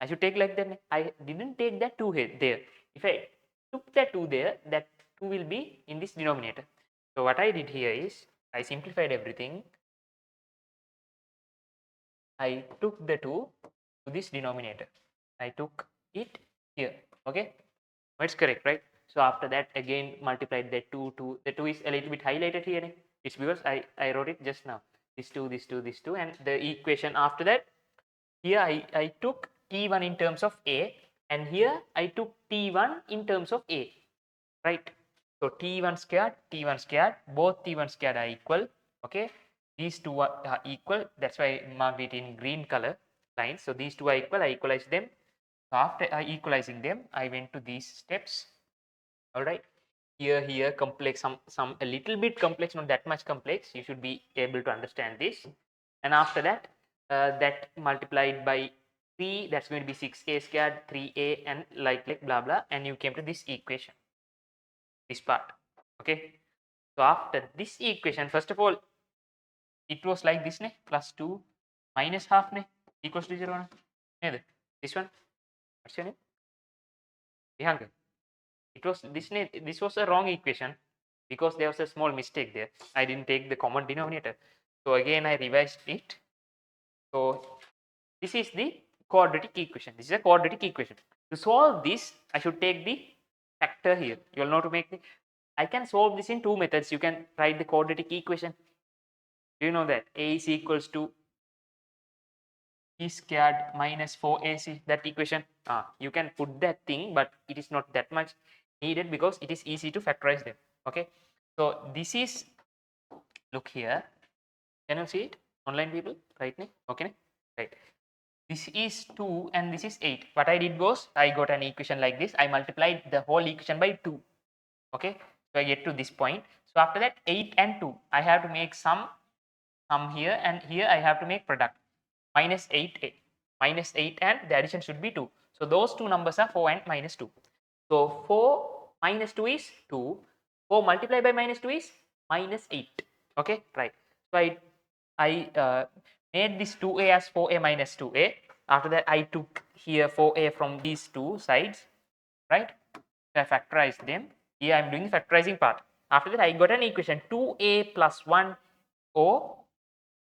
I should take like that, ne? I didn't take that 2 here there. If I took that 2 there, that 2 will be in this denominator. So what I did here is I simplified everything. I took the 2 to this denominator. I took it here. Okay, it's correct, right? So after that again multiplied that 2 the 2 is a little bit highlighted here. It's because I wrote it just now. This 2, this 2, this 2, and the equation after that, here I took T1 in terms of A, and here I took T1 in terms of A, right? So T1 squared, both T1 squared are equal. Okay, these two are equal. That's why I marked it in green color lines. So these two are equal. I equalize them. So after equalizing them, I went to these steps. All right. Here complex, some a little bit complex, not that much complex. You should be able to understand this. And after that, that multiplied by 3, that's going to be 6a squared, 3a, and like blah blah, and you came to this equation, this part. Okay. So after this equation, first of all, it was like this, ne? Plus 2 minus half, ne? Equals to 0. Ne? This one. What's your name? Vihanka. It was this, ne? This was a wrong equation because there was a small mistake there. I didn't take the common denominator. So again, I revised it. So this is the quadratic equation. This is a quadratic equation. To solve this, I should take the factor here. You will know to make the. I can solve this in 2 methods. You can write the quadratic equation. Do you know that A is equals to E squared minus 4AC, that equation? You can put that thing, but it is not that much needed because it is easy to factorize them. Okay, so this is, look here, can you see it, online people, right? Okay, right. This is 2 and this is 8. What I did was I got an equation like this. I multiplied the whole equation by 2. Okay, so I get to this point. So after that, 8 and 2, I have to make sum here, and here I have to make product. Minus 8 and the addition should be 2. So those two numbers are 4 and minus 2. So 4 minus 2 is 2. 4 multiplied by minus 2 is minus 8. Okay, right. So I made this 2a as 4a minus 2a. After that, I took here 4a from these two sides, right? So I factorized them. Here I am doing the factorizing part. After that, I got an equation 2a plus 1 or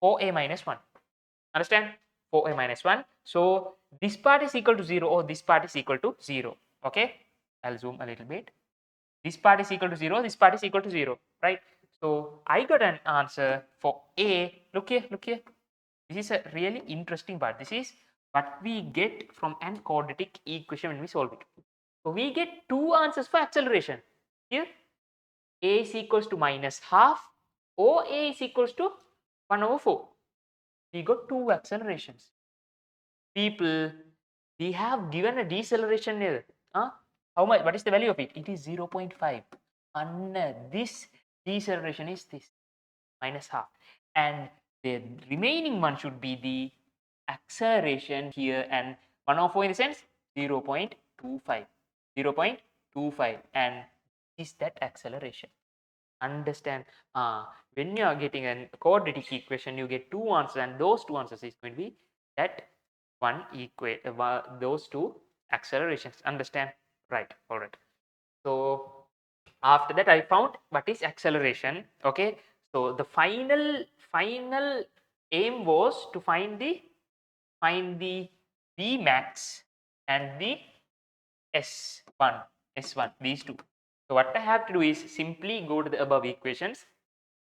4a minus 1. Understand? 4a minus 1. So this part is equal to 0 or this part is equal to 0. Okay, I'll zoom a little bit. This part is equal to 0, this part is equal to 0, right? So I got an answer for A. Look here, look here. This is a really interesting part. This is what we get from an quadratic equation when we solve it. So we get two answers for acceleration. Here, A is equals to minus half or A is equals to 1 over 4. We got two accelerations. People, we have given a deceleration here. How much? What is the value of it? It is 0.5. And this deceleration is this, minus half. And the remaining one should be the acceleration here, and 1 over 4 in the sense 0.25. 0.25, and is that acceleration. Understand? When you are getting a quadratic equation, you get two answers, and those two answers is going to be that one equate those two accelerations. Understand? Right. All right. So after that, I found what is acceleration. Okay, so the final aim was to find the V max and the S1, these two. So what I have to do is simply go to the above equations,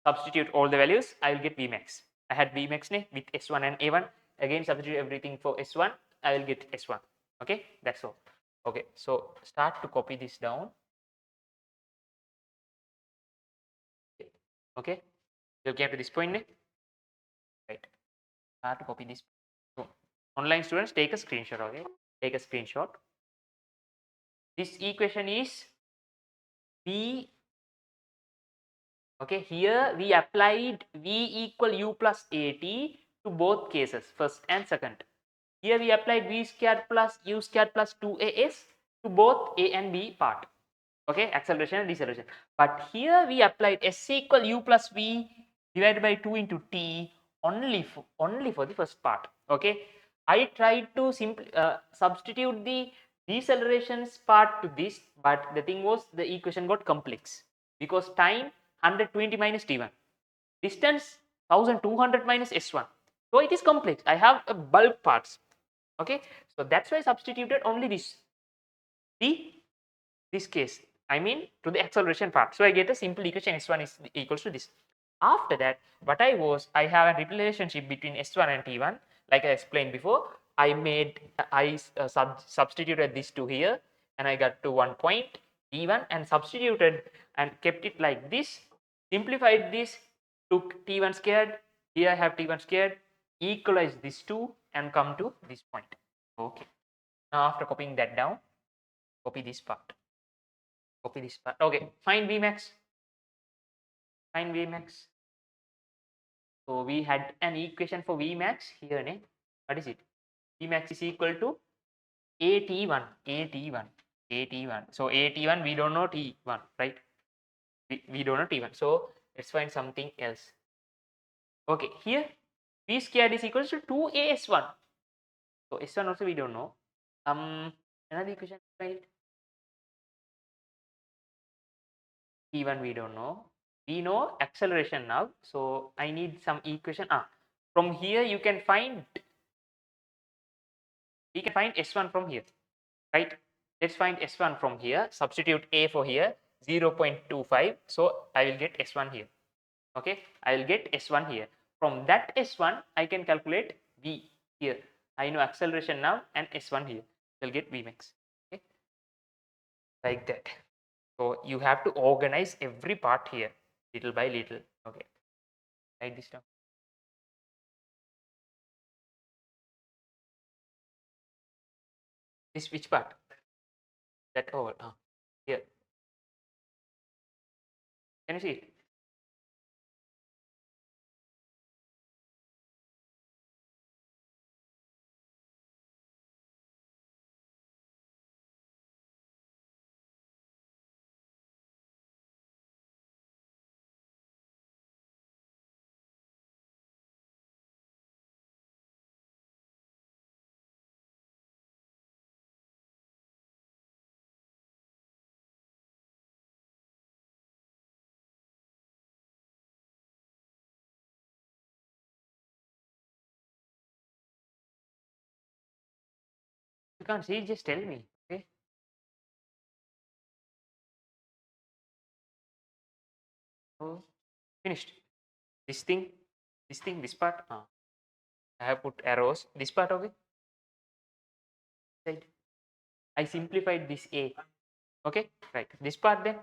substitute all the values, I will get Vmax. I had Vmax with S1 and A1. Again, substitute everything for S1, I will get S1. Okay, that's all. Okay, so start to copy this down. Okay, you came to this point, right? Start to copy this. So, online students, take a screenshot. Okay, take a screenshot. This equation is V. Okay, here we applied V equal U plus AT to both cases, first and second. Here we applied V squared plus U squared plus 2AS to both A and B part. Okay, acceleration and deceleration. But here we applied S equal U plus V divided by 2 into T only for the first part. Okay, I tried to substitute the decelerations part to this, but the thing was the equation got complex because time 120 minus T1, distance 1200 minus S1. So it is complex. I have a bulk parts. Okay, so that's why I substituted only this case. I mean to the acceleration part. So I get a simple equation S1 is equals to this. After that, what I have a relationship between S1 and T1, like I explained before. I substituted this to here, and I got to 1 point T1 and substituted and kept it like this. Simplified this, took T1 squared. Here I have T1 squared. Equalize these two and come to this point. Okay. Now after copying that down, copy this part. Copy this part. Okay, find Vmax. Find Vmax. So we had an equation for Vmax here. What is it? Vmax is equal to AT1. AT1. AT1. So AT1 we don't know T1, right? We don't know T1. So let's find something else. Okay, here V squared is equal to 2AS1. So S1 also we don't know. Another equation, right? T1 we don't know. We know acceleration now, so I need some equation. From here you can find, we can find S1 from here, right? Let's find S1 from here. Substitute A for here, 0.25. So I will get S1 here. Okay, I will get S1 here. From that S1 I can calculate V here. I know acceleration now and S1 here. I'll get Vmax. Okay, like that. So you have to organize every part here little by little. Okay, write this down. This which part? That over. Here. Can you see it? You can't see, just tell me. Okay. So finished. This thing, this part. I have put arrows. This part, okay. Right. I simplified this A. Okay, right. This part then.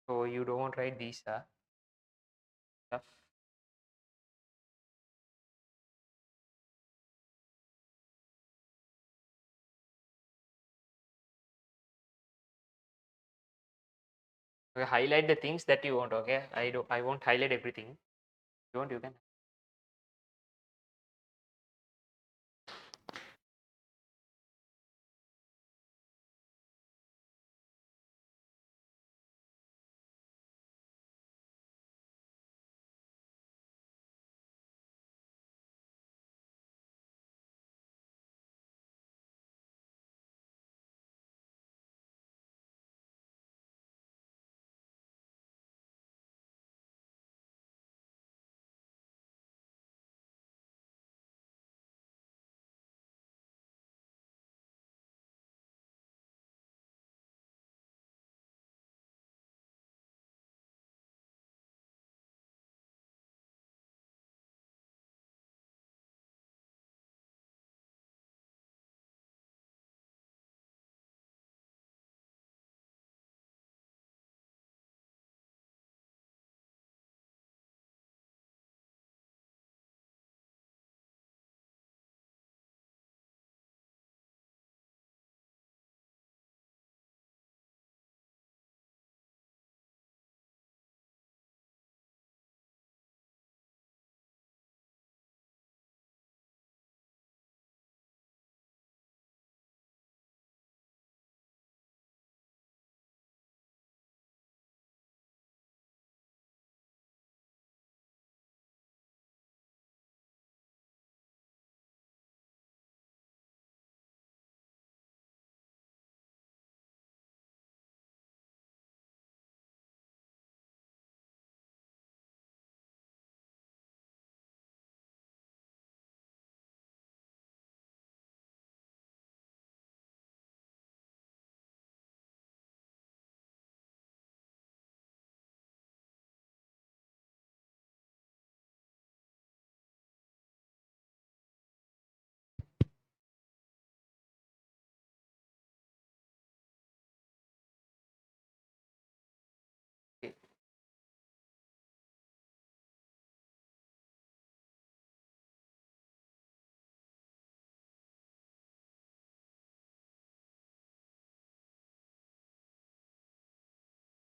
So you don't write these stuff. Okay, highlight the things that you want. Okay, I won't highlight everything. You want, you can.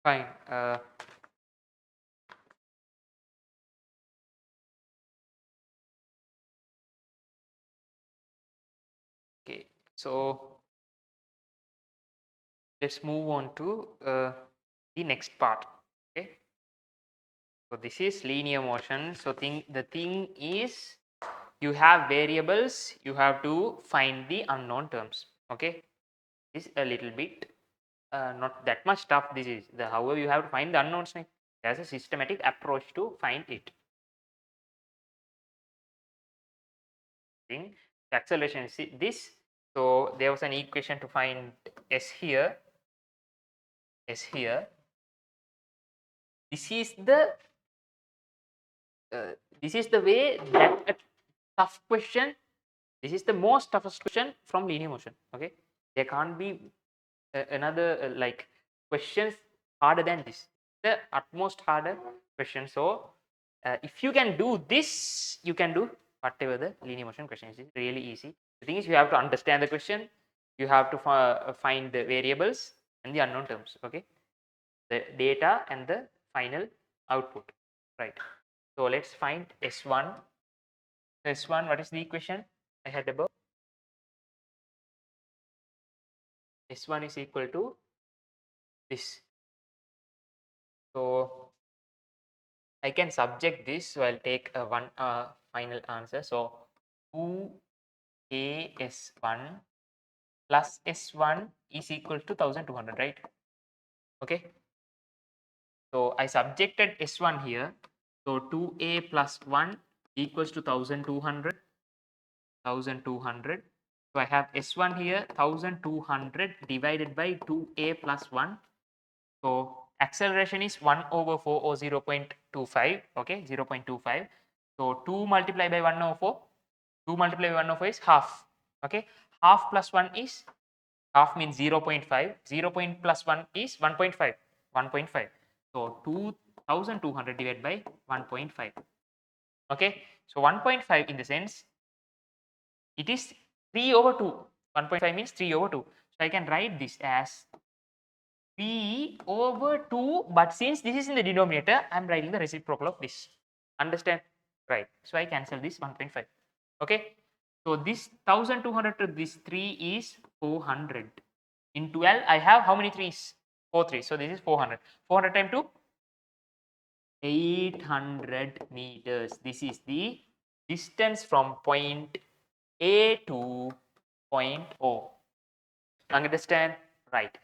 Fine. Okay. So let's move on to the next part. Okay. So this is linear motion. So the thing is, you have variables. You have to find the unknown terms. Okay. This is a little bit not that much tough. This is the however you have to find the unknowns. There's a systematic approach to find it. Thing. The acceleration is this. So there was an equation to find s here. S here. This is the this is the way that a tough question. This is the most toughest question from linear motion. Okay, there can't be another like questions harder than this. The utmost harder question. So if you can do this, you can do whatever the linear motion question is. It's really easy. The thing is, you have to understand the question. You have to find the variables and the unknown terms. Okay, the data and the final output. Right. So let's find S1. S1, what is the equation I had above? S1 is equal to this. So I can subject this. So I'll take a one final answer. So 2AS1 plus S1 is equal to 1200, right? Okay. So I subjected S1 here. So 2A plus 1 equals to 1200. 1200. So I have S1 here 1200 divided by 2A plus 1. So acceleration is 1 over 4 or 0.25. Okay, 0.25. So 2 multiplied by 1 over 4. 2 multiplied by 1 over 4 is half. Okay, half plus 1 is half means 0.5. 0 plus 1 is 1.5. 1.5. So 2200 divided by 1.5. Okay, so 1.5 in the sense it is 3 over 2. 1.5 means 3 over 2. So I can write this as P over 2, but since this is in the denominator, I am writing the reciprocal of this. Understand? Right. So I cancel this 1.5. Okay. So this 1200 to this 3 is 400. In 12, I have how many 3's? 4 3. So this is 400. 400 times 2? 800 meters. This is the distance from point A to point O. Understand? Right.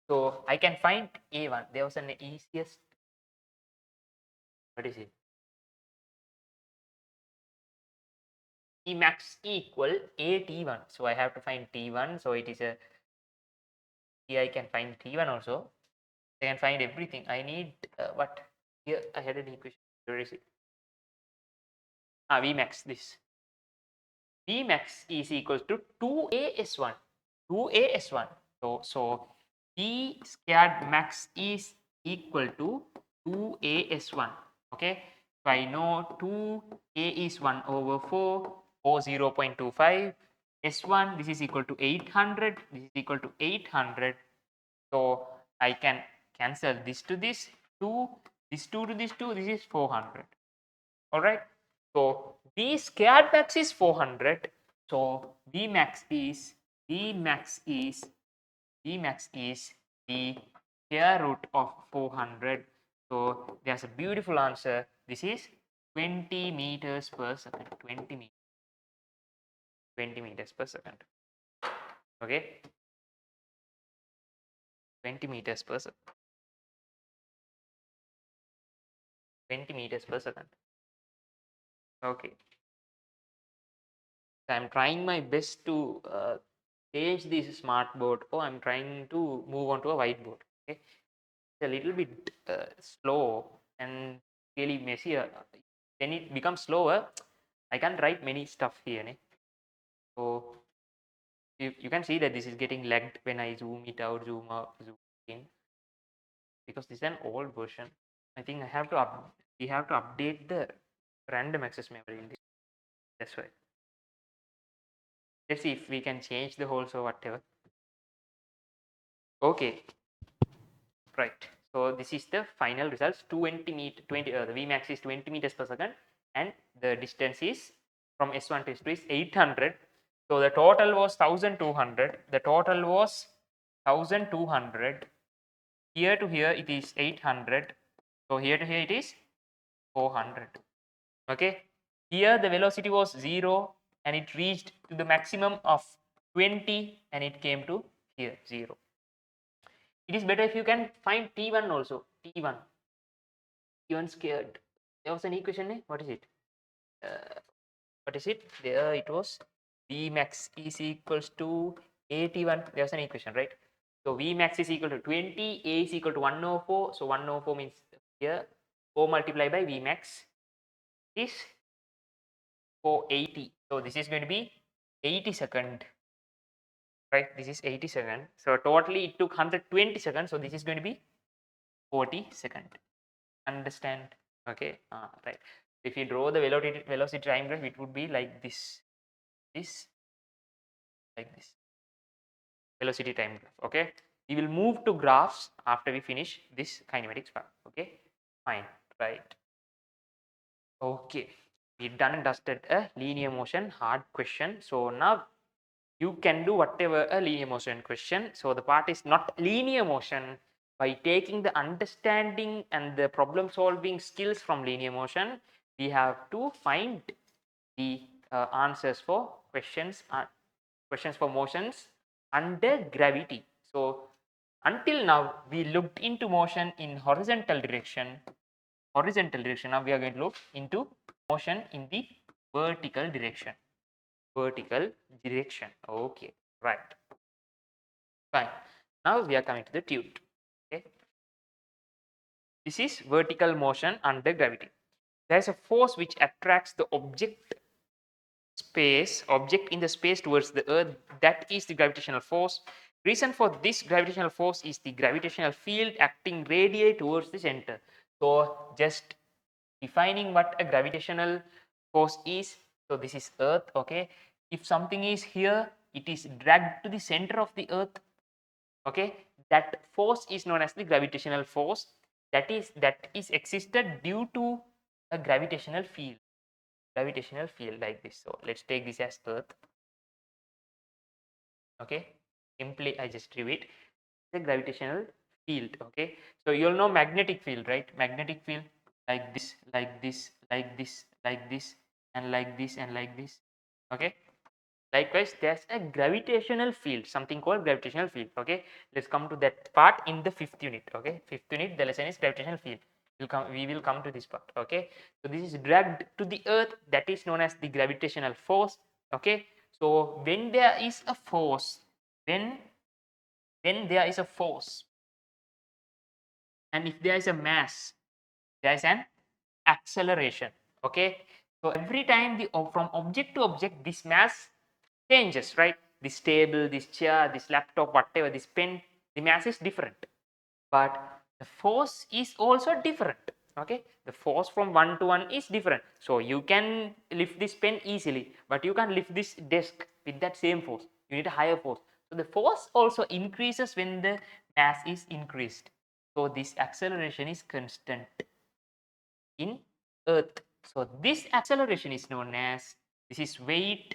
So I can find A1. There was an easiest. What is it? E max equal A T1. So I have to find T1. So it is a. Here I can find T1 also. I can find everything. I need what? Here I had an equation. Where is it? V max. This. V max is equals to 2AS1. 2AS1. So P squared max is equal to 2AS1. Okay. So I know 2A is 1 over 4 or 0.25. S1, this is equal to 800. This is equal to 800. So I can cancel this to this 2, this 2 to this 2, this is 400. All right. So V squared max is 400. So V max is the square root of 400. So there's a beautiful answer. This is 20 meters per second. 20 meters per second. Okay. 20 meters per second. 20 meters per second. Okay. So I'm trying my best to change this smart board. Oh, I'm trying to move on to a whiteboard. Okay. It's a little bit slow and really messy. When it becomes slower, I can't write many stuff here. So you can see that this is getting lagged when I zoom it out, zoom out, zoom in, because this is an old version. I think we have to update the random access memory in this. That's why. Let's see if we can change the holes or whatever. Okay, right. So this is the final results. 20 the Vmax is 20 meters per second, and the distance is from S1 to S2 is 800. So the total was 1200. The total was 1200. Here to here it is 800. So here to here it is 400. Okay. Here the velocity was 0 and it reached to the maximum of 20 and it came to here 0. It is better if you can find T1 also. T1. T1 scared. There was an equation. What is it? What is it? There it was. Vmax is equals to AT1. There was an equation, right? So Vmax is equal to 20. A is equal to 104. So 104 means here 4 multiplied by Vmax is 480. So this is going to be 80 second. Right? This is 80 second. So totally it took 120 seconds. So this is going to be 40 second. Understand? Okay. Right. If you draw the velocity time graph, it would be like this, like this. Velocity time graph. Okay. We will move to graphs after we finish this kinematics part. Okay. Fine. Right. Okay. We done and dusted a linear motion hard question. So now you can do whatever a linear motion question. So the part is not linear motion. By taking the understanding and the problem solving skills from linear motion, we have to find the answers for questions for motions under gravity. So until now we looked into motion in horizontal direction. Now we are going to look into motion in the vertical direction. Okay, right. Fine. Now we are coming to the tube. Okay. This is vertical motion under gravity. There is a force which attracts the object in the space towards the earth. That is the gravitational force. Reason for this gravitational force is the gravitational field acting radially towards the center. So just defining what a gravitational force is. So this is earth. Okay. If something is here, it is dragged to the center of the earth. Okay, that force is known as the gravitational force. That is existed due to a gravitational field like this. So let's take this as earth. Okay, simply I just drew it, the gravitational field. Okay, so you'll know magnetic field, right? Magnetic field like this, like this, like this, like this, and like this, and like this. Okay, likewise there's a gravitational field, something called gravitational field. Okay, let's come to that part in the 5th unit. Okay, 5th unit, the lesson is gravitational field. We will come to this part. Okay, so this is dragged to the earth, that is known as the gravitational force. Okay, so when there is a force, when there is a force, and if there is a mass, there is an acceleration. Okay, so every time from object to object this mass changes, right? This table, this chair, this laptop, whatever, this pen, the mass is different, but the force is also different. Okay, the force from one to one is different. So you can lift this pen easily, but you can't lift this desk with that same force. You need a higher force. So the force also increases when the mass is increased. So this acceleration is constant in earth. So this acceleration is known as, this is weight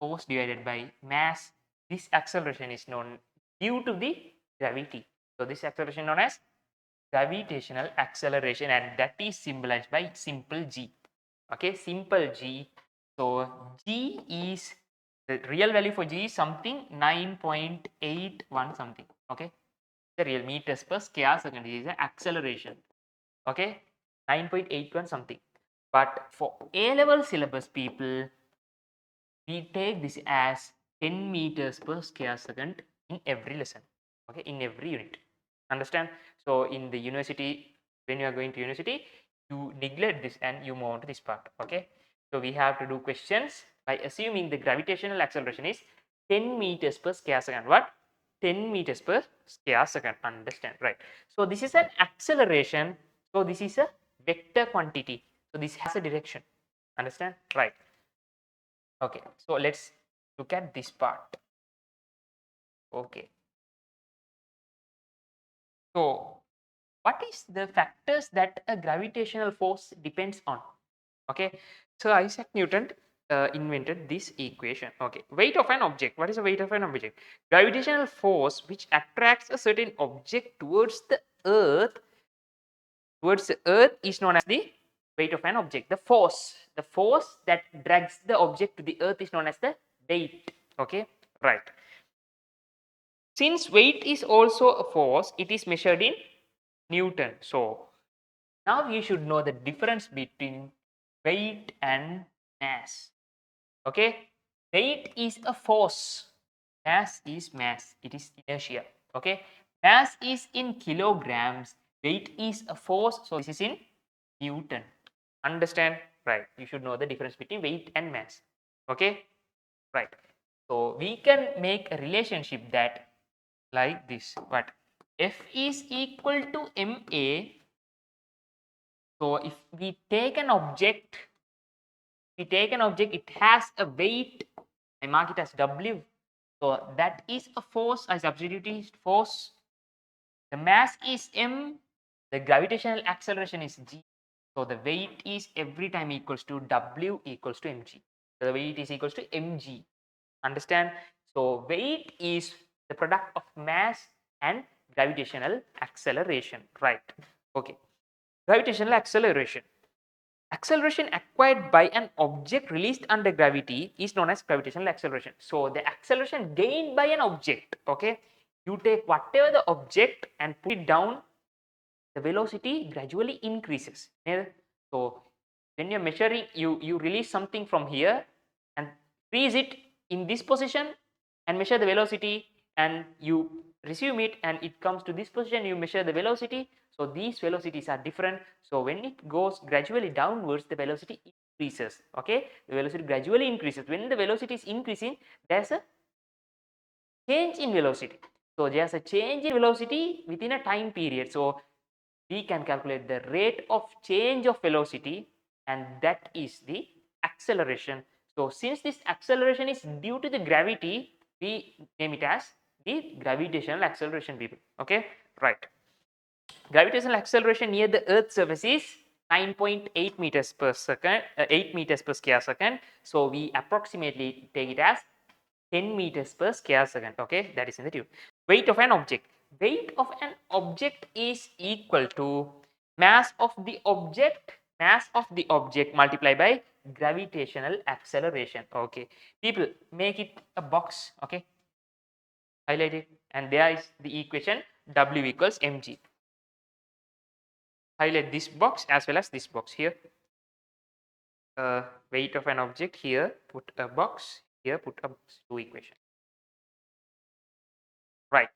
force divided by mass. This acceleration is known due to the gravity. So this acceleration known as gravitational acceleration, and that is symbolized by simple g. Okay, simple g. So g is, the real value for g is something 9.81 something. Okay, the real meters per square second is the acceleration. Okay, 9.81 something. But for A level syllabus people, we take this as 10 meters per square second in every lesson. Okay, in every unit. Understand? So in the university, when you are going to university, you neglect this and you move on to this part. Okay, so we have to do questions by assuming the gravitational acceleration is 10 meters per square second. What? 10 meters per square second. Understand? Right. So this is an acceleration. So this is a vector quantity. So this has a direction. Understand? Right. Okay, so let's look at this part. Okay, so what is the factors that a gravitational force depends on? Okay, so Isaac Newton invented this equation. Okay, weight of an object. What is the weight of an object? Gravitational force which attracts a certain object towards the earth is known as the weight of an object. The force that drags the object to the earth is known as the weight. Okay, right. Since weight is also a force, it is measured in Newton. So now you should know the difference between weight and mass. Okay, weight is a force, mass is mass, it is inertia. Okay, mass is in kilograms, weight is a force, so this is in Newton. Understand? Right, you should know the difference between weight and mass. Okay, right. So we can make a relationship that like this, but F is equal to ma. So if we take an object, it has a weight, I mark it as W. So that is a force, I substitute force. The mass is M, the gravitational acceleration is G. So the weight is every time equals to W equals to mg. So the weight is equals to mg. Understand? So weight is the product of mass and gravitational acceleration, right? Okay. Gravitational acceleration. Acceleration acquired by an object released under gravity is known as gravitational acceleration. So the acceleration gained by an object, okay, you take whatever the object and put it down, the velocity gradually increases. So when you're measuring, you release something from here and freeze it in this position and measure the velocity, and you resume it and it comes to this position, you measure the velocity. So these velocities are different. So when it goes gradually downwards, the velocity increases. Okay, the velocity gradually increases. When the velocity is increasing, there's a change in velocity. So there's a change in velocity within a time period. So we can calculate the rate of change of velocity, and that is the acceleration. So since this acceleration is due to the gravity, we name it as the gravitational acceleration, people. Okay, right. Gravitational acceleration near the Earth's surface is 9.8 meters per second, 8 meters per square second. So we approximately take it as 10 meters per square second. Okay, that is in the tube. Weight of an object. Weight of an object is equal to mass of the object multiplied by gravitational acceleration. Okay, people, make it a box. Okay, highlight it, and there is the equation W equals mg. Highlight this box as well as this box here. Weight of an object, here put a box, here put a box, two equation. Right.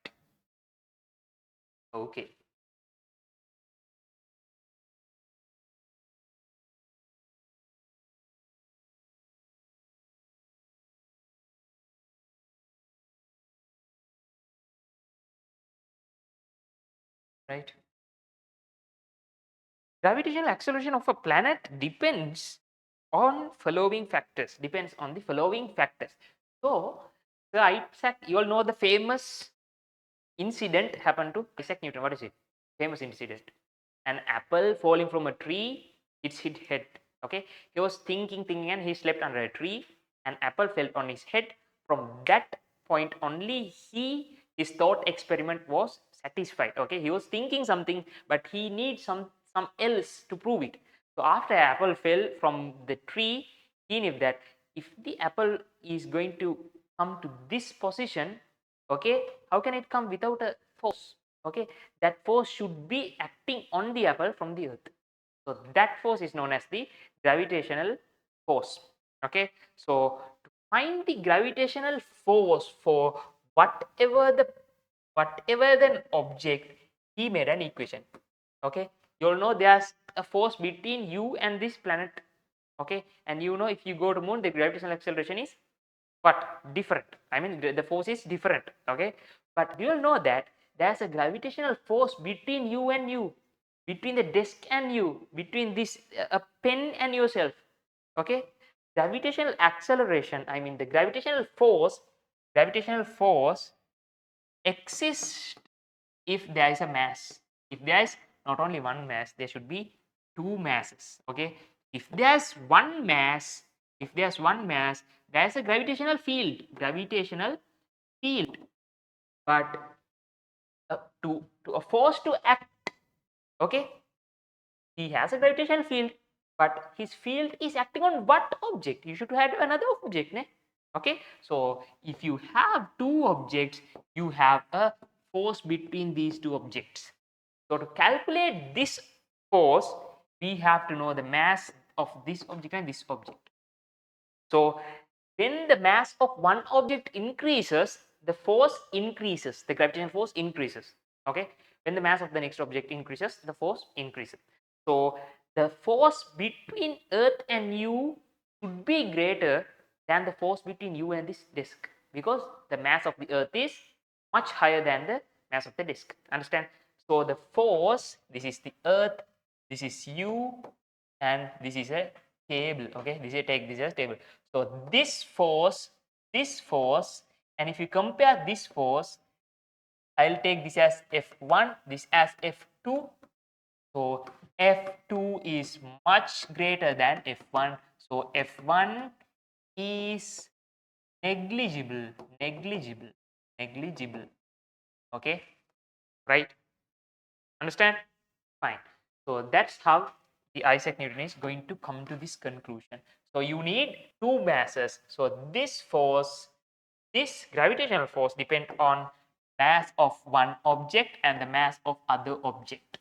Okay. Right. Gravitational acceleration of a planet depends on following factors. Depends on the following factors. So the Isaac, you all know the famous incident happened to Isaac Newton. What is it? Famous incident. An apple falling from a tree, it's hit head. Okay, he was thinking, and he slept under a tree. An apple fell on his head. From that point only, his thought experiment was satisfied. Okay, he was thinking something, but he needs some else to prove it. So after apple fell from the tree, he knew that if the apple is going to come to this position, okay, how can it come without a force? Okay, that force should be acting on the apple from the earth. So that force is known as the gravitational force. Okay, so to find the gravitational force for whatever the object, he made an equation. Okay, you all know there's a force between you and this planet. Okay, and you know, if you go to moon, the gravitational acceleration is what? Different. I mean, the force is different. Okay, but you all know that there's a gravitational force between you and you, between the desk and you, between this a pen and yourself. Okay, gravitational acceleration, I mean the gravitational force exists if there is a mass. If there is not only one mass, there should be two masses. Okay, if there's one mass, there's a gravitational field, but to a force to act. Okay, he has a gravitational field, but his field is acting on what object? You should have another object, ne? Okay, so if you have two objects, you have a force between these two objects. So to calculate this force, we have to know the mass of this object and this object. So when the mass of one object increases, the force increases, the gravitational force increases. Okay, when the mass of the next object increases, the force increases. So the force between Earth and you should be greater than the force between you and this disk, because the mass of the Earth is much higher than the mass of the disk. Understand? So the force, this is the Earth, this is you, and this is a table. Okay, take this as table. So this force, and if you compare this force, I'll take this as F1, this as F2. So F2 is much greater than F1. So F1 is negligible. Okay, right? Understand? Fine. So that's how the Isaac Newton is going to come to this conclusion. So you need two masses. So this force, this gravitational force, depend on mass of one object and the mass of other object,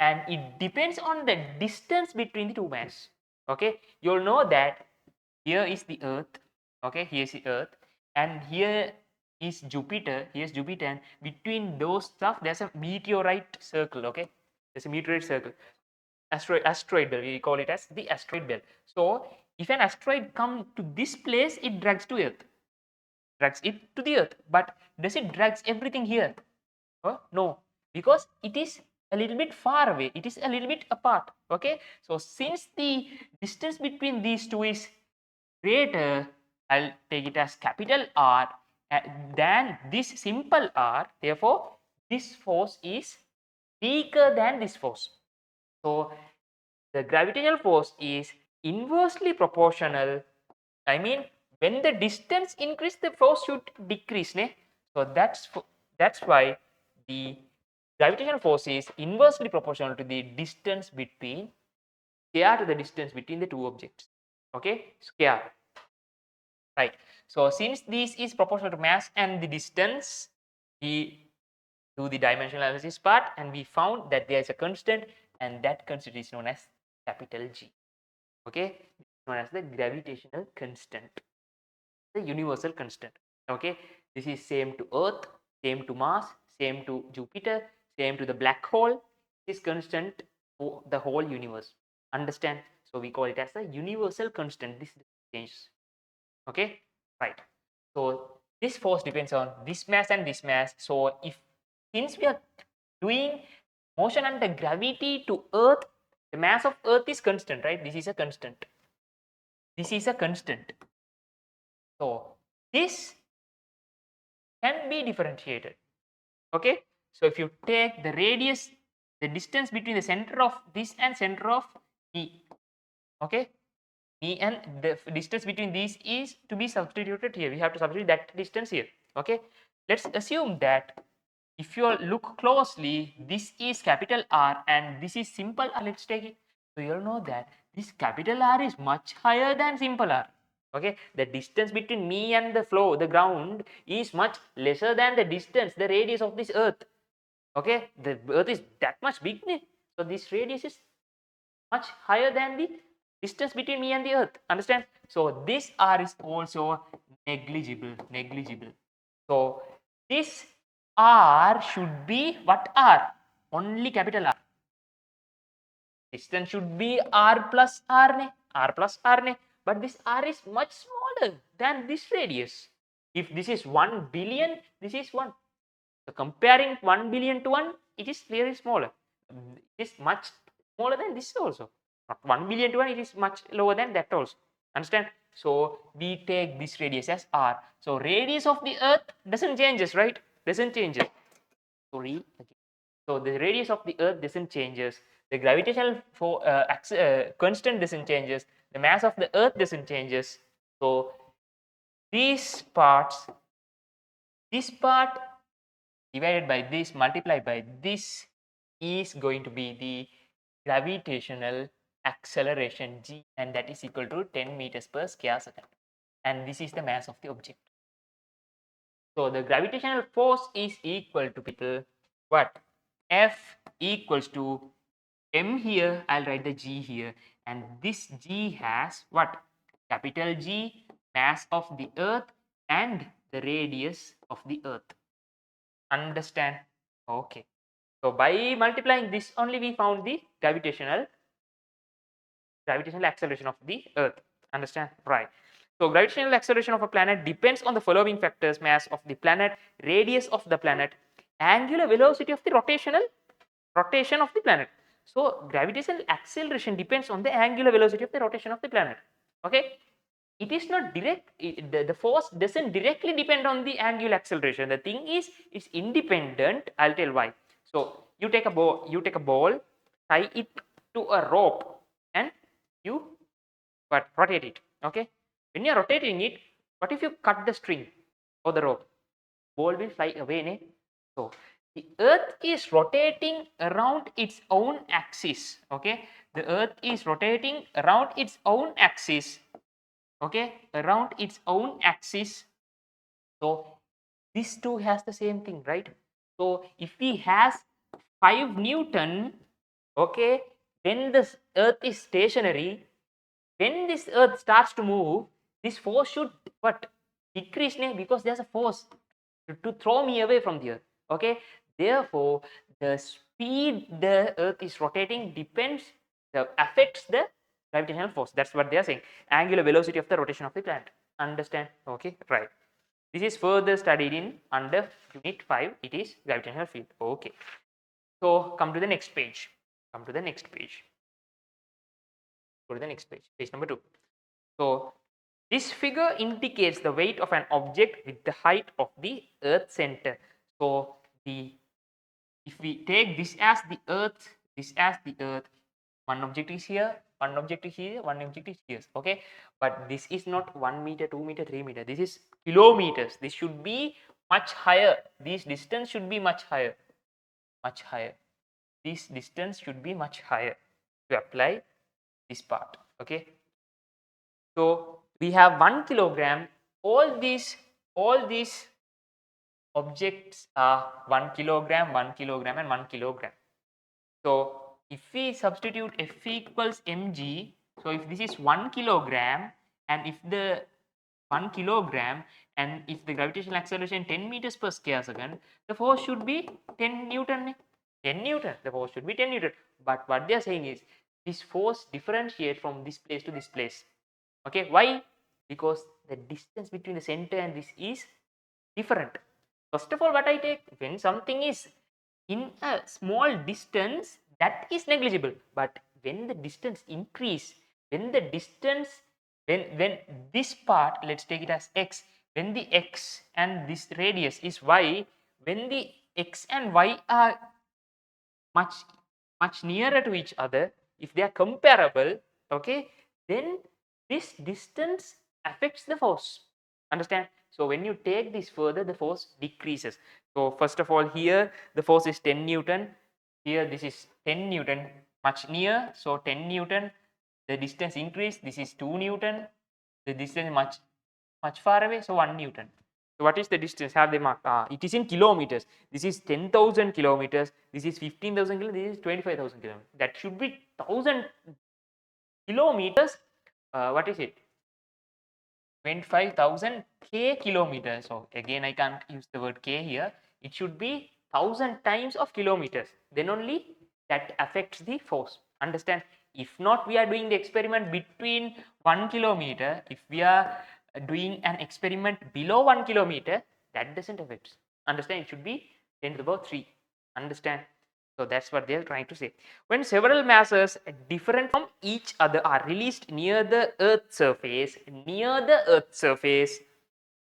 and it depends on the distance between the two masses. Okay, you'll know that here is the Earth. Okay, here is the Earth, and here is Jupiter. Here's Jupiter, and between those stuff there's a meteorite circle. Okay, there's a meteorite circle, asteroid belt. We call it as the asteroid belt. So if an asteroid come to this place, it drags to Earth, drags it to the Earth. But does it drags everything here? No, because it is a little bit far away, it is a little bit apart. Okay, so since the distance between these two is greater, I'll take it as capital R than this simple r, therefore this force is weaker than this force. So the gravitational force is inversely proportional. I mean, when the distance increase, the force should decrease, ne? So that's why the gravitational force is inversely proportional to the distance between, square to the distance between the two objects. Okay, square. Right. So since this is proportional to mass and the distance, we do the dimensional analysis part, and we found that there is a constant, and that constant is known as capital G. Okay, known as the gravitational constant, the universal constant. Okay, this is same to Earth, same to Mars, same to Jupiter, same to the black hole. This constant for the whole universe. Understand? So we call it as the universal constant. This changes. Okay, right. So this force depends on this mass and this mass. So if, since we are doing motion under gravity to Earth, the mass of Earth is constant, right? This is a constant. This is a constant. So this can be differentiated. Okay, so if you take the radius, the distance between the center of this and center of E, okay, E and the distance between these is to be substituted here. We have to substitute that distance here. Okay, let's assume that if you look closely, this is capital R and this is simple R. Let's take it. So you'll know that this capital R is much higher than simple R. Okay, the distance between me and the floor, the ground, is much lesser than the distance, the radius of this Earth. Okay, the Earth is that much big, so this radius is much higher than the distance between me and the Earth. Understand? So this R is also negligible. So this R should be what R? Only capital R. Distance should be R plus R, ne? But this R is much smaller than this radius. If this is 1 billion, this is 1. So comparing 1 billion to 1, it is very smaller. It is much smaller than this also. Not 1 billion to 1, it is much lower than that also. Understand? So we take this radius as R. So radius of the Earth doesn't changes, right? Doesn't change. Sorry. So the radius of the earth doesn't changes. The gravitational constant doesn't changes. The mass of the earth doesn't changes. So these parts, this part divided by this multiplied by this is going to be the gravitational acceleration g, and that is equal to 10 meters per square second, and this is the mass of the object. So the gravitational force is equal to people what? F equals to m here, I'll write the g here, and this g has what? Capital G, mass of the earth and the radius of the earth. Understand? Okay. So by multiplying this only we found the gravitational acceleration of the earth. Understand? Right. So gravitational acceleration of a planet depends on the following factors: mass of the planet, radius of the planet, angular velocity of the rotation of the planet. So gravitational acceleration depends on the angular velocity of the rotation of the planet. Okay. It is not direct, the force doesn't directly depend on the angular acceleration. The thing is, it's independent. I'll tell why. So you take a ball, tie it to a rope, and you rotate it. Okay, when you're rotating it, what if you cut the string or the rope? Ball will fly away, ne? So the earth is rotating around its own axis. Okay, the earth is rotating around its own axis. Okay, around its own axis. So this too has the same thing, right? So if we has 5 Newton, okay, when this earth is stationary, when this earth starts to move, this force should what? Decrease, because there's a force to throw me away from the earth. Okay, therefore the speed the earth is rotating affects the gravitational force. That's what they are saying. Angular velocity of the rotation of the planet. Understand? Okay, right. This is further studied in under unit 5. It is gravitational field. Okay. So come to the next page. Come to the next page. Go to the next page. Page number 2. So this figure indicates the weight of an object with the height of the earth center. So if we take this as the earth, one object is here, one object is here, one object is here. Okay, but this is not 1 meter, 2 meter, 3 meter. This is kilometers. This should be much higher. This distance should be much higher. Much higher. This distance should be much higher to apply this part. Okay. So we have 1 kilogram. All these objects are 1 kilogram, 1 kilogram, and 1 kilogram. So if we substitute F equals mg, so if this is 1 kilogram, and if the 1 kilogram, and if the gravitational acceleration 10 meters per square second, the force should be 10 Newton. 10 Newton. The force should be 10 Newton. But what they are saying is this force differentiates from this place to this place. Okay, why? Because the distance between the center and this is different. First of all, what I take, when something is in a small distance, that is negligible. But when the distance increase, when the distance, when this part, let's take it as x, when the x and this radius is y, when the x and y are much nearer to each other, if they are comparable, okay, then this distance affects the force. Understand? So when you take this further, the force decreases. So first of all, here the force is 10 Newton. Here this is 10 Newton, much near. So 10 Newton. The distance increase. This is 2 Newton. The distance much far away. So 1 Newton. So what is the distance? Have they marked? It is in kilometers. This is 10,000 kilometers. This is 15,000 kilometers. This is 25,000 kilometers. That should be 1,000 kilometers. What is it? 25,000 k kilometers. So again, I can't use the word k here. It should be 1,000 times of kilometers. Then only that affects the force. Understand? If not, we are doing the experiment between 1 kilometer. If we are doing an experiment below 1 kilometer, that doesn't affect. Understand? It should be 10 to the power 3. Understand? So that's what they are trying to say. When several masses different from each other are released near the Earth's surface,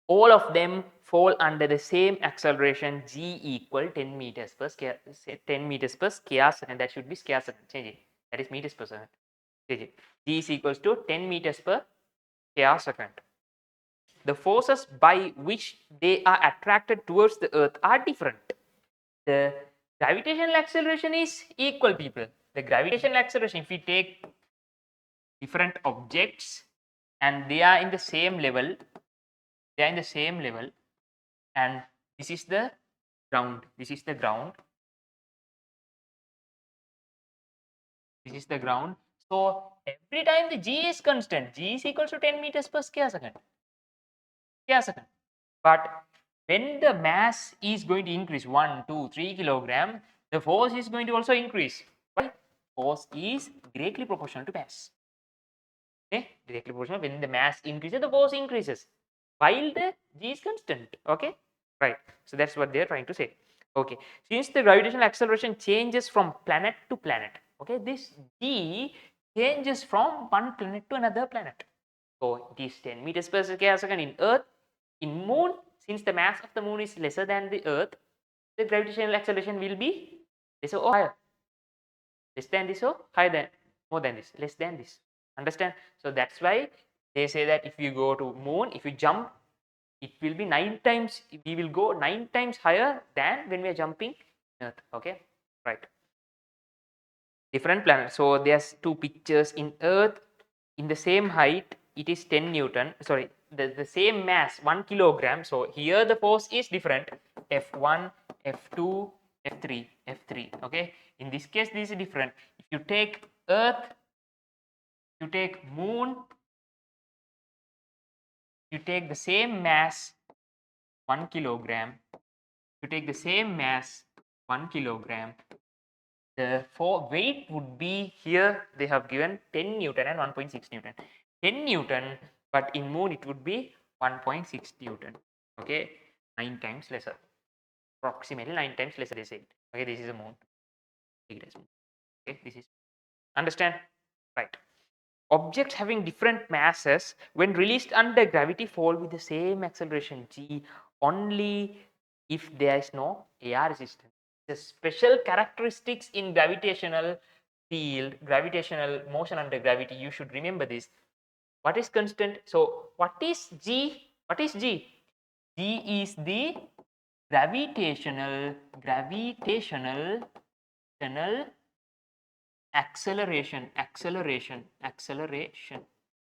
all of them fall under the same acceleration g equal 10 meters per square 10 meters per square second. That should be square second. Change it. That is meters per second. Change it. G is equals to 10 meters per square second. The forces by which they are attracted towards the earth are different. The gravitational acceleration is equal, people. The gravitational acceleration, if we take different objects and they are in the same level, and this is the ground, this is the ground, so every time the g is constant, g is equals to 10 meters per square second. But when the mass is going to increase 1, 2, 3 kilogram, the force is going to also increase. Why? Force is directly proportional to mass. Okay, directly proportional. When the mass increases, the force increases, while the g is constant. Okay, right. So that's what they're trying to say. Okay, since the gravitational acceleration changes from planet to planet, okay, this g changes from one planet to another planet. So it is 10 meters per square second in Earth. In Moon, since the mass of the Moon is lesser than the Earth, the gravitational acceleration will be lesser or higher. Less than this or higher than, more than this, less than this. Understand? So that's why they say that if you go to Moon, if you jump, it will be 9 times, we will go 9 times higher than when we are jumping Earth. Okay, right. Different planets. So there's two pictures in Earth in the same height. It is 10 Newton. Sorry, the same mass 1 kilogram. So here the force is different. F1, F2, F3, F3. Okay. In this case, this is different. If you take Earth, you take Moon, you take the same mass 1 kilogram. You take the same mass 1 kilogram. The weight would be, here they have given 10 Newton and 1.6 Newton. 10 Newton, but in Moon it would be 1.6 Newton. Okay, 9 times lesser. Approximately 9 times lesser, they said. Okay, this is a Moon. Okay, this is, understand? Right. Objects having different masses, when released under gravity, fall with the same acceleration g only if there is no air resistance. The special characteristics in gravitational field, gravitational motion under gravity, you should remember this. What is constant? So what is g? What is g? G is the gravitational acceleration.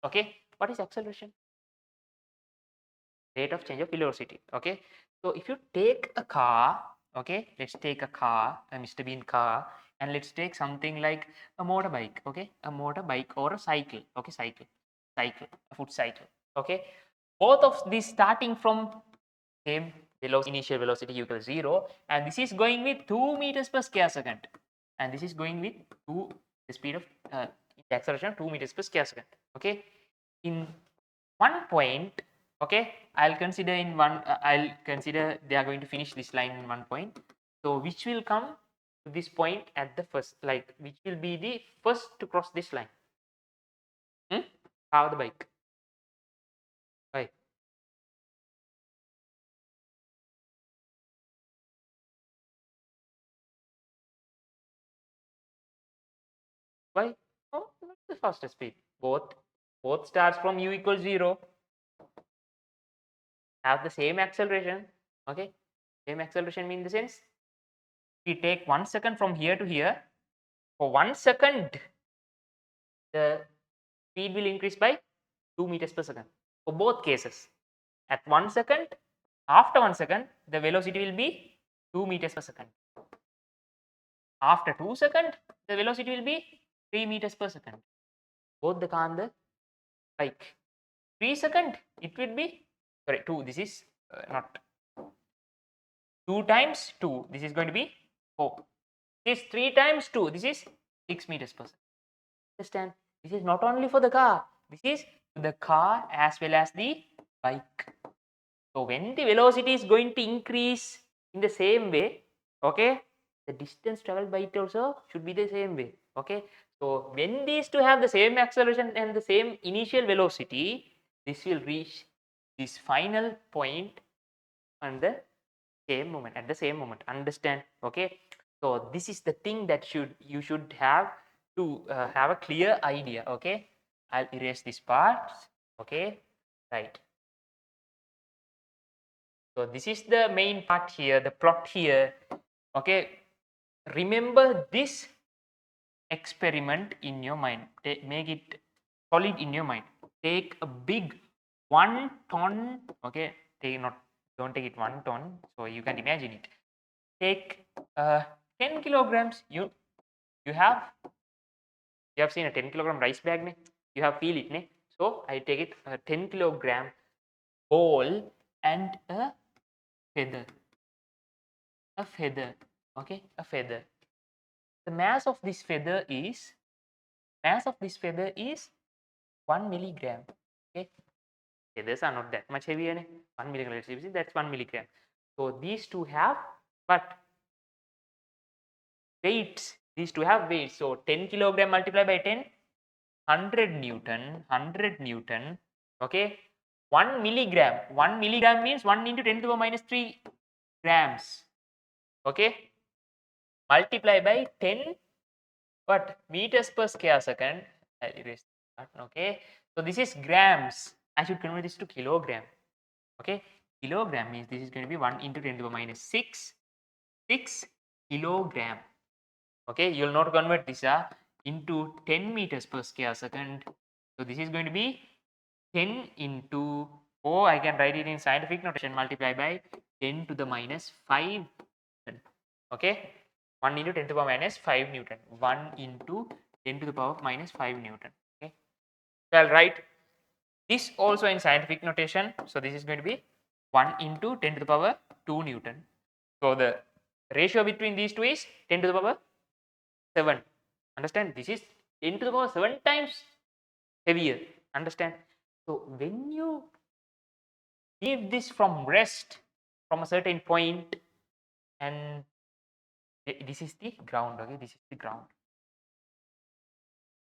Okay, what is acceleration? Rate of change of velocity. Okay, so if you take a car, okay, let's take a car, a Mr. Bean car, and let's take something like a motorbike. Okay, a motorbike or a cycle. Okay, cycle, a foot cycle. Okay, both of these starting from same velocity, initial velocity equals 0, and this is going with 2 meters per square second, and this is going with the speed of the acceleration of 2 meters per square second. Okay, in one point, okay, I'll consider they are going to finish this line in one point. So which will come to this point at the first, like which will be the first to cross this line? How the bike? Why? Why? Oh, not the fastest speed. Both starts from u equals 0, have the same acceleration. Okay, same acceleration mean the sense we take 1 second from here to here. For 1 second, the speed will increase by 2 meters per second. For both cases, at 1 second, after 1 second, the velocity will be 2 meters per second. After 2 seconds, the velocity will be 3 meters per second. Both the car and the bike. 3 seconds, it will be, sorry, 2, this is not 2 times 2, this is going to be 4. This 3 times 2, this is 6 meters per second. Understand? This is not only for the car, this is the car as well as the bike. So when the velocity is going to increase in the same way, okay, the distance traveled by it also should be the same way. Okay, so when these two have the same acceleration and the same initial velocity, this will reach this final point on the same moment, at the same moment. Understand? Okay. So this is the thing that you should have to have a clear idea. Okay. I'll erase this part. Okay. Right. So this is the main part here, the plot here. Okay. Remember this experiment in your mind. Make it solid in your mind. Take a big 1 ton. Okay. Don't take it 1 ton. So you can imagine it. Take 10 kilograms. You have seen a 10 kilogram rice bag, ne? You have feel it, ne? So I take it a 10 kilogram ball and a feather. A feather. Okay, a feather. The mass of this feather is 1 milligram. Okay, feathers are not that much heavier, ne? 1 milligram. Let's see, that's 1 milligram. So these two have but weights. These two have weights. So 10 kilogram multiplied by 10, 100 Newton. Okay, 1 milligram. 1 milligram means 1 into 10 to the power minus 3 grams. Okay, multiply by 10 what meters per square second. I'll erase that. Okay, so this is grams. I should convert this to kilogram. Okay, kilogram means this is going to be 1 into 10 to the power minus 6 kilogram. Okay, you will not convert this into 10 meters per square second. So this is going to be 10 into, oh, I can write it in scientific notation, multiply by 10 to the minus 5. Okay, 1 into 10 to the power minus 5 Newton. 1 into 10 to the power minus 5 Newton. Okay, so I'll write this also in scientific notation. So this is going to be 1 into 10 to the power 2 Newton. So the ratio between these two is 10 to the power 7. Understand? This is 10 to the power 7 times heavier. Understand? So when you leave this from rest from a certain point, and this is the ground. Okay, this is the ground.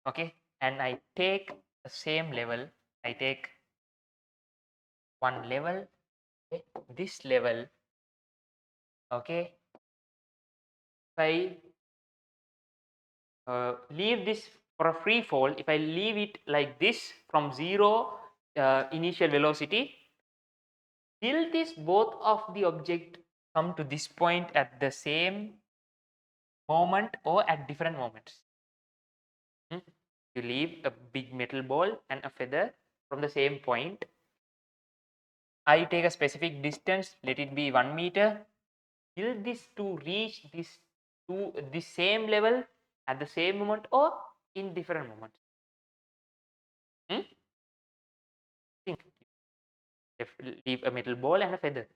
Okay, and I take the same level. I take one level. Okay, this level. Okay, if I leave this for a free fall, if I leave it like this from zero initial velocity, till this both of the object come to this point at the same moment or at different moments. You leave a big metal ball and a feather from the same point. I take a specific distance, let it be 1 meter, till this to reach this same level at the same moment or in different moments. Think. Leave a metal ball and a feather.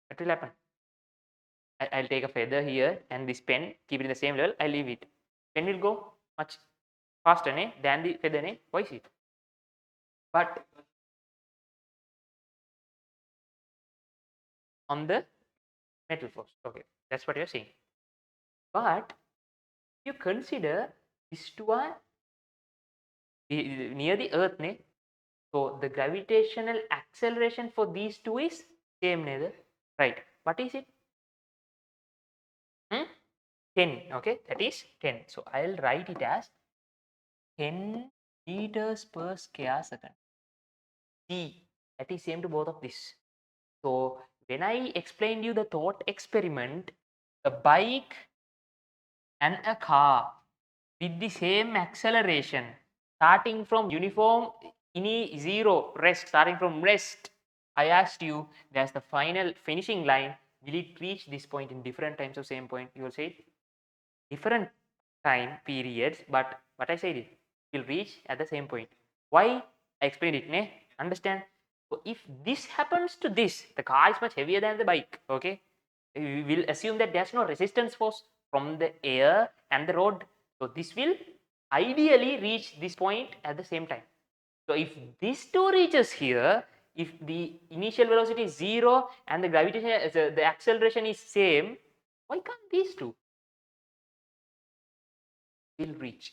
What will happen? I'll take a feather here and this pen, keep it in the same level, I leave it. Pen will go much faster than the feather. Why is it? But on the metal force. Okay, that's what you're saying. But you consider these two are near the earth, so the gravitational acceleration for these two is same, right? What is it? 10. Okay, that is 10. So I'll write it as 10 meters per square second. C, that is same to both of this. So when I explained you the thought experiment, a bike and a car with the same acceleration starting from uniform zero rest, starting from rest, I asked you, there's the final finishing line, will it reach this point in different times of same point? You will say different time periods, but what I said is will reach at the same point. Why? I explained it. Understand? So if this happens to this, the car is much heavier than the bike. Okay, we will assume that there's no resistance force from the air and the road. So this will ideally reach this point at the same time. So if this two reaches here, if the initial velocity is 0 and the gravitation, the acceleration is same, why can't these two will reach?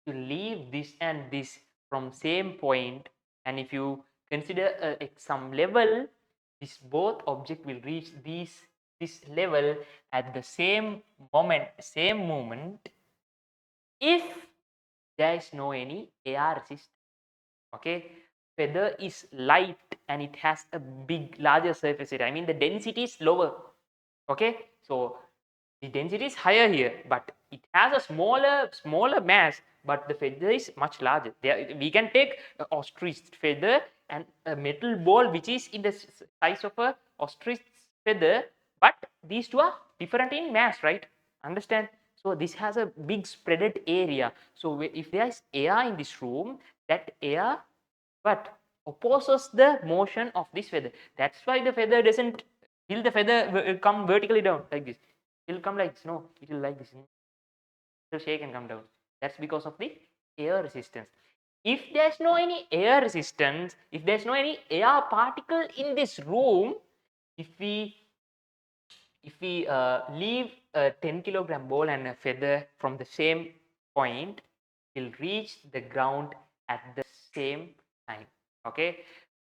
You leave this and this from same point, and if you consider some level, This both object will reach this level at the same moment if there is no any air resistance. Okay, feather is light and it has a larger surface area. I mean the density is lower. Okay, so the density is higher here, but it has a smaller mass, but the feather is much larger. We can take an ostrich feather and a metal ball which is in the size of a ostrich feather, but these two are different in mass, right? Understand? So this has a big spreaded area. So if there is air in this room, that air but opposes the motion of this feather. That's why the feather doesn't, will the feather come vertically down like this? It will come like this. No, it will like this. It will shake and come down. That's because of the air resistance. If there's no any air resistance, if there's no any air particle in this room, if we leave a 10-kilogram ball and a feather from the same point, will reach the ground at the same time. Okay,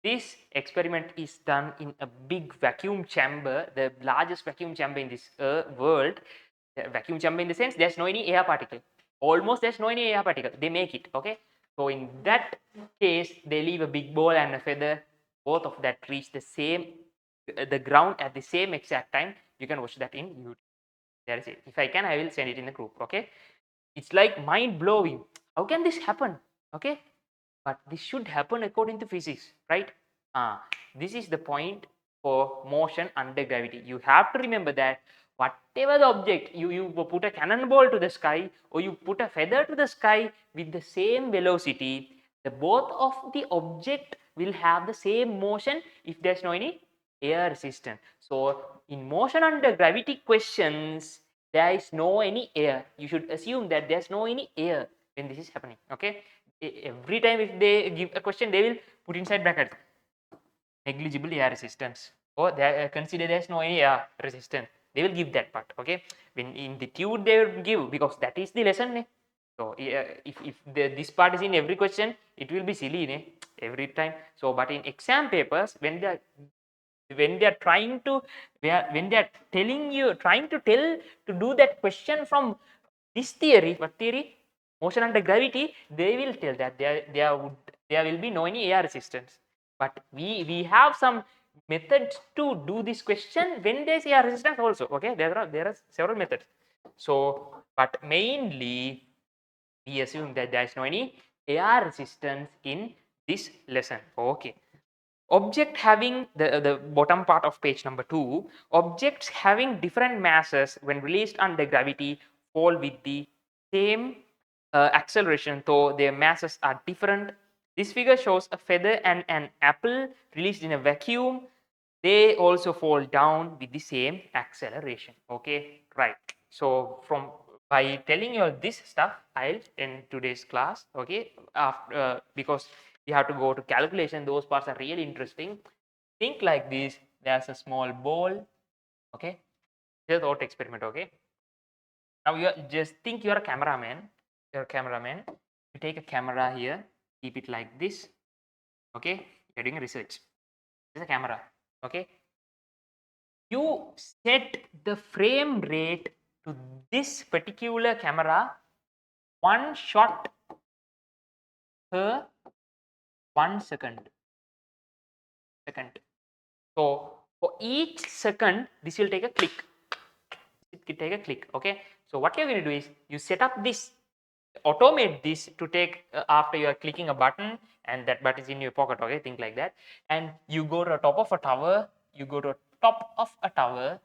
this experiment is done in a big vacuum chamber, the largest vacuum chamber in this world. The vacuum chamber in the sense there's no any air particle, almost there's no any air particle, they make it. Okay, so in that case they leave a big ball and a feather, both of that reach the ground at the same exact time. You can watch that in YouTube. That is it. If I can, I will send it in the group. Okay, it's like mind blowing. How can this happen? Okay, but this should happen according to physics, right? This is the point for motion under gravity. You have to remember that whatever the object, you put a cannonball to the sky or you put a feather to the sky with the same velocity, the both of the object will have the same motion if there's no any air resistance. So in motion under gravity questions, there is no any air. You should assume that there's no any air when this is happening. Okay, every time if they give a question, they will put inside brackets negligible air resistance, or they consider there's no any air resistance. They will give that part. Okay, when in the tube they will give, because that is the lesson. So if this part is in every question, it will be silly every time. So but in exam papers, when they are trying to, when they are telling you, trying to tell to do that question from this theory, what theory? Motion under gravity, they will tell that there will be no any air resistance. But we have some methods to do this question when there is air resistance also. Okay, there are several methods. So, but mainly we assume that there is no any air resistance in this lesson. Okay. Object having the bottom part of page number 2, objects having different masses when released under gravity fall with the same acceleration, though their masses are different. This figure shows a feather and an apple released in a vacuum. They also fall down with the same acceleration. Okay, right. So from by telling you all this stuff, I'll end today's class. Okay, after because you have to go to calculation, those parts are really interesting. Think like this: there's a small ball. Okay, here's the thought experiment. Okay, now you just think you're a cameraman. You're a cameraman. You take a camera here, keep it like this. Okay, you're doing research. This is a camera. Okay, you set the frame rate to this particular camera, one shot per 1 second. So for each second, this will take a click. It will take a click. Okay. So what you're going to do is you set up this, automate this to take after you are clicking a button and that button is in your pocket. Okay, think like that. And you go to the top of a tower. You go to top of a tower.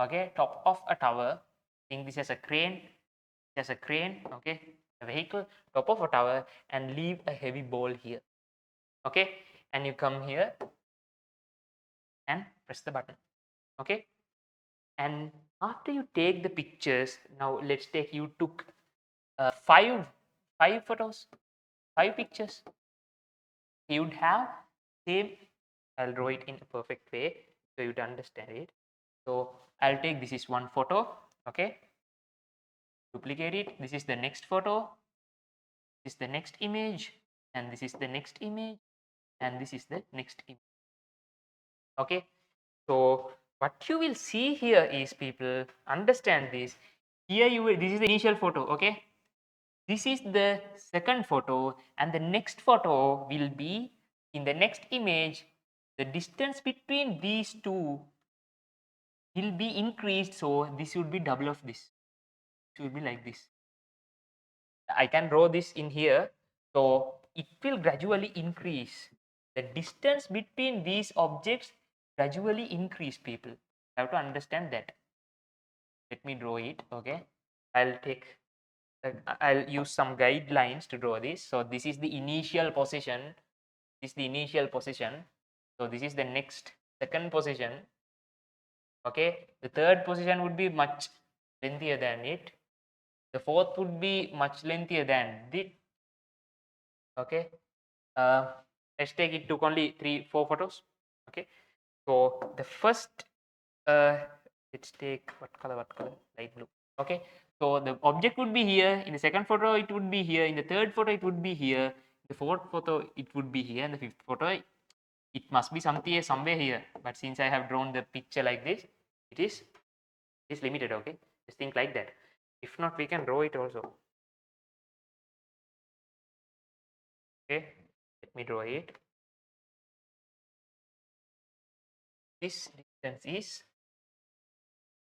Okay, top of a tower. Think this as a crane. There's a crane. Okay, a vehicle, top of a tower, and leave a heavy ball here. Okay, and you come here and press the button. Okay, and after you take the pictures, now let's take you took five photos, 5 pictures. You'd have same. I'll draw it in a perfect way so you'd understand it. So I'll take, this is one photo. Okay, duplicate it. This is the next photo. This is the next image, and this is the next image, and this is the next image. Okay, so what you will see here is, people understand this. Here you will, this is the initial photo. Okay, this is the second photo, and the next photo will be in the next image. The distance between these two will be increased, so this would be double of this. It will be like this. I can draw this in here, so it will gradually increase. The distance between these objects gradually increase, people. You have to understand that. Let me draw it. Okay, I'll take I'll use some guidelines to draw this. So this is the initial position. This is the initial position. So this is the next second position. Okay, the third position would be much lengthier than it. The fourth would be much lengthier than it. Okay, let's take it, took only 3-4 photos. Okay, so the first, uh, let's take what color, light blue. Okay, so the object would be here. In the second photo it would be here. In the third photo it would be here. The fourth photo it would be here. And the fifth photo it must be somewhere here. But since I have drawn the picture like this, it is limited. Okay, just think like that. If not, we can draw it also. Okay, let me draw it. This distance is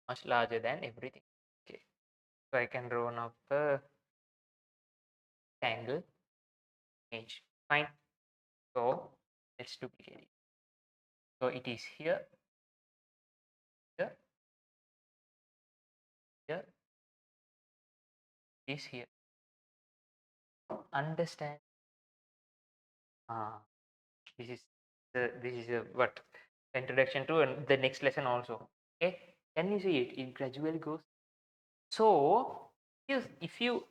much larger than everything. Okay, so I can draw now the angle image. Fine. So let's duplicate it. So it is here, here, here, is here. Understand? This is the what introduction to the next lesson also. Okay, can you see it? It gradually goes. So if you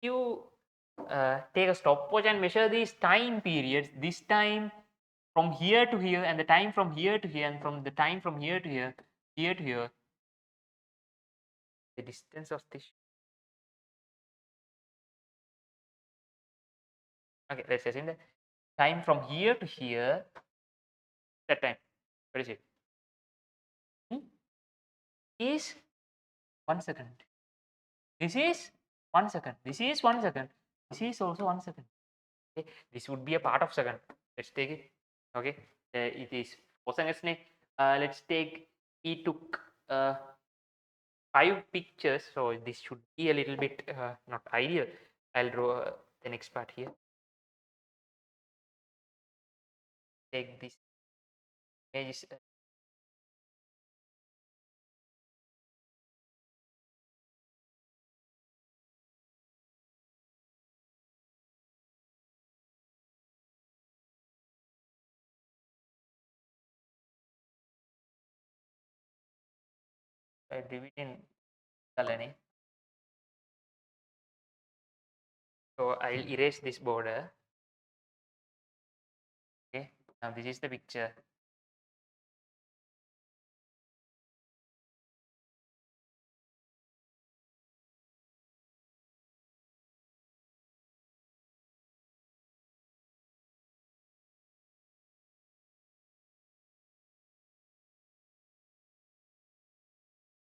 take a stopwatch and measure these time periods, this time from here to here, and the time from here to here, and from the time from here to here, here to here, the distance of this. Okay, let's assume the time from here to here, that time, what is it? Is 1 second. This is 1 second. This is 1 second. This is also 1 second. Okay, this would be a part of second. Let's take it. Okay, it is 4 seconds. Let's take, he took 5 pictures, so this should be a little bit not ideal. I'll draw the next part here. Take this image. I divide in color. So I'll erase this border. Okay, now this is the picture.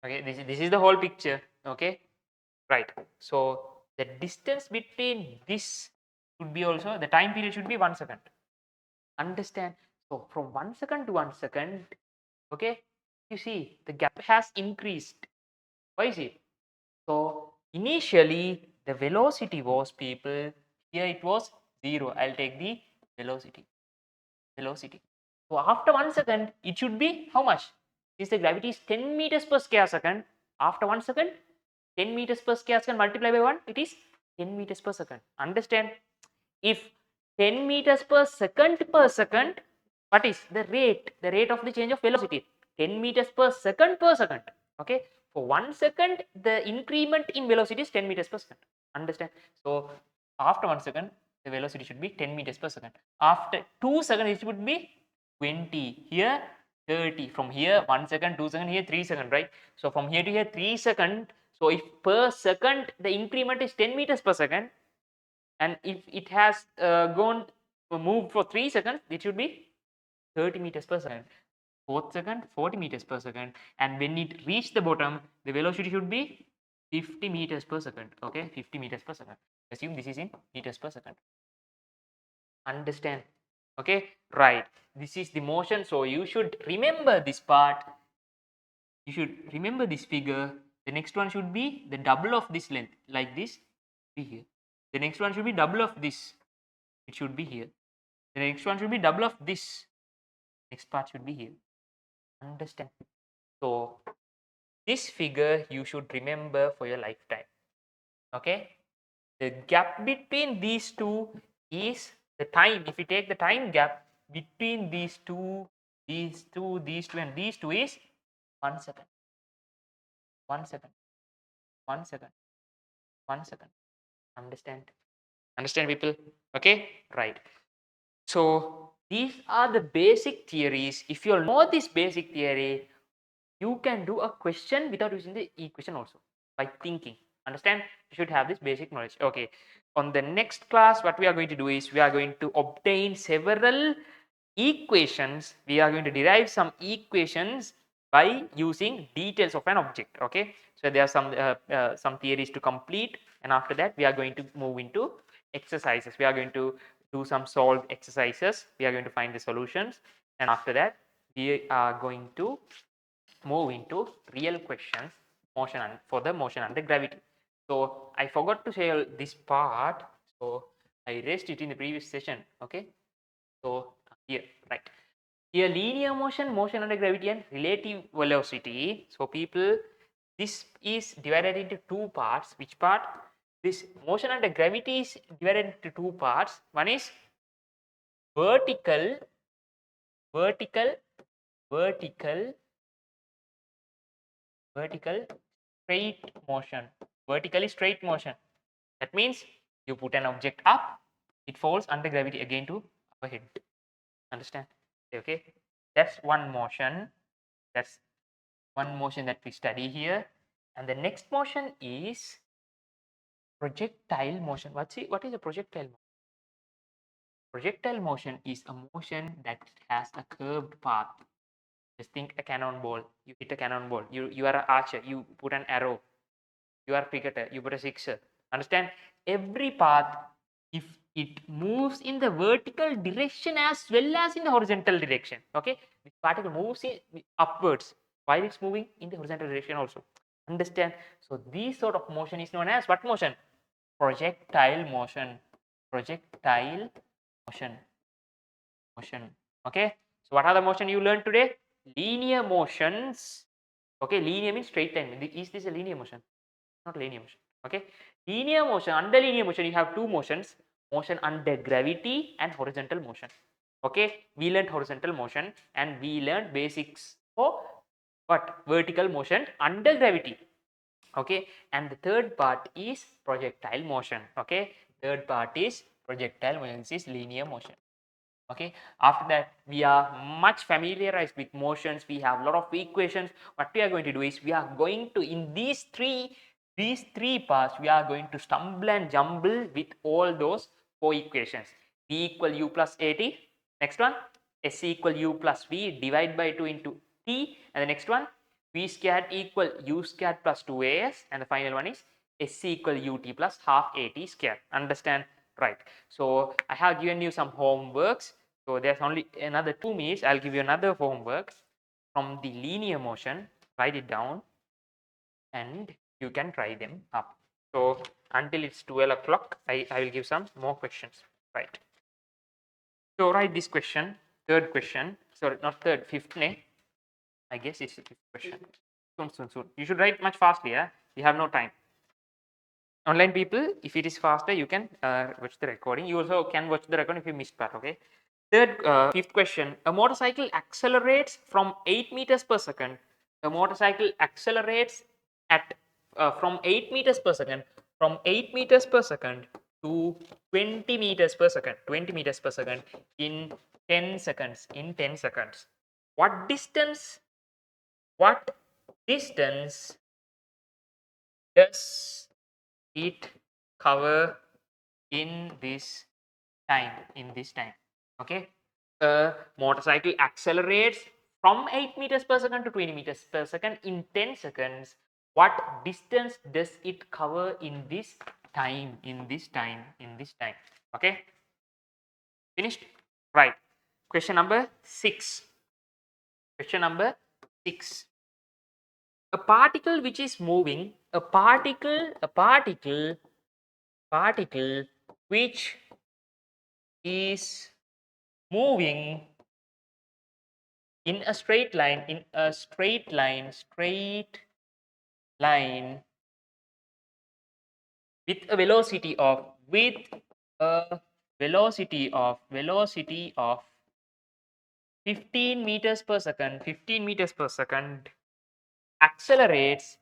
Okay, this is the whole picture. Okay, right. So the distance between this should be also, the time period should be 1 second. Understand? So from 1 second to 1 second, okay, you see the gap has increased. Why is it? So initially the velocity was, people, here it was 0. I'll take the velocity. So after 1 second, it should be how much? Since the gravity is 10 meters per square second, after 1 second, 10 meters per square second multiplied by 1, it is 10 meters per second. Understand? If 10 meters per second, what is the rate? The rate of the change of velocity, 10 meters per second per second. Okay, for 1 second, the increment in velocity is 10 meters per second. Understand? So after 1 second, the velocity should be 10 meters per second. After 2 seconds, it would be 20. Here 30. From here 1 second, 2 second, here 3 second, right? So from here to here 3 second. So if per second the increment is 10 meters per second, and if it has moved for 3 seconds, it should be 30 meters per second. 4th second 40 meters per second, and when it reached the bottom the velocity should be 50 meters per second. Okay, 50 meters per second. Assume this is in meters per second. Understand? Okay, right, this is the motion, so you should remember this part. You should remember this figure. The next one should be the double of this length, like this, be here. The next one should be double of this, it should be here. The next one should be double of this, next part should be here. Understand? So this figure you should remember for your lifetime. Okay, the gap between these two is the time. If you take the time gap between these two, these two, and these two is 1 second. 1 second. 1 second. 1 second. Understand people? Okay, right. So these are the basic theories. If you know this basic theory, you can do a question without using the equation also, by thinking. Understand? You should have this basic knowledge. Okay, on the next class what we are going to do is we are going to obtain several equations. We are going to derive some equations by using details of an object. Okay, so there are some theories to complete, and after that we are going to move into exercises. We are going to do some solved exercises. We are going to find the solutions, and after that we are going to move into real questions, for the motion under gravity. So I forgot to say this part, so I raised it in the previous session. Okay, so here, right here, linear motion, motion under gravity, and relative velocity. So people, this is divided into two parts. Which part? This motion under gravity is divided into two parts. One is vertical, vertical, vertical, vertical straight motion. Vertically straight motion. That means you put an object up, it falls under gravity again to our head. Understand? Okay, that's one motion. That's one motion that we study here. And the next motion is projectile motion. What is a projectile motion? Projectile motion is a motion that has a curved path. Just think a cannonball. You hit a cannonball. You are an archer. You put an arrow. You are a cricketer. You put a sixer. Understand? Every path, if it moves in the vertical direction as well as in the horizontal direction, okay, the particle moves upwards while it's moving in the horizontal direction also. Understand? So this sort of motion is known as what motion? Projectile motion. Projectile motion. Okay, so what are the motion you learned today? Linear motions. Okay, linear means straight line. Is this a linear motion? Not linear motion. Okay, linear motion. Under linear motion you have two motions: motion under gravity and horizontal motion. Okay, we learned horizontal motion, and we learned basics for what? Vertical motion under gravity. Okay, and the third part is projectile motion. Okay, third part is projectile motion. This is linear motion. Okay, after that we are much familiarized with motions. We have a lot of equations. What we are going to do is we are going to, in these three parts, we are going to stumble and jumble with all those four equations. V equal u plus at. Next one, s equal u plus v, divide by 2 into t, and the next one, v squared equal u squared plus 2as, and the final one is s equal ut plus half at squared. Understand? Right. So I have given you some homeworks. So there's only another 2 minutes. I'll give you another homework from the linear motion. Write it down and you can try them up. So until it's 12 o'clock, I will give some more questions. Right. So write this question, third question. Sorry, not third, fifth. I guess it's the fifth question. Soon. You should write much faster. Yeah? You have no time. Online people, if it is faster, you can watch the recording. You also can watch the recording if you missed part. Okay. Fifth question. A motorcycle accelerates from 8 meters per second. A motorcycle accelerates at from 8 meters per second, from 8 meters per second to 20 meters per second. 20 meters per second in 10 seconds. In 10 seconds. What distance? What distance does it cover in this time? Okay, a motorcycle accelerates from 8 meters per second to 20 meters per second in 10 seconds. What distance does it cover in this time? Okay, finished? Right. Question number 6. Question number 6. A particle which is moving, particle which is moving in a straight line, with a velocity of, velocity of 15 meters per second, accelerates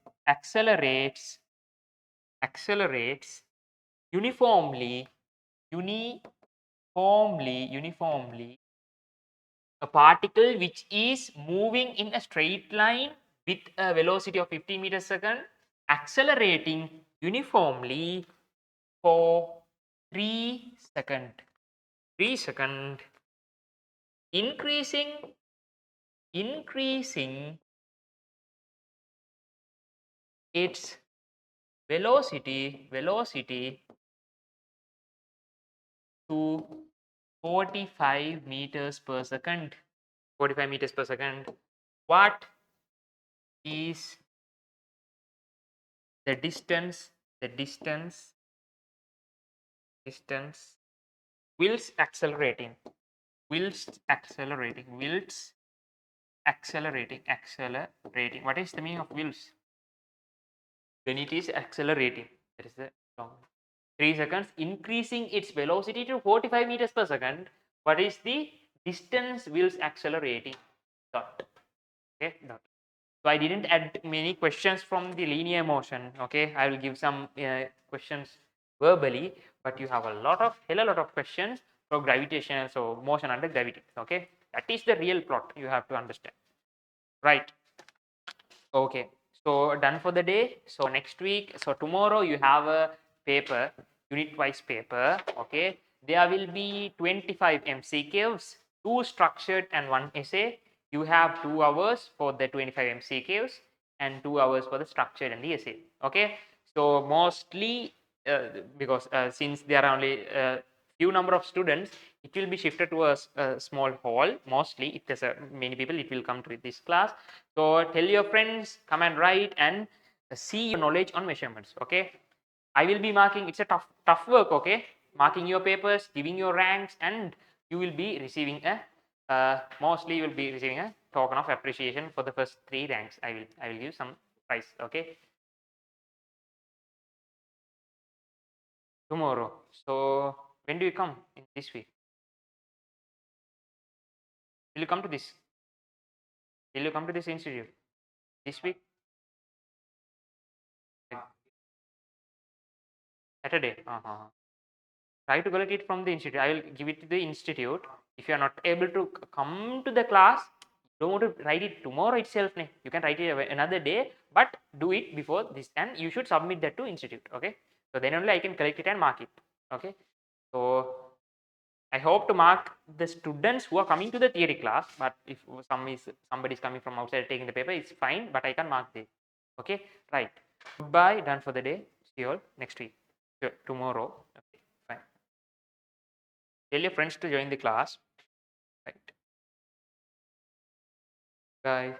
uniformly, a particle which is moving in a straight line with a velocity of 15 meters per second, accelerating uniformly for 3 seconds. 3 seconds, increasing its velocity to 45 meters per second. 45 meters per second. What is the distance whilst accelerating? What is the meaning of whilst? When it is accelerating, that is the long. 3 seconds, increasing its velocity to 45 meters per second. What is the distance whilst accelerating? Dot. Okay, dot. So I didn't add many questions from the linear motion. Okay, I will give some questions verbally, but you have a lot of questions for gravitational, so motion under gravity. Okay, that is the real plot you have to understand. Right. Okay, so done for the day. So next week, so tomorrow you have a paper, unit wise paper. Okay, there will be 25 MCQs, 2 structured and 1 essay. You have 2 hours for the 25 MCQs and 2 hours for the structured and the essay. Okay, so mostly because since there are only few number of students, it will be shifted to a small hall. Mostly if there's many people, it will come to this class. So tell your friends, come and write and see your knowledge on measurements. Okay, I will be marking. It's a tough work. Okay, marking your papers, giving your ranks, and you will be receiving a mostly you will be receiving a token of appreciation for the first 3 ranks. I will give some prize. Okay, tomorrow. So when do you come in this week? Will you come to this? Will you come to this institute this week? Saturday. Try to collect it from the institute. I will give it to the institute. If you are not able to come to the class, don't want to write it tomorrow itself. You can write it another day, but do it before this, and you should submit that to institute. Okay, so then only I can collect it and mark it. Okay, so I hope to mark the students who are coming to the theory class, but if somebody is coming from outside taking the paper, it's fine, but I can mark this. Okay, right. Goodbye, done for the day. See you all next week. Sure, tomorrow. Okay, fine. Tell your friends to join the class. Right. Bye.